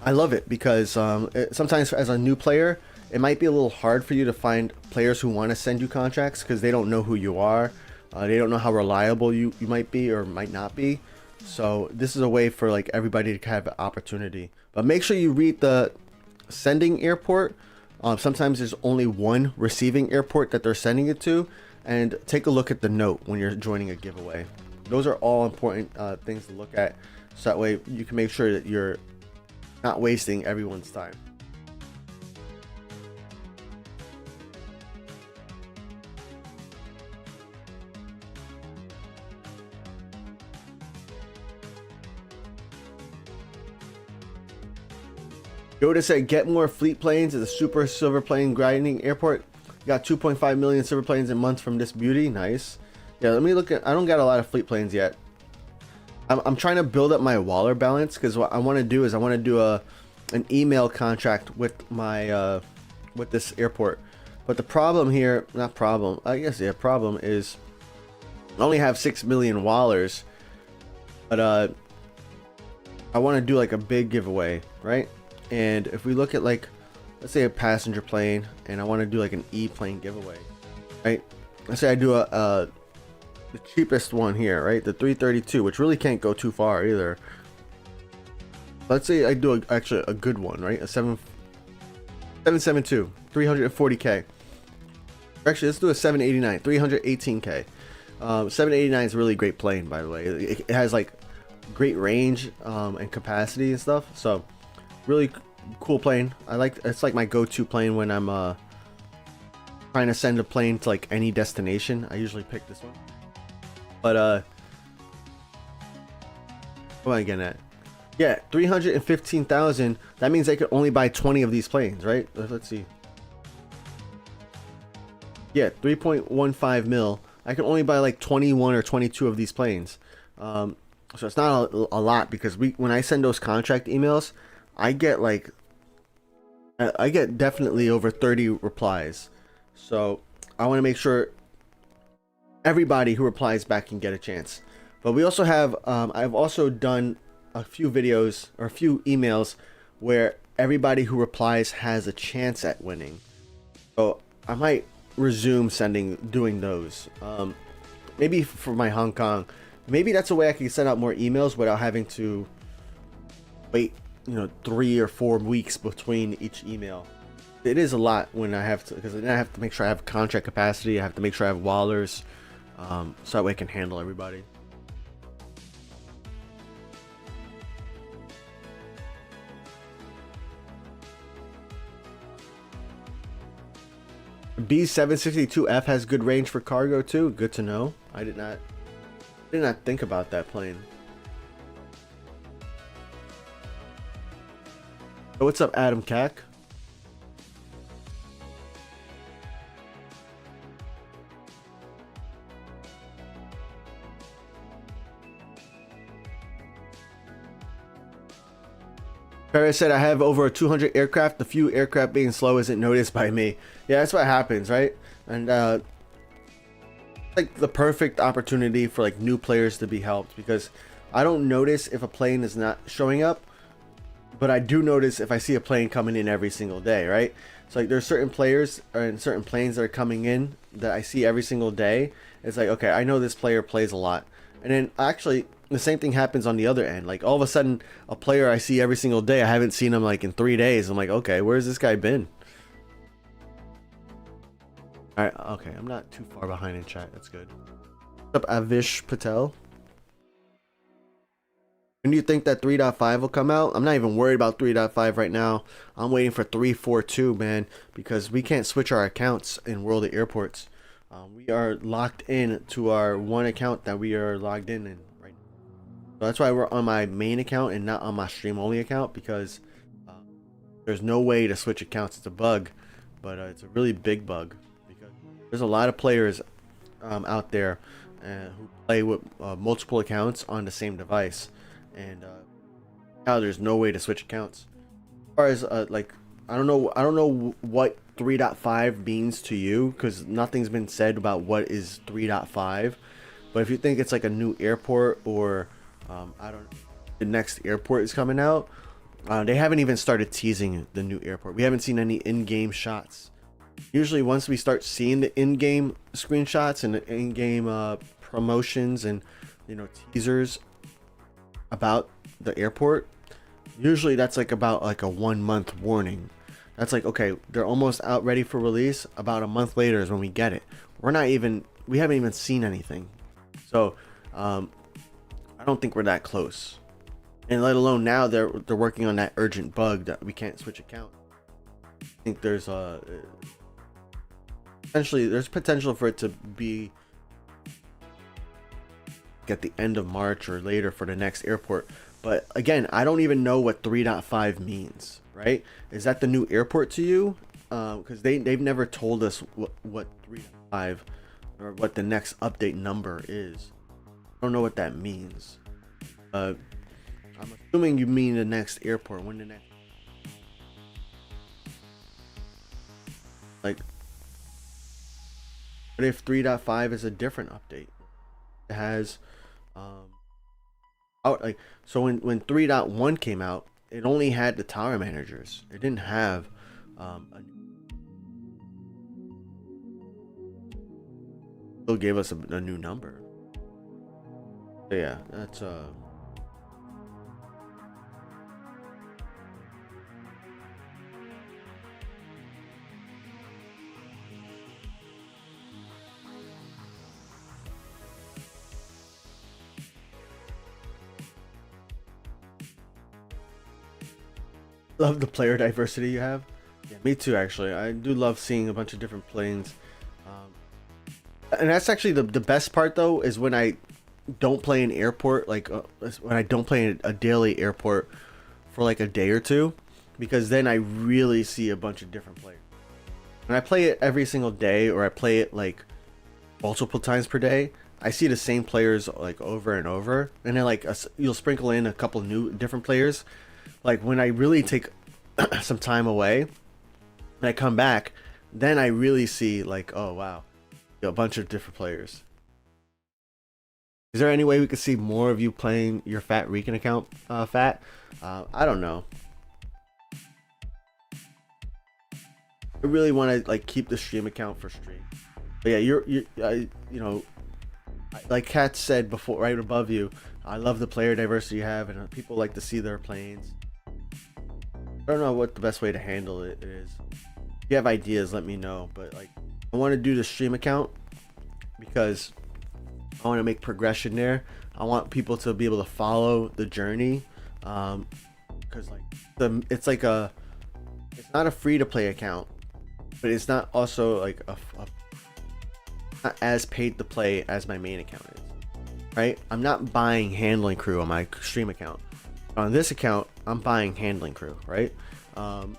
I love it because sometimes as a new player, it might be a little hard for you to find players who want to send you contracts because they don't know who you are. They don't know how reliable you might be or might not be. So this is a way for like everybody to have an opportunity. But make sure you read the sending airport. Sometimes there's only one receiving airport that they're sending it to. And take a look at the note when you're joining a giveaway. Those are all important things to look at. So that way you can make sure that you're not wasting everyone's time. Yoda said, get more fleet planes at the super silver plane grinding airport. Got 2.5 million silver planes a month from this beauty. Nice. Yeah, let me look at, I don't got a lot of fleet planes yet. I'm trying to build up my Waller balance because what I want to do is I want to do an email contract with my with this airport. But the problem here, not problem, I guess yeah, problem is I only have 6 million Wallers. But I want to do like a big giveaway, right? And if we look at like, let's say a passenger plane, and I want to do like an E-plane giveaway, right? Let's say I do the cheapest one here, right? The 332, which really can't go too far either. Let's say I do actually a good one, right? A 772, 340k. Actually, let's do a 789, 318k. 789 is a really great plane, by the way. It has like great range and capacity and stuff. So really cool plane. It's like my go-to plane when I'm trying to send a plane to like any destination, I usually pick this one. But what am I getting at? Yeah, 315,000. That means I could only buy 20 of these planes, right? Let's see. Yeah, 3.15 mil. I can only buy like 21 or 22 of these planes. So it's not a lot, because when I send those contract emails, I get definitely over 30 replies. So I want to make sure everybody who replies back can get a chance. But we also have, I've also done a few videos or a few emails where everybody who replies has a chance at winning. So I might resume doing those. Maybe for my Hong Kong, maybe that's a way I can send out more emails without having to wait, 3 or 4 weeks between each email. It is a lot when I have to, because then I have to make sure I have contract capacity. I have to make sure I have wallers, so that way I can handle everybody. B762F has good range for cargo too. Good to know. I did not think about that plane. So what's up, Adam Cack? Paris said, I have over 200 aircraft. The few aircraft being slow isn't noticed by me. Yeah, that's what happens, right? And like the perfect opportunity for like new players to be helped, because I don't notice if a plane is not showing up, but I do notice if I see a plane coming in every single day, right? So like there's certain players and certain planes that are coming in that I see every single day. It's like, okay, I know this player plays a lot. And then actually the same thing happens on the other end. Like all of a sudden a player I see every single day, I haven't seen him like in 3 days. I'm like, okay, where's this guy been? All right, okay, I'm not too far behind in chat. That's good. What's up, Avish Patel? When do you think that 3.5 will come out? I'm not even worried about 3.5 right now. I'm waiting for 3.42, man, because we can't switch our accounts in World of Airports. We are locked in to our one account that we are logged in right now. So that's why we're on my main account and not on my stream only account, because there's no way to switch accounts. It's a bug, but it's a really big bug, because there's a lot of players out there who play with multiple accounts on the same device, and now there's no way to switch accounts. As far as like, I don't know what 3.5 means to you, because nothing's been said about what is 3.5. But if you think it's like a new airport, or I don't know, the next airport is coming out, they haven't even started teasing the new airport. We haven't seen any in-game shots. Usually once we start seeing the in-game screenshots and the in-game promotions and teasers about the airport, usually that's like about like a 1 month warning. That's like, okay, they're almost out ready for release. About a month later is when we get it. We haven't even seen anything. So I don't think we're that close. And let alone now they're working on that urgent bug that we can't switch account. I think there's potential for it to be at the end of March or later for the next airport. But again, I don't even know what 3.5 means, right? Is that the new airport to you? Because they've never told us what 3.5 or what the next update number is. I don't know what that means. I'm assuming you mean the next airport. When the next, like, what if 3.5 is a different update? It has so when 3.1 came out, it only had the tower managers. It didn't have still gave us a new number. So yeah, that's love the player diversity you have. Yeah, me too, actually. I do love seeing a bunch of different planes. And that's actually the best part though, is when I don't play an airport, like when I don't play a daily airport for like a day or two, because then I really see a bunch of different players. When I play it every single day, or I play it like multiple times per day, I see the same players like over and over, and then like you'll sprinkle in a couple new different players. Like when I really take some time away and I come back, then I really see like, oh wow, a bunch of different players. Is there any way we could see more of you playing your Phat account, Phat? I don't know. I really want to like keep the stream account for stream. But yeah, you know, like Kat said before, right above you, I love the player diversity you have, and people like to see their planes. I don't know what the best way to handle it is. If you have ideas, let me know. But like, I want to do the stream account because I want to make progression there. I want people to be able to follow the journey, because like it's not a free to play account, but it's not also like not as paid to play as my main account is. Right? I'm not buying handling crew on my stream account. On this account, I'm buying handling crew. Right? I'm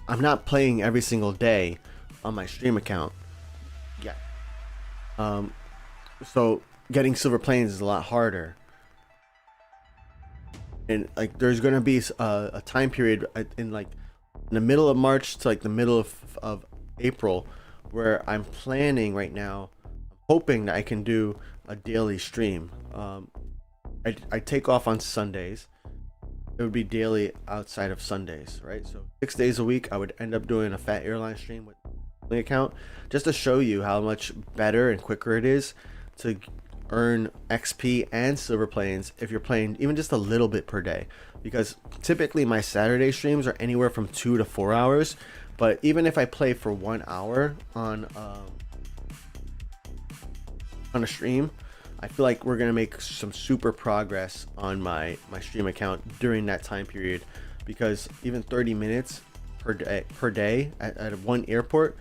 not playing every single day on my stream account. Yeah. So getting silver planes is a lot harder. And like, there's gonna be a time period in like in the middle of March to like the middle of April, where I'm planning right now. I'm hoping that I can do a daily stream. I take off on Sundays. It would be daily outside of Sundays, right? So 6 days a week, I would end up doing a Phat Airlines stream with the account, just to show you how much better and quicker it is to earn XP and silver planes if you're playing even just a little bit per day. Because typically my Saturday streams are anywhere from 2 to 4 hours, but even if I play for 1 hour on a stream, I feel like we're gonna make some super progress on my stream account during that time period, because even 30 minutes per day at one airport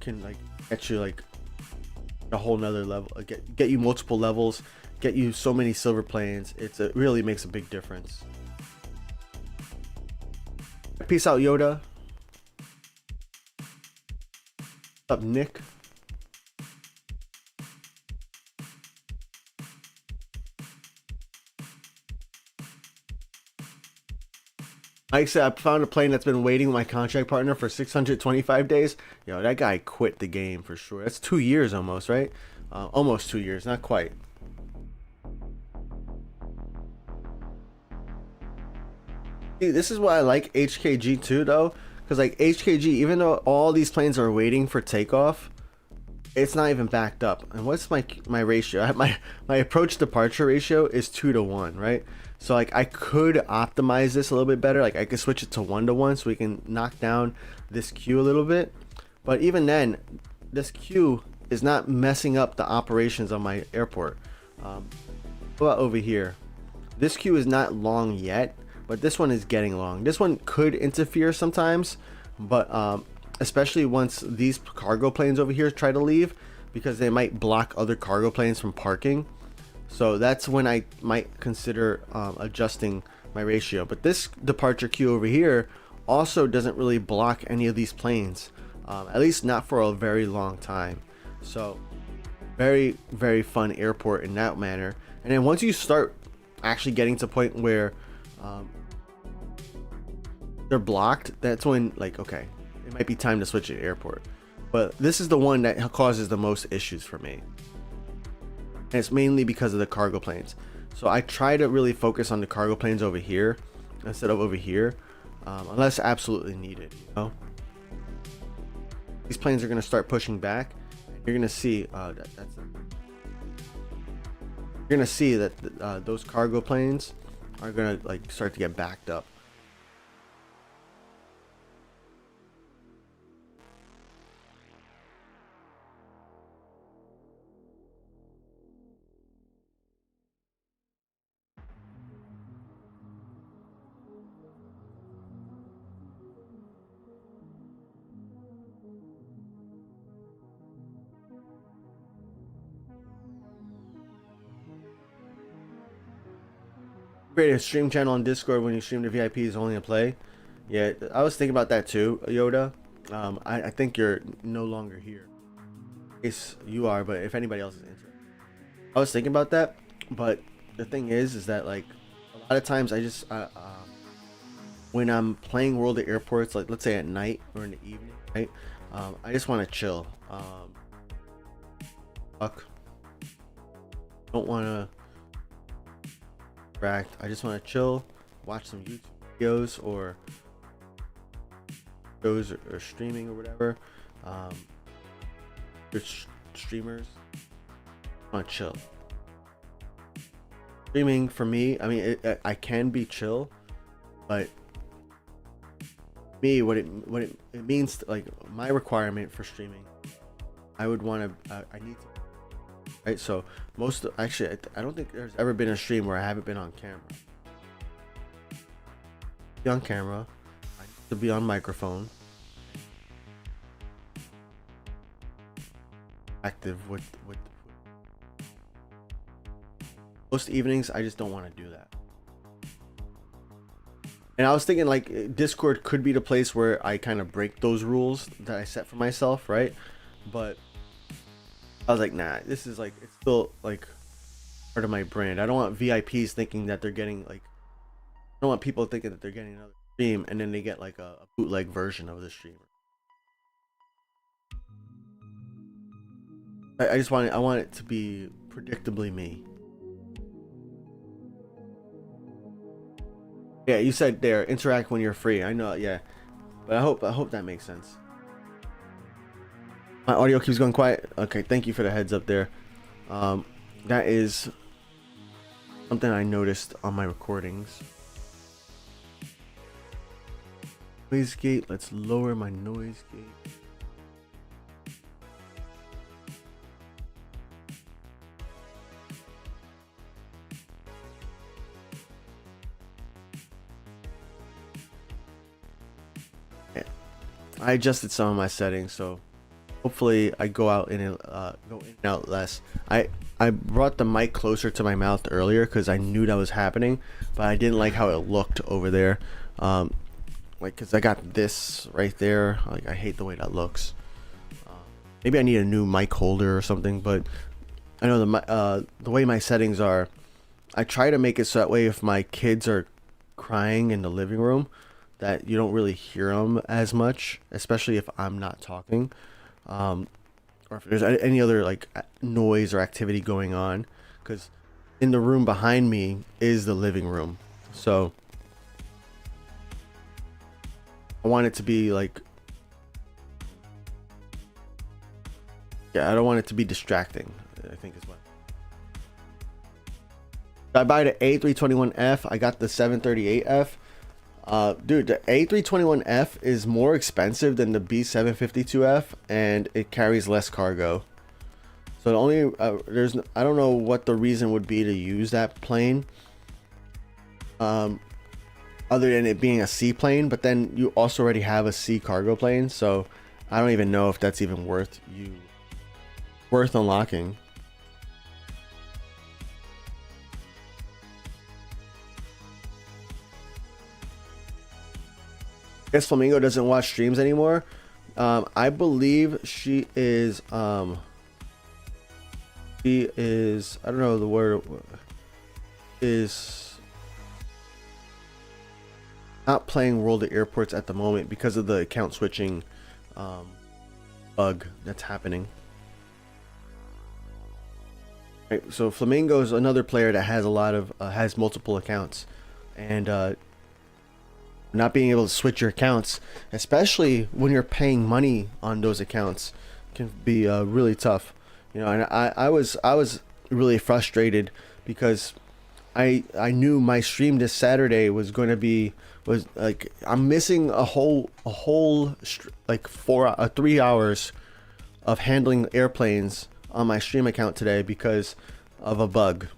can like get you like a whole nother level, get you multiple levels, get you so many silver planes. It really makes a big difference. Peace out, Yoda. What's up, Nick? Mike said, I found a plane that's been waiting with my contract partner for 625 days. Yo, that guy quit the game for sure. That's 2 years almost, right? Almost 2 years, not quite. See, this is why I like HKG too, though. Because like HKG, even though all these planes are waiting for takeoff, it's not even backed up. And what's my ratio? My approach departure ratio is 2 to 1, right? So like I could optimize this a little bit better. Like I could switch it to 1 to 1 so we can knock down this queue a little bit. But even then, this queue is not messing up the operations on my airport. What about over here? This queue is not long yet, but this one is getting long. This one could interfere sometimes, but especially once these cargo planes over here try to leave, because they might block other cargo planes from parking. So that's when I might consider adjusting my ratio. But this departure queue over here also doesn't really block any of these planes, at least not for a very long time. So very, very fun airport in that manner. And then once you start actually getting to a point where they're blocked, that's when like, okay, it might be time to switch to airport. But this is the one that causes the most issues for me. And it's mainly because of the cargo planes. So I try to really focus on the cargo planes over here instead of over here, unless absolutely needed, you know? These planes are going to start pushing back. You're going to see you're going to see that those cargo planes are going to like start to get backed up. Create a stream channel on Discord when you stream to VIPs only to play. Yeah, I was thinking about that too, Yoda. I think you're no longer here. Yes, you are, but if anybody else is interested, I was thinking about that. But the thing is that like a lot of times I just when I'm playing World of Airports, like let's say at night or in the evening, right? I just want to chill. Fuck. Don't want to interact. I just want to chill, watch some YouTube videos or shows or streaming or whatever. Streamers. I want to chill. Streaming for me, I mean, I can be chill, but me, what it means to, like my requirement for streaming, I would want to, I need to, right? So actually, I don't think there's ever been a stream where I haven't been on camera. Be on camera, I need to be on microphone, active with most evenings. I just don't want to do that. And I was thinking like Discord could be the place where I kind of break those rules that I set for myself, right? But I was like, nah, this is like, it's still like part of my brand. I don't want VIPs thinking that they're getting like, I don't want people thinking that they're getting another stream and then they get like a bootleg version of the streamer. I want it to be predictably me. Yeah, you said there, interact when you're free. I know, yeah. But I hope that makes sense. My audio keeps going quiet. Okay, thank you for the heads up there. That is something I noticed on my recordings. Noise gate, let's lower my noise gate. I adjusted some of my settings, so hopefully I go in and out less. I brought the mic closer to my mouth earlier because I knew that was happening, but I didn't like how it looked over there. Like, because I got this right there. Like, I hate the way that looks. Maybe I need a new mic holder or something, but I know the way my settings are, I try to make it so that way if my kids are crying in the living room, that you don't really hear them as much, especially if I'm not talking, or if there's any other like noise or activity going on, because in the room behind me is the living room, so I want it to be like, yeah, I don't want it to be distracting, I think is what. I buy the A321F. I got the 738F. Dude, the A321F is more expensive than the B752F, and it carries less cargo. So the only I don't know what the reason would be to use that plane, other than it being a seaplane. But then you also already have a sea cargo plane, so I don't even know if that's even worth unlocking. I guess Flamingo doesn't watch streams anymore. I believe she is I don't know the word, is not playing World of Airports at the moment because of the account switching bug that's happening. Right, so Flamingo is another player that has a lot of has multiple accounts, and not being able to switch your accounts, especially when you're paying money on those accounts, can be really tough. You know, and I was really frustrated because I knew my stream this Saturday was like, I'm missing a whole like 3 hours of handling airplanes on my stream account today because of a bug.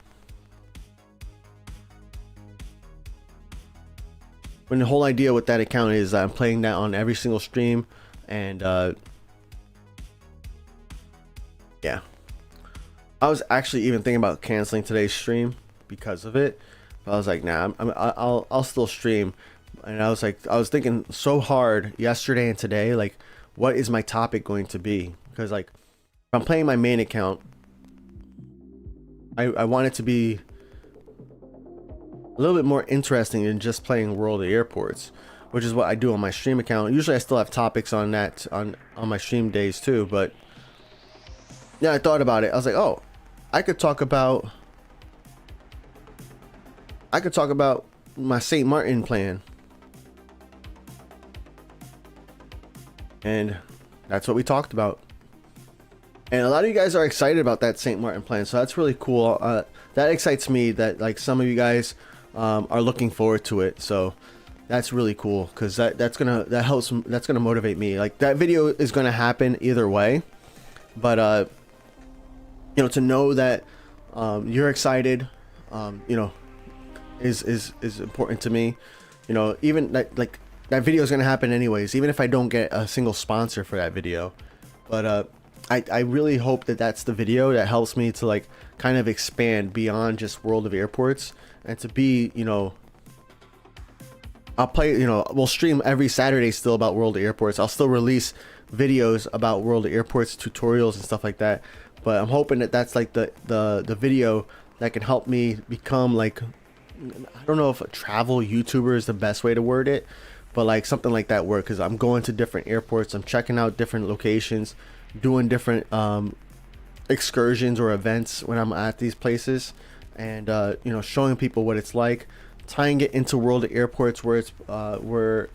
When the whole idea with that account is I'm playing that on every single stream, and yeah, I was actually even thinking about canceling today's stream because of it, But I was like, nah, I'll still stream. And I was thinking so hard yesterday and today, like, what is my topic going to be? Because like, if I'm playing my main account, I want it to be a little bit more interesting than just playing World of Airports, which is what I do on my stream account. Usually I still have topics on that on my stream days too, but yeah, I thought about it. I was like, oh, I could talk about my St. Martin plan. And that's what we talked about. And a lot of you guys are excited about that St. Martin plan, so that's really cool. That excites me that like some of you guys are looking forward to it. So that's really cool, because that's gonna motivate me. Like, that video is gonna happen either way, but you know, to know that you're excited, you know, is important to me. You know, even that video is gonna happen anyways, even if I don't get a single sponsor for that video. But I really hope that that's the video that helps me to like kind of expand beyond just World of Airports, and to be, you know, I'll play, you know, we'll stream every Saturday still about World of Airports. I'll still release videos about World of Airports, tutorials and stuff like that. But I'm hoping that that's like the video that can help me become like, I don't know if a travel YouTuber is the best way to word it, but like something like that work, because I'm going to different airports, I'm checking out different locations, doing different excursions or events when I'm at these places, and you know, showing people what it's like, tying it into World of Airports where it's where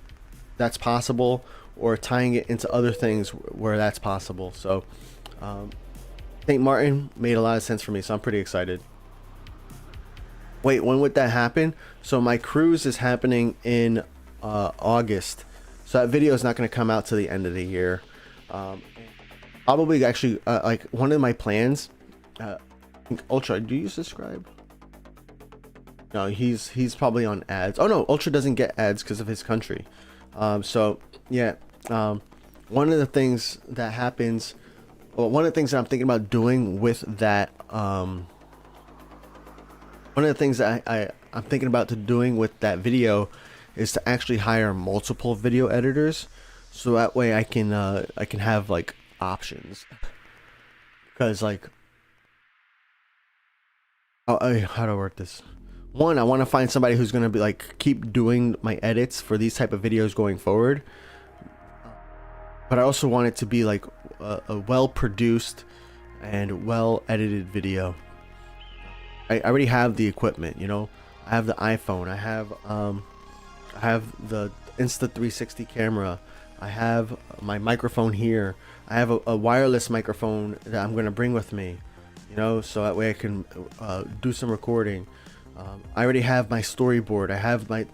that's possible, or tying it into other things where that's possible. So St. Martin made a lot of sense for me, so I'm pretty excited. Wait, when would that happen? So my cruise is happening in August, so that video is not going to come out till the end of the year. Probably actually like one of my plans, I think Ultra, do you subscribe? No, he's probably on ads. Oh no, Ultra doesn't get ads because of his country. So yeah, one of the things that happens, well, one of the things that I'm thinking about doing with that, one of the things that I'm thinking about doing with that video is to actually hire multiple video editors, so that way I can have like options. Because like, how do I work this? One, I want to find somebody who's going to be like keep doing my edits for these type of videos going forward, but I also want it to be like a well produced and well edited video. I already have the equipment, you know. I have the iPhone, I have the Insta360 camera, I have my microphone here, I have a wireless microphone that I'm going to bring with me, you know, so that way I can do some recording. I already have my storyboard, I have I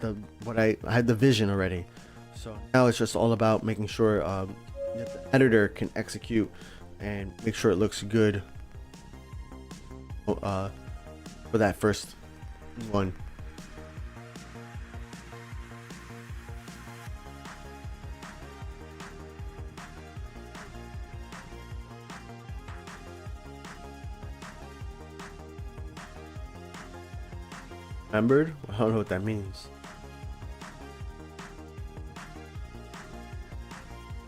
had the vision already. So now it's just all about making sure that the editor can execute and make sure it looks good for that first one. Remembered? I don't know what that means.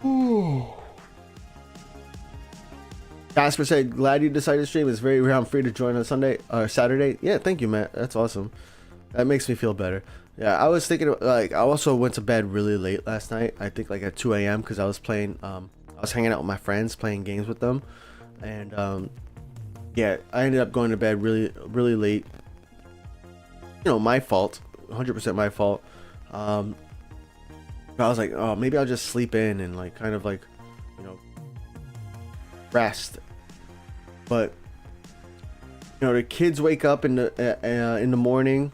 Ooh. Casper said, glad you decided to stream. It's very rare I'm free to join on Sunday or Saturday. Yeah, thank you, Matt. That's awesome. That makes me feel better. Yeah, I was thinking, like, I also went to bed really late last night. I think like at 2 a.m. because I was playing, I was hanging out with my friends, playing games with them. And yeah, I ended up going to bed really, really late. You know, my fault, 100% my fault. I was like, oh, maybe I'll just sleep in and like kind of like, you know, rest. But you know, the kids wake up in the morning,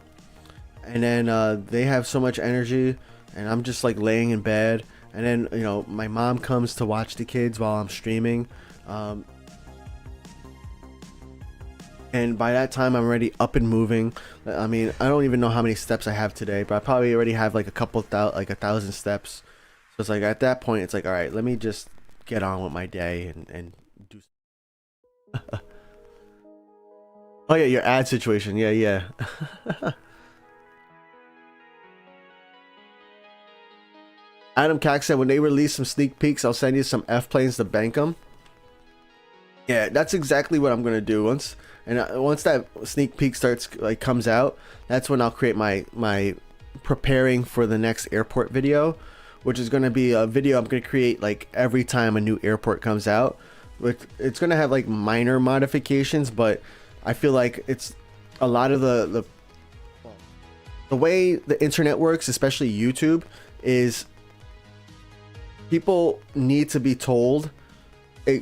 and then they have so much energy, and I'm just like laying in bed, and then you know, my mom comes to watch the kids while I'm streaming. And by that time, I'm already up and moving. I mean, I don't even know how many steps I have today, but I probably already have like like 1,000 steps. So it's like at that point, it's like, all right, let me just get on with my day and do. Oh yeah, your ad situation. Yeah. Adam Cack said when they release some sneak peeks, I'll send you some F planes to bank them. Yeah, that's exactly what I'm gonna do. Once that sneak peek comes out, that's when I'll create my preparing for the next airport video, which is gonna be a video I'm gonna create like every time a new airport comes out. It's gonna have like minor modifications, but I feel like it's a lot of the way the internet works, especially YouTube, is people need to be told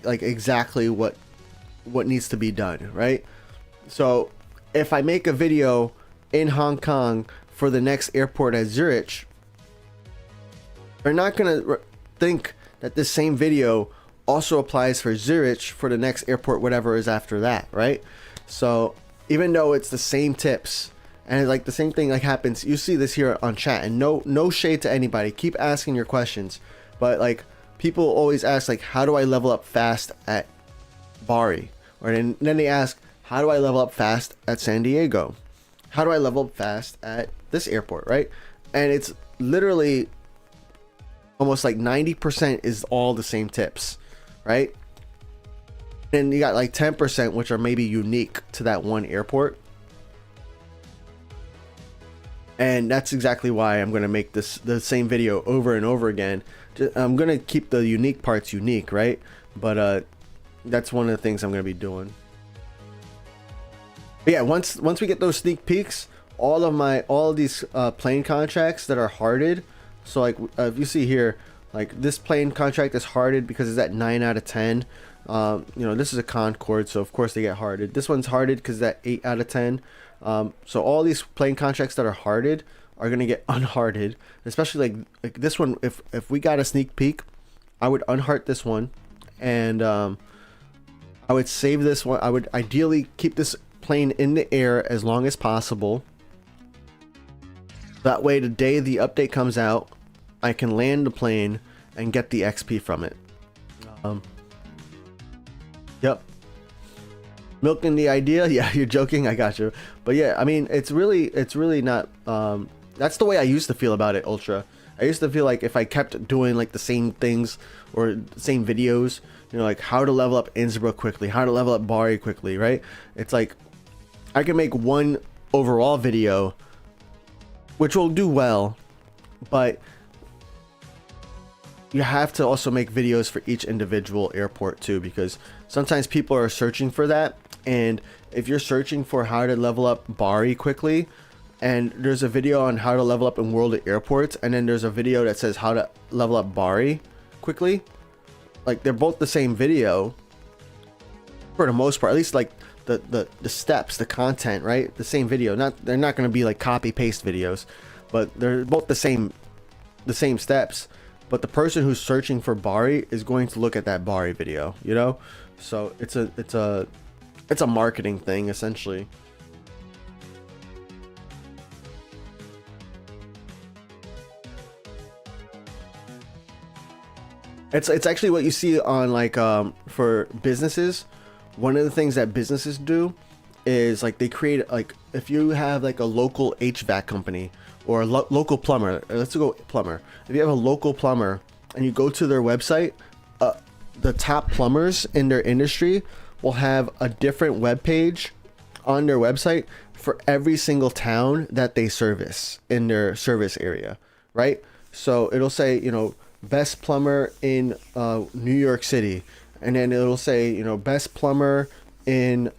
like exactly what needs to be done, right? So if I make a video in Hong Kong for the next airport at Zurich, they're not gonna think that this same video also applies for Zurich for the next airport, whatever is after that, right? So even though it's the same tips, and like the same thing like happens, you see this here on chat, and no shade to anybody, keep asking your questions, but like people always ask like, how do I level up fast at Bari? Or then they ask, how do I level up fast at San Diego? How do I level up fast at this airport, right? And it's literally almost like 90% is all the same tips, right? And you got like 10% which are maybe unique to that one airport. And that's exactly why I'm going to make the same video over and over again. I'm going to keep the unique parts unique, right? But that's one of the things I'm going to be doing. But yeah, once we get those sneak peeks, all of these plane contracts that are hearted. So like if you see here, like this plane contract is hearted because it's at 9 out of 10. You know, this is a Concorde, so of course they get hearted. This one's hearted because it's at 8 out of 10. So all these plane contracts that are hearted are gonna get unhearted, especially like this one. If we got a sneak peek, I would unheart this one, and I would save this one. I would ideally keep this plane in the air as long as possible. That way, the day the update comes out, I can land the plane and get the XP from it. Yep. Milking the idea. Yeah, you're joking. I got you. But yeah, I mean, it's really not. That's the way I used to feel about it, Ultra. I used to feel like if I kept doing like the same things or the same videos, you know, like how to level up Innsbruck quickly, how to level up Bari quickly, right? It's like I can make one overall video, which will do well, but you have to also make videos for each individual airport too, because sometimes people are searching for that. And if you're searching for how to level up Bari quickly, and there's a video on how to level up in World of Airports, and then there's a video that says how to level up Bari quickly, like they're both the same video for the most part, at least like the steps, the content, right? The same video. They're not going to be like copy paste videos, but they're both the same steps. But the person who's searching for Bari is going to look at that Bari video, you know? So it's a marketing thing essentially. It's actually what you see on like for businesses. One of the things that businesses do is like they create, like if you have like a local HVAC company or a local plumber, let's go plumber. If you have a local plumber and you go to their website, the top plumbers in their industry will have a different web page on their website for every single town that they service in their service area, right? So it'll say, you know, best plumber in New York City, and then it'll say, you know, best plumber in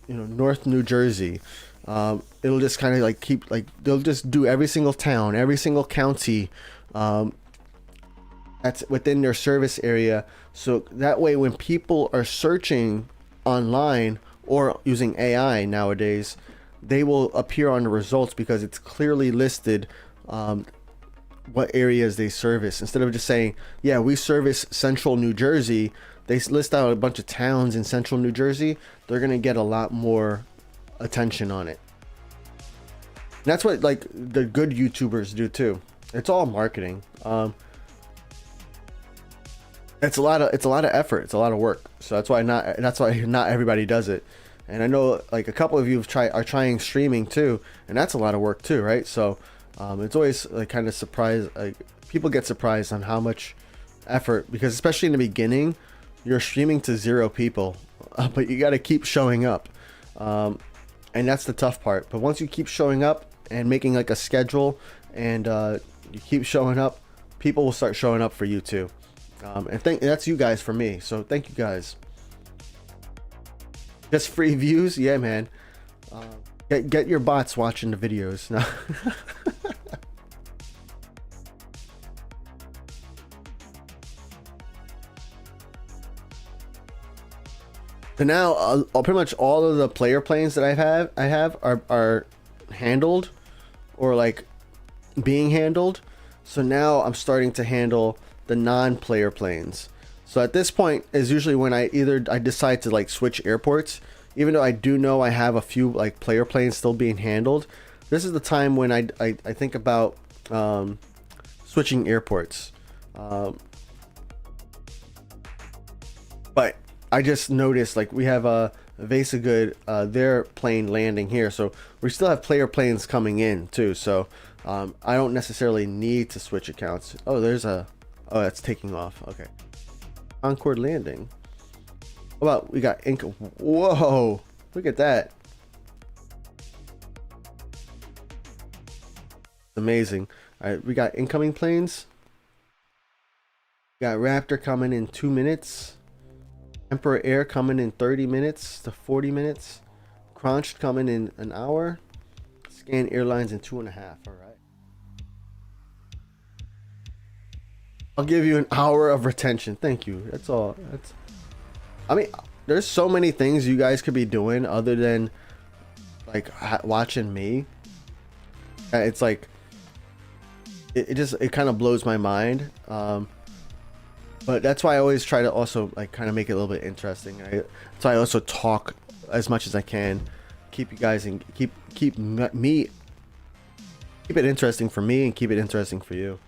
North New Jersey. It'll just kind of like keep, like they'll just do every single town, every single county that's within their service area. So that way when people are searching online or using AI nowadays, they will appear on the results because it's clearly listed what areas they service. Instead of just saying, yeah, we service central New Jersey, they list out a bunch of towns in central New Jersey. They're gonna get a lot more attention on it. And that's what like the good YouTubers do too. It's all marketing. It's a lot of effort. It's a lot of work. So that's why not everybody does it. And I know like a couple of you are trying streaming too, and that's a lot of work too, right? So It's always like kind of surprised, like people get surprised on how much effort, because especially in the beginning you're streaming to 0 people, but you got to keep showing up, and that's the tough part. But once you keep showing up and making like a schedule, and you keep showing up, people will start showing up for you too. And that's you guys for me, so thank you guys. Just free views, yeah man. Get your bots watching the videos. No. So now pretty much all of the player planes that I have are handled, or like being handled. So now I'm starting to handle the non-player planes. So at this point is usually when I decide to like switch airports, even though I do know I have a few like player planes still being handled. This is the time when I think about switching airports. But I just noticed like we have a Vasagood, their plane landing here, so we still have player planes coming in too. So I don't necessarily need to switch accounts. Oh, that's taking off. Okay, Concord landing. How about we got whoa, look at that. Amazing. All right, we got incoming planes. We got Raptor coming in 2 minutes. Emperor Air coming in 30 minutes to 40 minutes. Crunched coming in an hour. Scan Airlines in 2.5. All right. I'll give you an hour of retention. Thank you. That's all. I mean, there's so many things you guys could be doing other than like watching me. It's like it kind of blows my mind. But that's why I always try to also like kind of make it a little bit interesting. So I also talk as much as I can, keep you guys and keep it interesting for me and keep it interesting for you.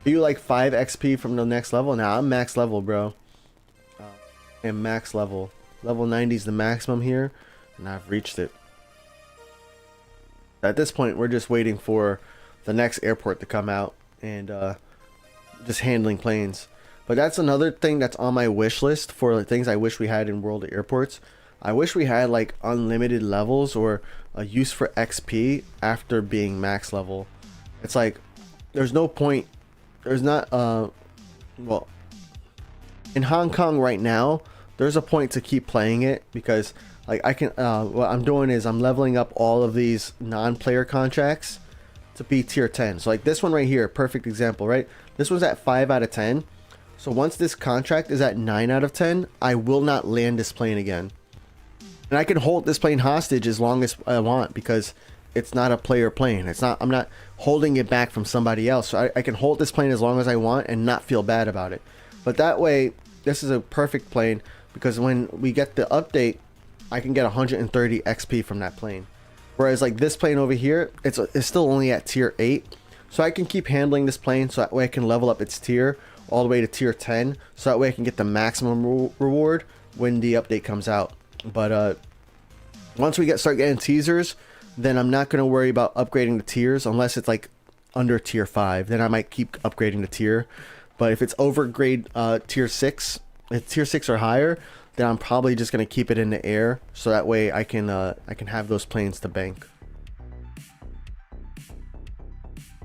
Are you like 5 XP from the next level? Now I'm max level, bro. And max level. Level 90 is the maximum here, and I've reached it. At this point, we're just waiting for the next airport to come out and just handling planes. But that's another thing that's on my wish list for things I wish we had in World of Airports. I wish we had like unlimited levels or a use for XP after being max level. It's like there's no point. There's not well, in Hong Kong right now there's a point to keep playing it, because like I can what I'm doing is I'm leveling up all of these non-player contracts to be tier 10. So like this one right here, perfect example, right? This one's at 5 out of 10. So once this contract is at 9 out of 10, I will not land this plane again. And I can hold this plane hostage as long as I want, because it's not a player plane. I'm not holding it back from somebody else. So I can hold this plane as long as I want and not feel bad about it. But that way, this is a perfect plane, because when we get the update, I can get 130 XP from that plane. Whereas like this plane over here, it's still only at tier 8. So I can keep handling this plane, so that way I can level up its tier all the way to tier 10, so that way I can get the maximum reward when the update comes out. But once we start getting teasers, then I'm not going to worry about upgrading the tiers unless it's like under tier 5. Then I might keep upgrading the tier. But if it's over grade tier 6, if tier 6 or higher, then I'm probably just going to keep it in the air, so that way I can have those planes to bank.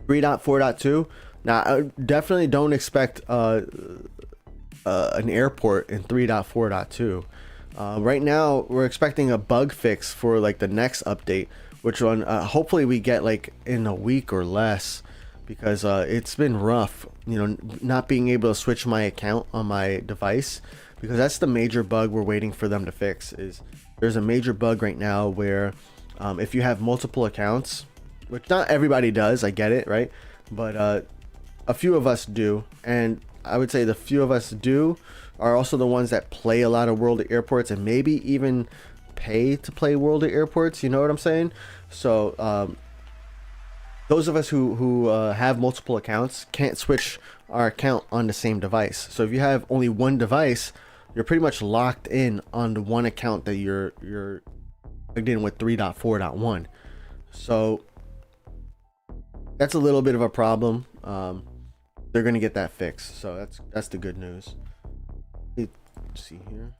3.4.2. Now, I definitely don't expect an airport in 3.4.2. Right now, we're expecting a bug fix for like the next update, which one hopefully we get like in a week or less, because it's been rough, you know, not being able to switch my account on my device, because that's the major bug we're waiting for them to fix. Is there's a major bug right now where if you have multiple accounts, which not everybody does, I get it, right? But a few of us do, and I would say the few of us do are also the ones that play a lot of World of Airports and maybe even pay to play World of Airports, you know what I'm saying? So those of us who have multiple accounts can't switch our account on the same device. So if you have only one device, you're pretty much locked in on the one account that you're plugged in with 3.4.1. So that's a little bit of a problem. They're gonna get that fixed, so that's the good news. Let's see here.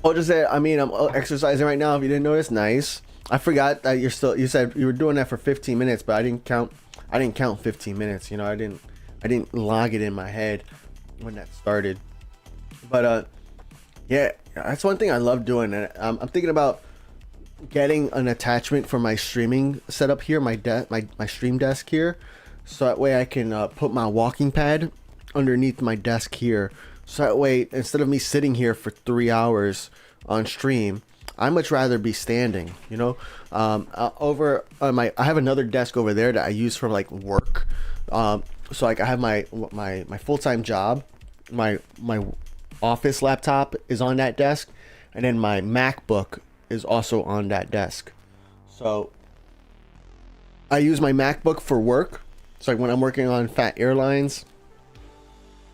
I'll just say, I mean, I'm exercising right now. If you didn't notice, nice. I forgot that you said you were doing that for 15 minutes, but I didn't count 15 minutes. You know, I didn't log it in my head when that started. But yeah, that's one thing I love doing. And I'm thinking about getting an attachment for my streaming setup here, my stream desk here, so that way I can put my walking pad underneath my desk here. So that way, instead of me sitting here for 3 hours on stream, I much rather be standing. You know, over on I have another desk over there that I use for like work. So like I have my full-time job, my office laptop is on that desk, and then my MacBook is also on that desk. So I use my MacBook for work. So like when I'm working on Phat Airlines,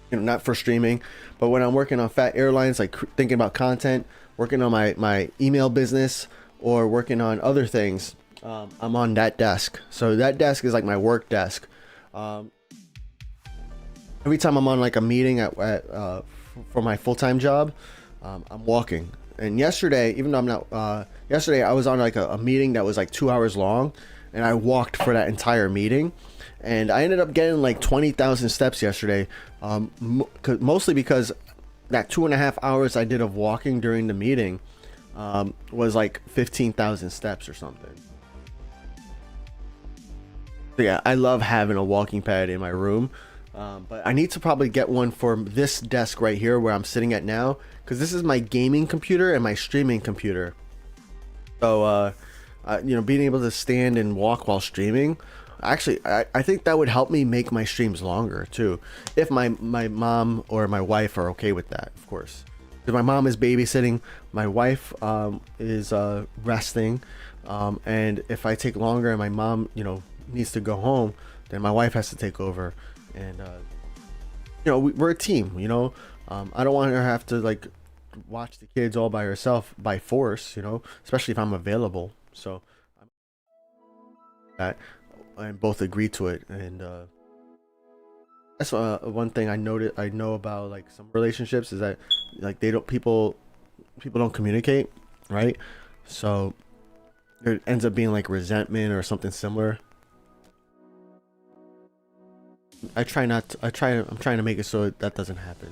you know, not for streaming, but when I'm working on Phat Airlines, like thinking about content, working on my email business, or working on other things, I'm on that desk. So that desk is like my work desk. Every time I'm on like a meeting for my full-time job, I'm walking. And yesterday, even though I'm not, yesterday I was on like a meeting that was like 2 hours long, and I walked for that entire meeting. And I ended up getting like 20,000 steps yesterday, mostly because that 2.5 hours I did of walking during the meeting was like 15,000 steps or something. So yeah, I love having a walking pad in my room, but I need to probably get one for this desk right here where I'm sitting at now, because this is my gaming computer and my streaming computer. So you know, being able to stand and walk while streaming, actually I think that would help me make my streams longer too, if my mom or my wife are okay with that, of course. Because my mom is babysitting, my wife is resting, and if I take longer and my mom, you know, needs to go home, then my wife has to take over. And you know, we're a team, you know. I don't want her to have to like watch the kids all by herself by force, you know, especially if I'm available. So that, and both agree to it. And that's one thing I know about like some relationships is that like people don't communicate, right? So there ends up being like resentment or something similar. I'm trying to make it so that doesn't happen.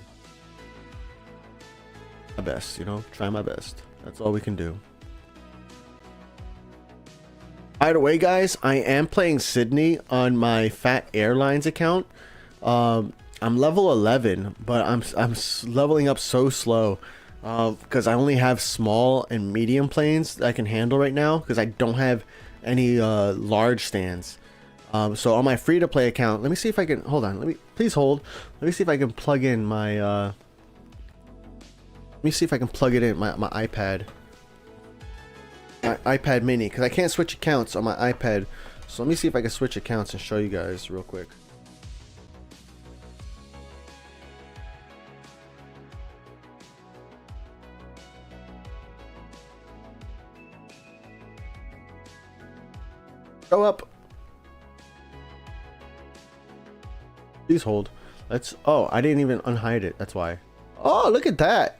My best, you know, try my best. That's all we can do. By the way, guys, I am playing Sydney on my Phat Airlines account. I'm level 11, but I'm leveling up so slow because I only have small and medium planes that I can handle right now, because I don't have any large stands. So on my free-to-play account, let me see if I can, hold on, please hold. Let me see if I can plug in my let me see if I can plug it in my iPad. My iPad mini, because I can't switch accounts on my iPad. So let me see if I can switch accounts and show you guys real quick. Go up. Please hold. Let's, oh, I didn't even unhide it, that's why. Oh, look at that.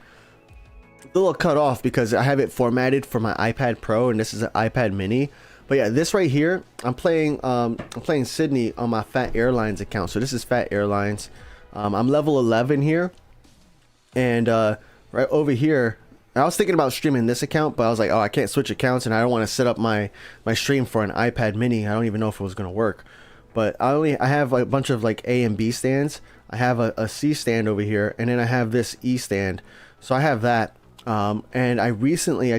It's a little cut off because I have it formatted for my iPad Pro, and this is an iPad mini. But yeah, this right here, I'm playing Sydney on my Phat Airlines account. So this is Phat Airlines. I'm level 11 here, and right over here, I was thinking about streaming this account, but I was like, oh, I can't switch accounts, and I don't want to set up my stream for an iPad mini. I don't even know if it was gonna work. But I have a bunch of like A and B stands. I have a C stand over here, and then I have this E stand. So I have that. And I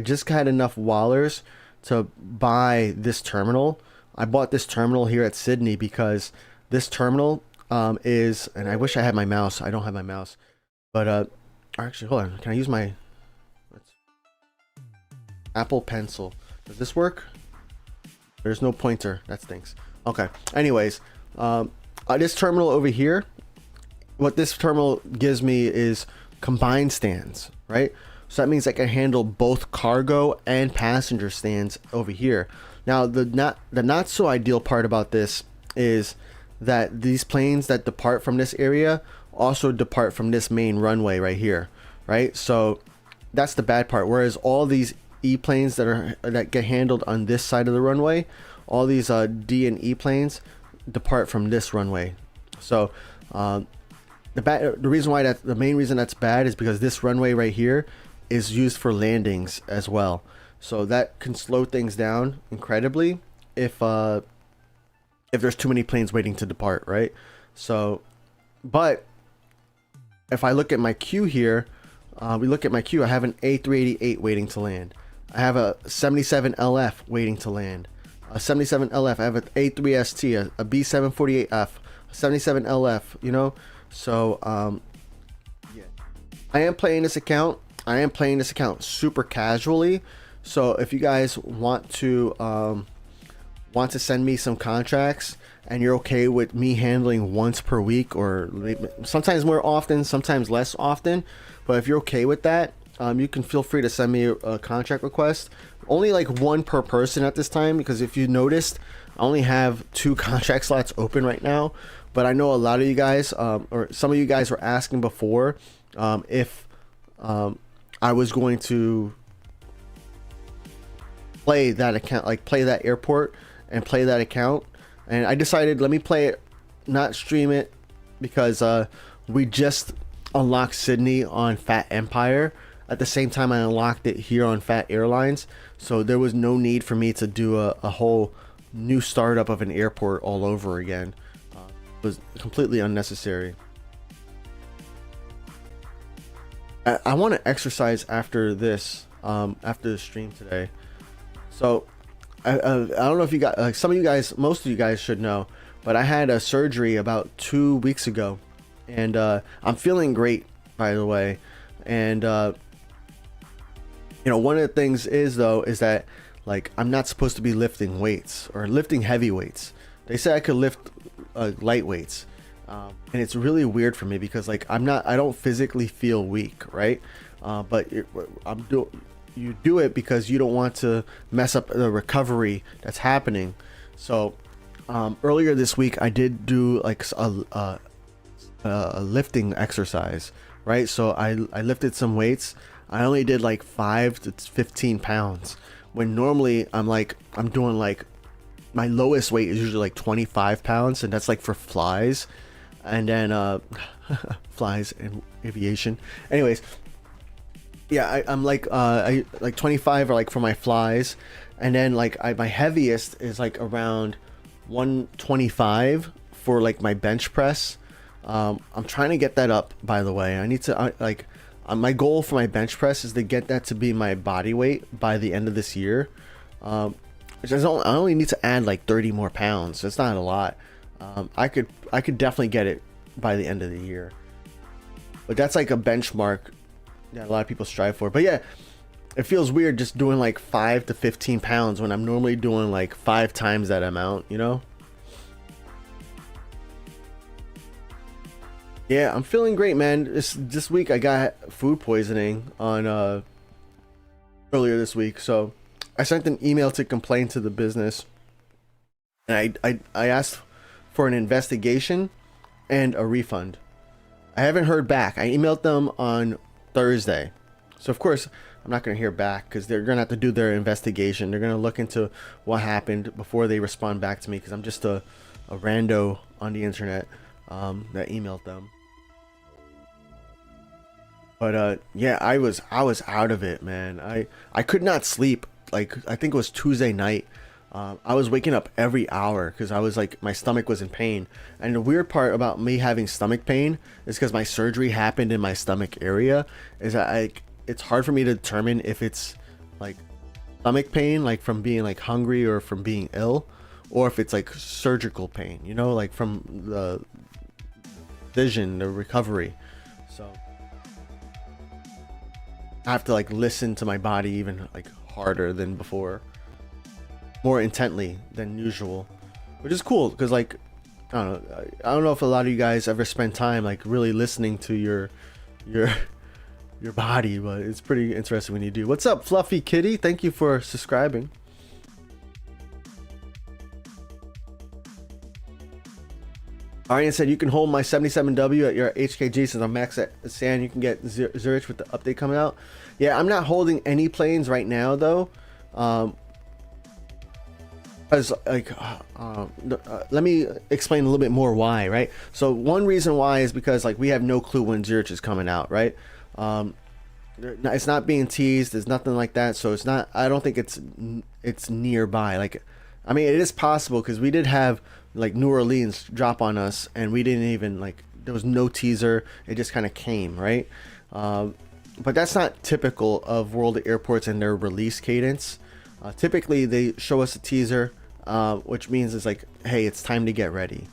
just had enough wallers to buy this terminal. I bought this terminal here at Sydney because this terminal is, and I wish I had my mouse. I don't have my mouse. But actually, hold on. Can I use my Apple Pencil? Does this work? There's no pointer. That stinks. Okay. Anyways, this terminal over here, what this terminal gives me is combined stands, right? So that means I can handle both cargo and passenger stands over here. Now, the not so ideal part about this is that these planes that depart from this area also depart from this main runway right here, right? So that's the bad part. Whereas all these E planes that get handled on this side of the runway, all these D and E planes depart from this runway. So the main reason that's bad is because this runway right here is used for landings as well. So that can slow things down incredibly if there's too many planes waiting to depart, right? So, but if I look at my queue here, we look at my queue, I have an A388 waiting to land. I have a 77LF waiting to land. A 77LF, I have an A3ST, a B748F, a 77LF, you know? So, yeah. I am playing this account super casually. So if you guys want to send me some contracts and you're okay with me handling once per week, or sometimes more often, sometimes less often, but if you're okay with that, you can feel free to send me a contract request. Only like one per person at this time, because if you noticed, I only have 2 contract slots open right now. But I know a lot of you guys, or some of you guys were asking before if I was going to play that account, like play that airport and play that account. And I decided, let me play it, not stream it, because we just unlocked Sydney on Phat Empire at the same time I unlocked it here on Phat Airlines. So there was no need for me to do a whole new startup of an airport all over again. It was completely unnecessary. I want to exercise after this, after the stream today. So I don't know if you got, some of you guys, most of you guys should know, but I had a surgery about 2 weeks ago, and I'm feeling great, by the way. And you know, one of the things is that like I'm not supposed to be lifting weights or lifting heavy weights. They say I could lift light weights, and it's really weird for me because like I don't physically feel weak, right? But you do it because you don't want to mess up the recovery that's happening. So earlier this week I did do like a lifting exercise, right? So I lifted some weights. I only did like 5 to 15 pounds, when normally I'm doing like, my lowest weight is usually like 25 pounds, and that's like for flies. And then flies and aviation. Anyways, yeah, I'm like I like 25 or like for my flies, and then like my heaviest is like around 125 for like my bench press. I'm trying to get that up, by the way. I need to my goal for my bench press is to get that to be my body weight by the end of this year. Which I only need to add like 30 more pounds. That's not a lot. I could definitely get it by the end of the year. But that's like a benchmark that a lot of people strive for. But yeah, it feels weird just doing like 5 to 15 pounds when I'm normally doing like 5 times that amount, you know? Yeah, I'm feeling great, man. This week I got food poisoning on earlier this week, so I sent an email to complain to the business, and I asked for an investigation and a refund. I haven't heard back. I emailed them on Thursday, so of course I'm not going to hear back because they're going to have to do their investigation. They're going to look into what happened before they respond back to me, because I'm just a rando on the internet that emailed them. But yeah, I was out of it, man. I could not sleep. Like, I think it was Tuesday night. I was waking up every hour because I was like, my stomach was in pain. And the weird part about me having stomach pain is because my surgery happened in my stomach area, is that it's hard for me to determine if it's like stomach pain, like from being like hungry or from being ill, or if it's like surgical pain, you know, like from the vision, the recovery. So I have to like listen to my body even like harder than before. more intently than usual, which is cool because like I don't know if a lot of you guys ever spend time like really listening to your body, but it's pretty interesting when you do. What's up, Fluffy Kitty? Thank you for subscribing. Arian said you can hold my 77W at your HKG since I'm max at San. You can get Zurich with the update coming out. Yeah, I'm not holding any planes right now though. As like, let me explain a little bit more why. Right. So one reason why is because like we have no clue when Zurich is coming out. Right. It's not being teased. There's nothing like that. So it's not. I don't think it's nearby. Like, I mean, it is possible because we did have like New Orleans drop on us, and we didn't even like. There was no teaser. It just kind of came, right? But that's not typical of World Airports and their release cadence. Typically, they show us a teaser, which means it's like, hey, it's time to get ready.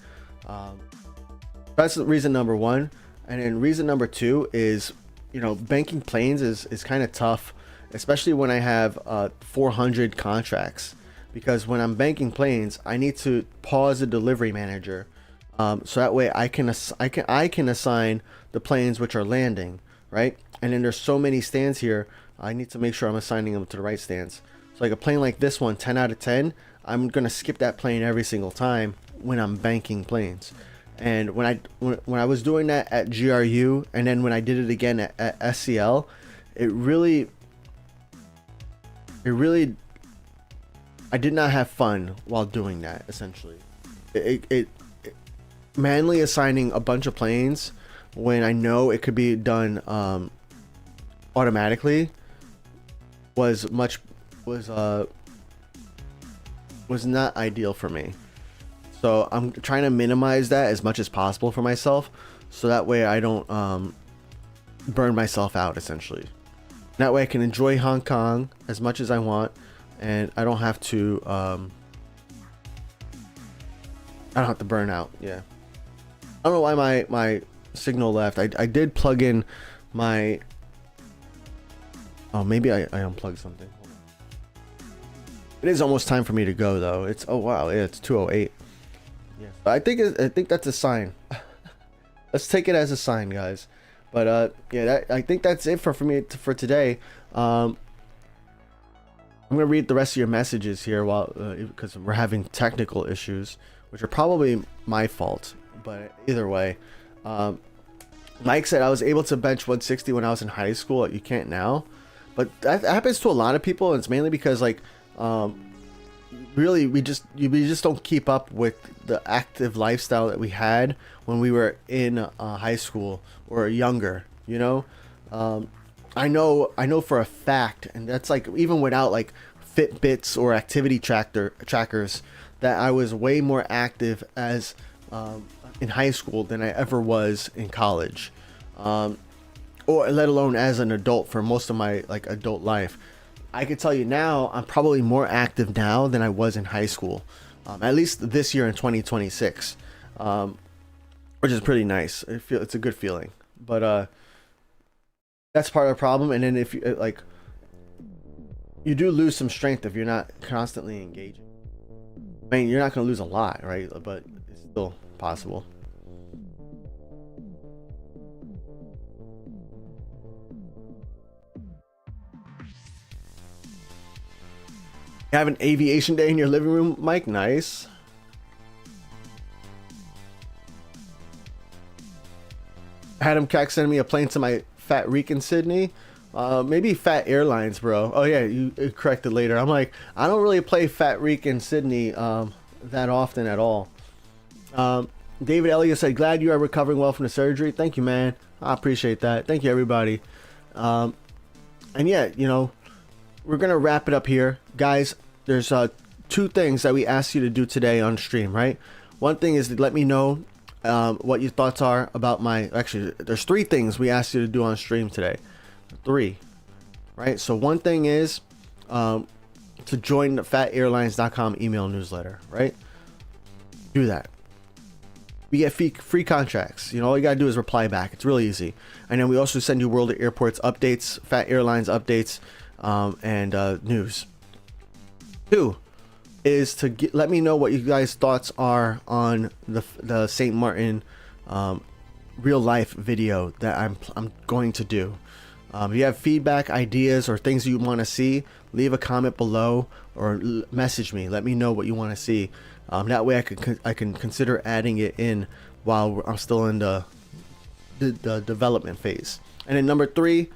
That's reason number one. And then reason number two is, you know, banking planes is kind of tough, especially when I have 400 contracts. Because when I'm banking planes, I need to pause the delivery manager, so that way I can assign the planes which are landing, right? And then there's so many stands here, I need to make sure I'm assigning them to the right stands. So like a plane like this one, 10 out of 10, I'm gonna skip that plane every single time when I'm banking planes. And when I was doing that at GRU, and then when I did it again at SCL, it really I did not have fun while doing that. Essentially, it manually assigning a bunch of planes when I know it could be done automatically was not ideal for me. So I'm trying to minimize that as much as possible for myself, so that way I don't burn myself out. Essentially, that way I can enjoy Hong Kong as much as I want. And I don't have to burn out. Yeah, I don't know why my signal left. I did plug in my, oh, maybe I unplugged something. It is almost time for me to go though. It's, oh wow, yeah, it's 2:08. Yeah, I think that's a sign. Let's take it as a sign, guys. But yeah, I think that's it for me for today. I'm gonna read the rest of your messages here while because we're having technical issues, which are probably my fault. But either way, Mike said I was able to bench 160 when I was in high school. You can't now, but that happens to a lot of people, and it's mainly because like really we just don't keep up with the active lifestyle that we had when we were in high school or younger. You know. I know for a fact, and that's like even without like Fitbits or activity trackers, that I was way more active as in high school than I ever was in college, or let alone as an adult for most of my like adult life. I could tell you now I'm probably more active now than I was in high school, at least this year in 2026, which is pretty nice. It's a good feeling, but that's part of the problem. And then if you like, you do lose some strength if you're not constantly engaging. I mean, you're not going to lose a lot, right? But it's still possible. You have an aviation day in your living room, Mike? Nice. Adam Cack sending me a plane to my Thephatrican Sydney. Maybe Phat Airlines, bro. Oh yeah, you corrected later. I'm like, I don't really play Thephatrican Sydney that often at all. David Elliott said, glad you are recovering well from the surgery. Thank you, man. I appreciate that. Thank you, everybody. And yeah, you know, we're gonna wrap it up here, guys. There's two things that we asked you to do today on stream, right? One thing is to let me know what your thoughts are about my, actually there's three things we asked you to do on stream today. Three, right? So one thing is to join the PhatAirlines.com email newsletter, right? Do that. We get free contracts. You know, all you gotta do is reply back. It's really easy. And then we also send you World Airports updates, Phat Airlines updates, and news. Two, is to let me know what you guys' thoughts are on the St. Martin real life video that I'm going to do. If you have feedback, ideas, or things you want to see, leave a comment below or message me. Let me know what you want to see. That way I can consider adding it in while I'm still in the development phase. And then number 3,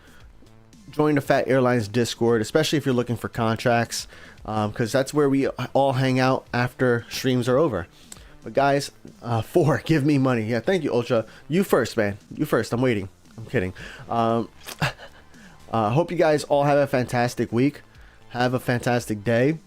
join the Phat Airlines Discord, especially if you're looking for contracts, because that's where we all hang out after streams are over. But guys, 4, give me money. Yeah, thank you, Ultra. You first, man. You first. I'm waiting. I'm kidding. Hope you guys all have a fantastic week. Have a fantastic day.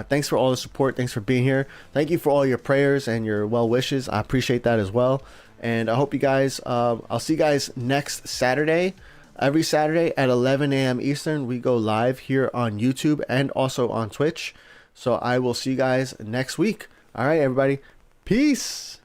Thanks for all the support. Thanks for being here. Thank you for all your prayers and your well wishes. I appreciate that as well. And I hope you guys, I'll see you guys next Saturday. Every Saturday at 11 a.m. Eastern, we go live here on YouTube and also on Twitch. So I will see you guys next week. All right, everybody. Peace.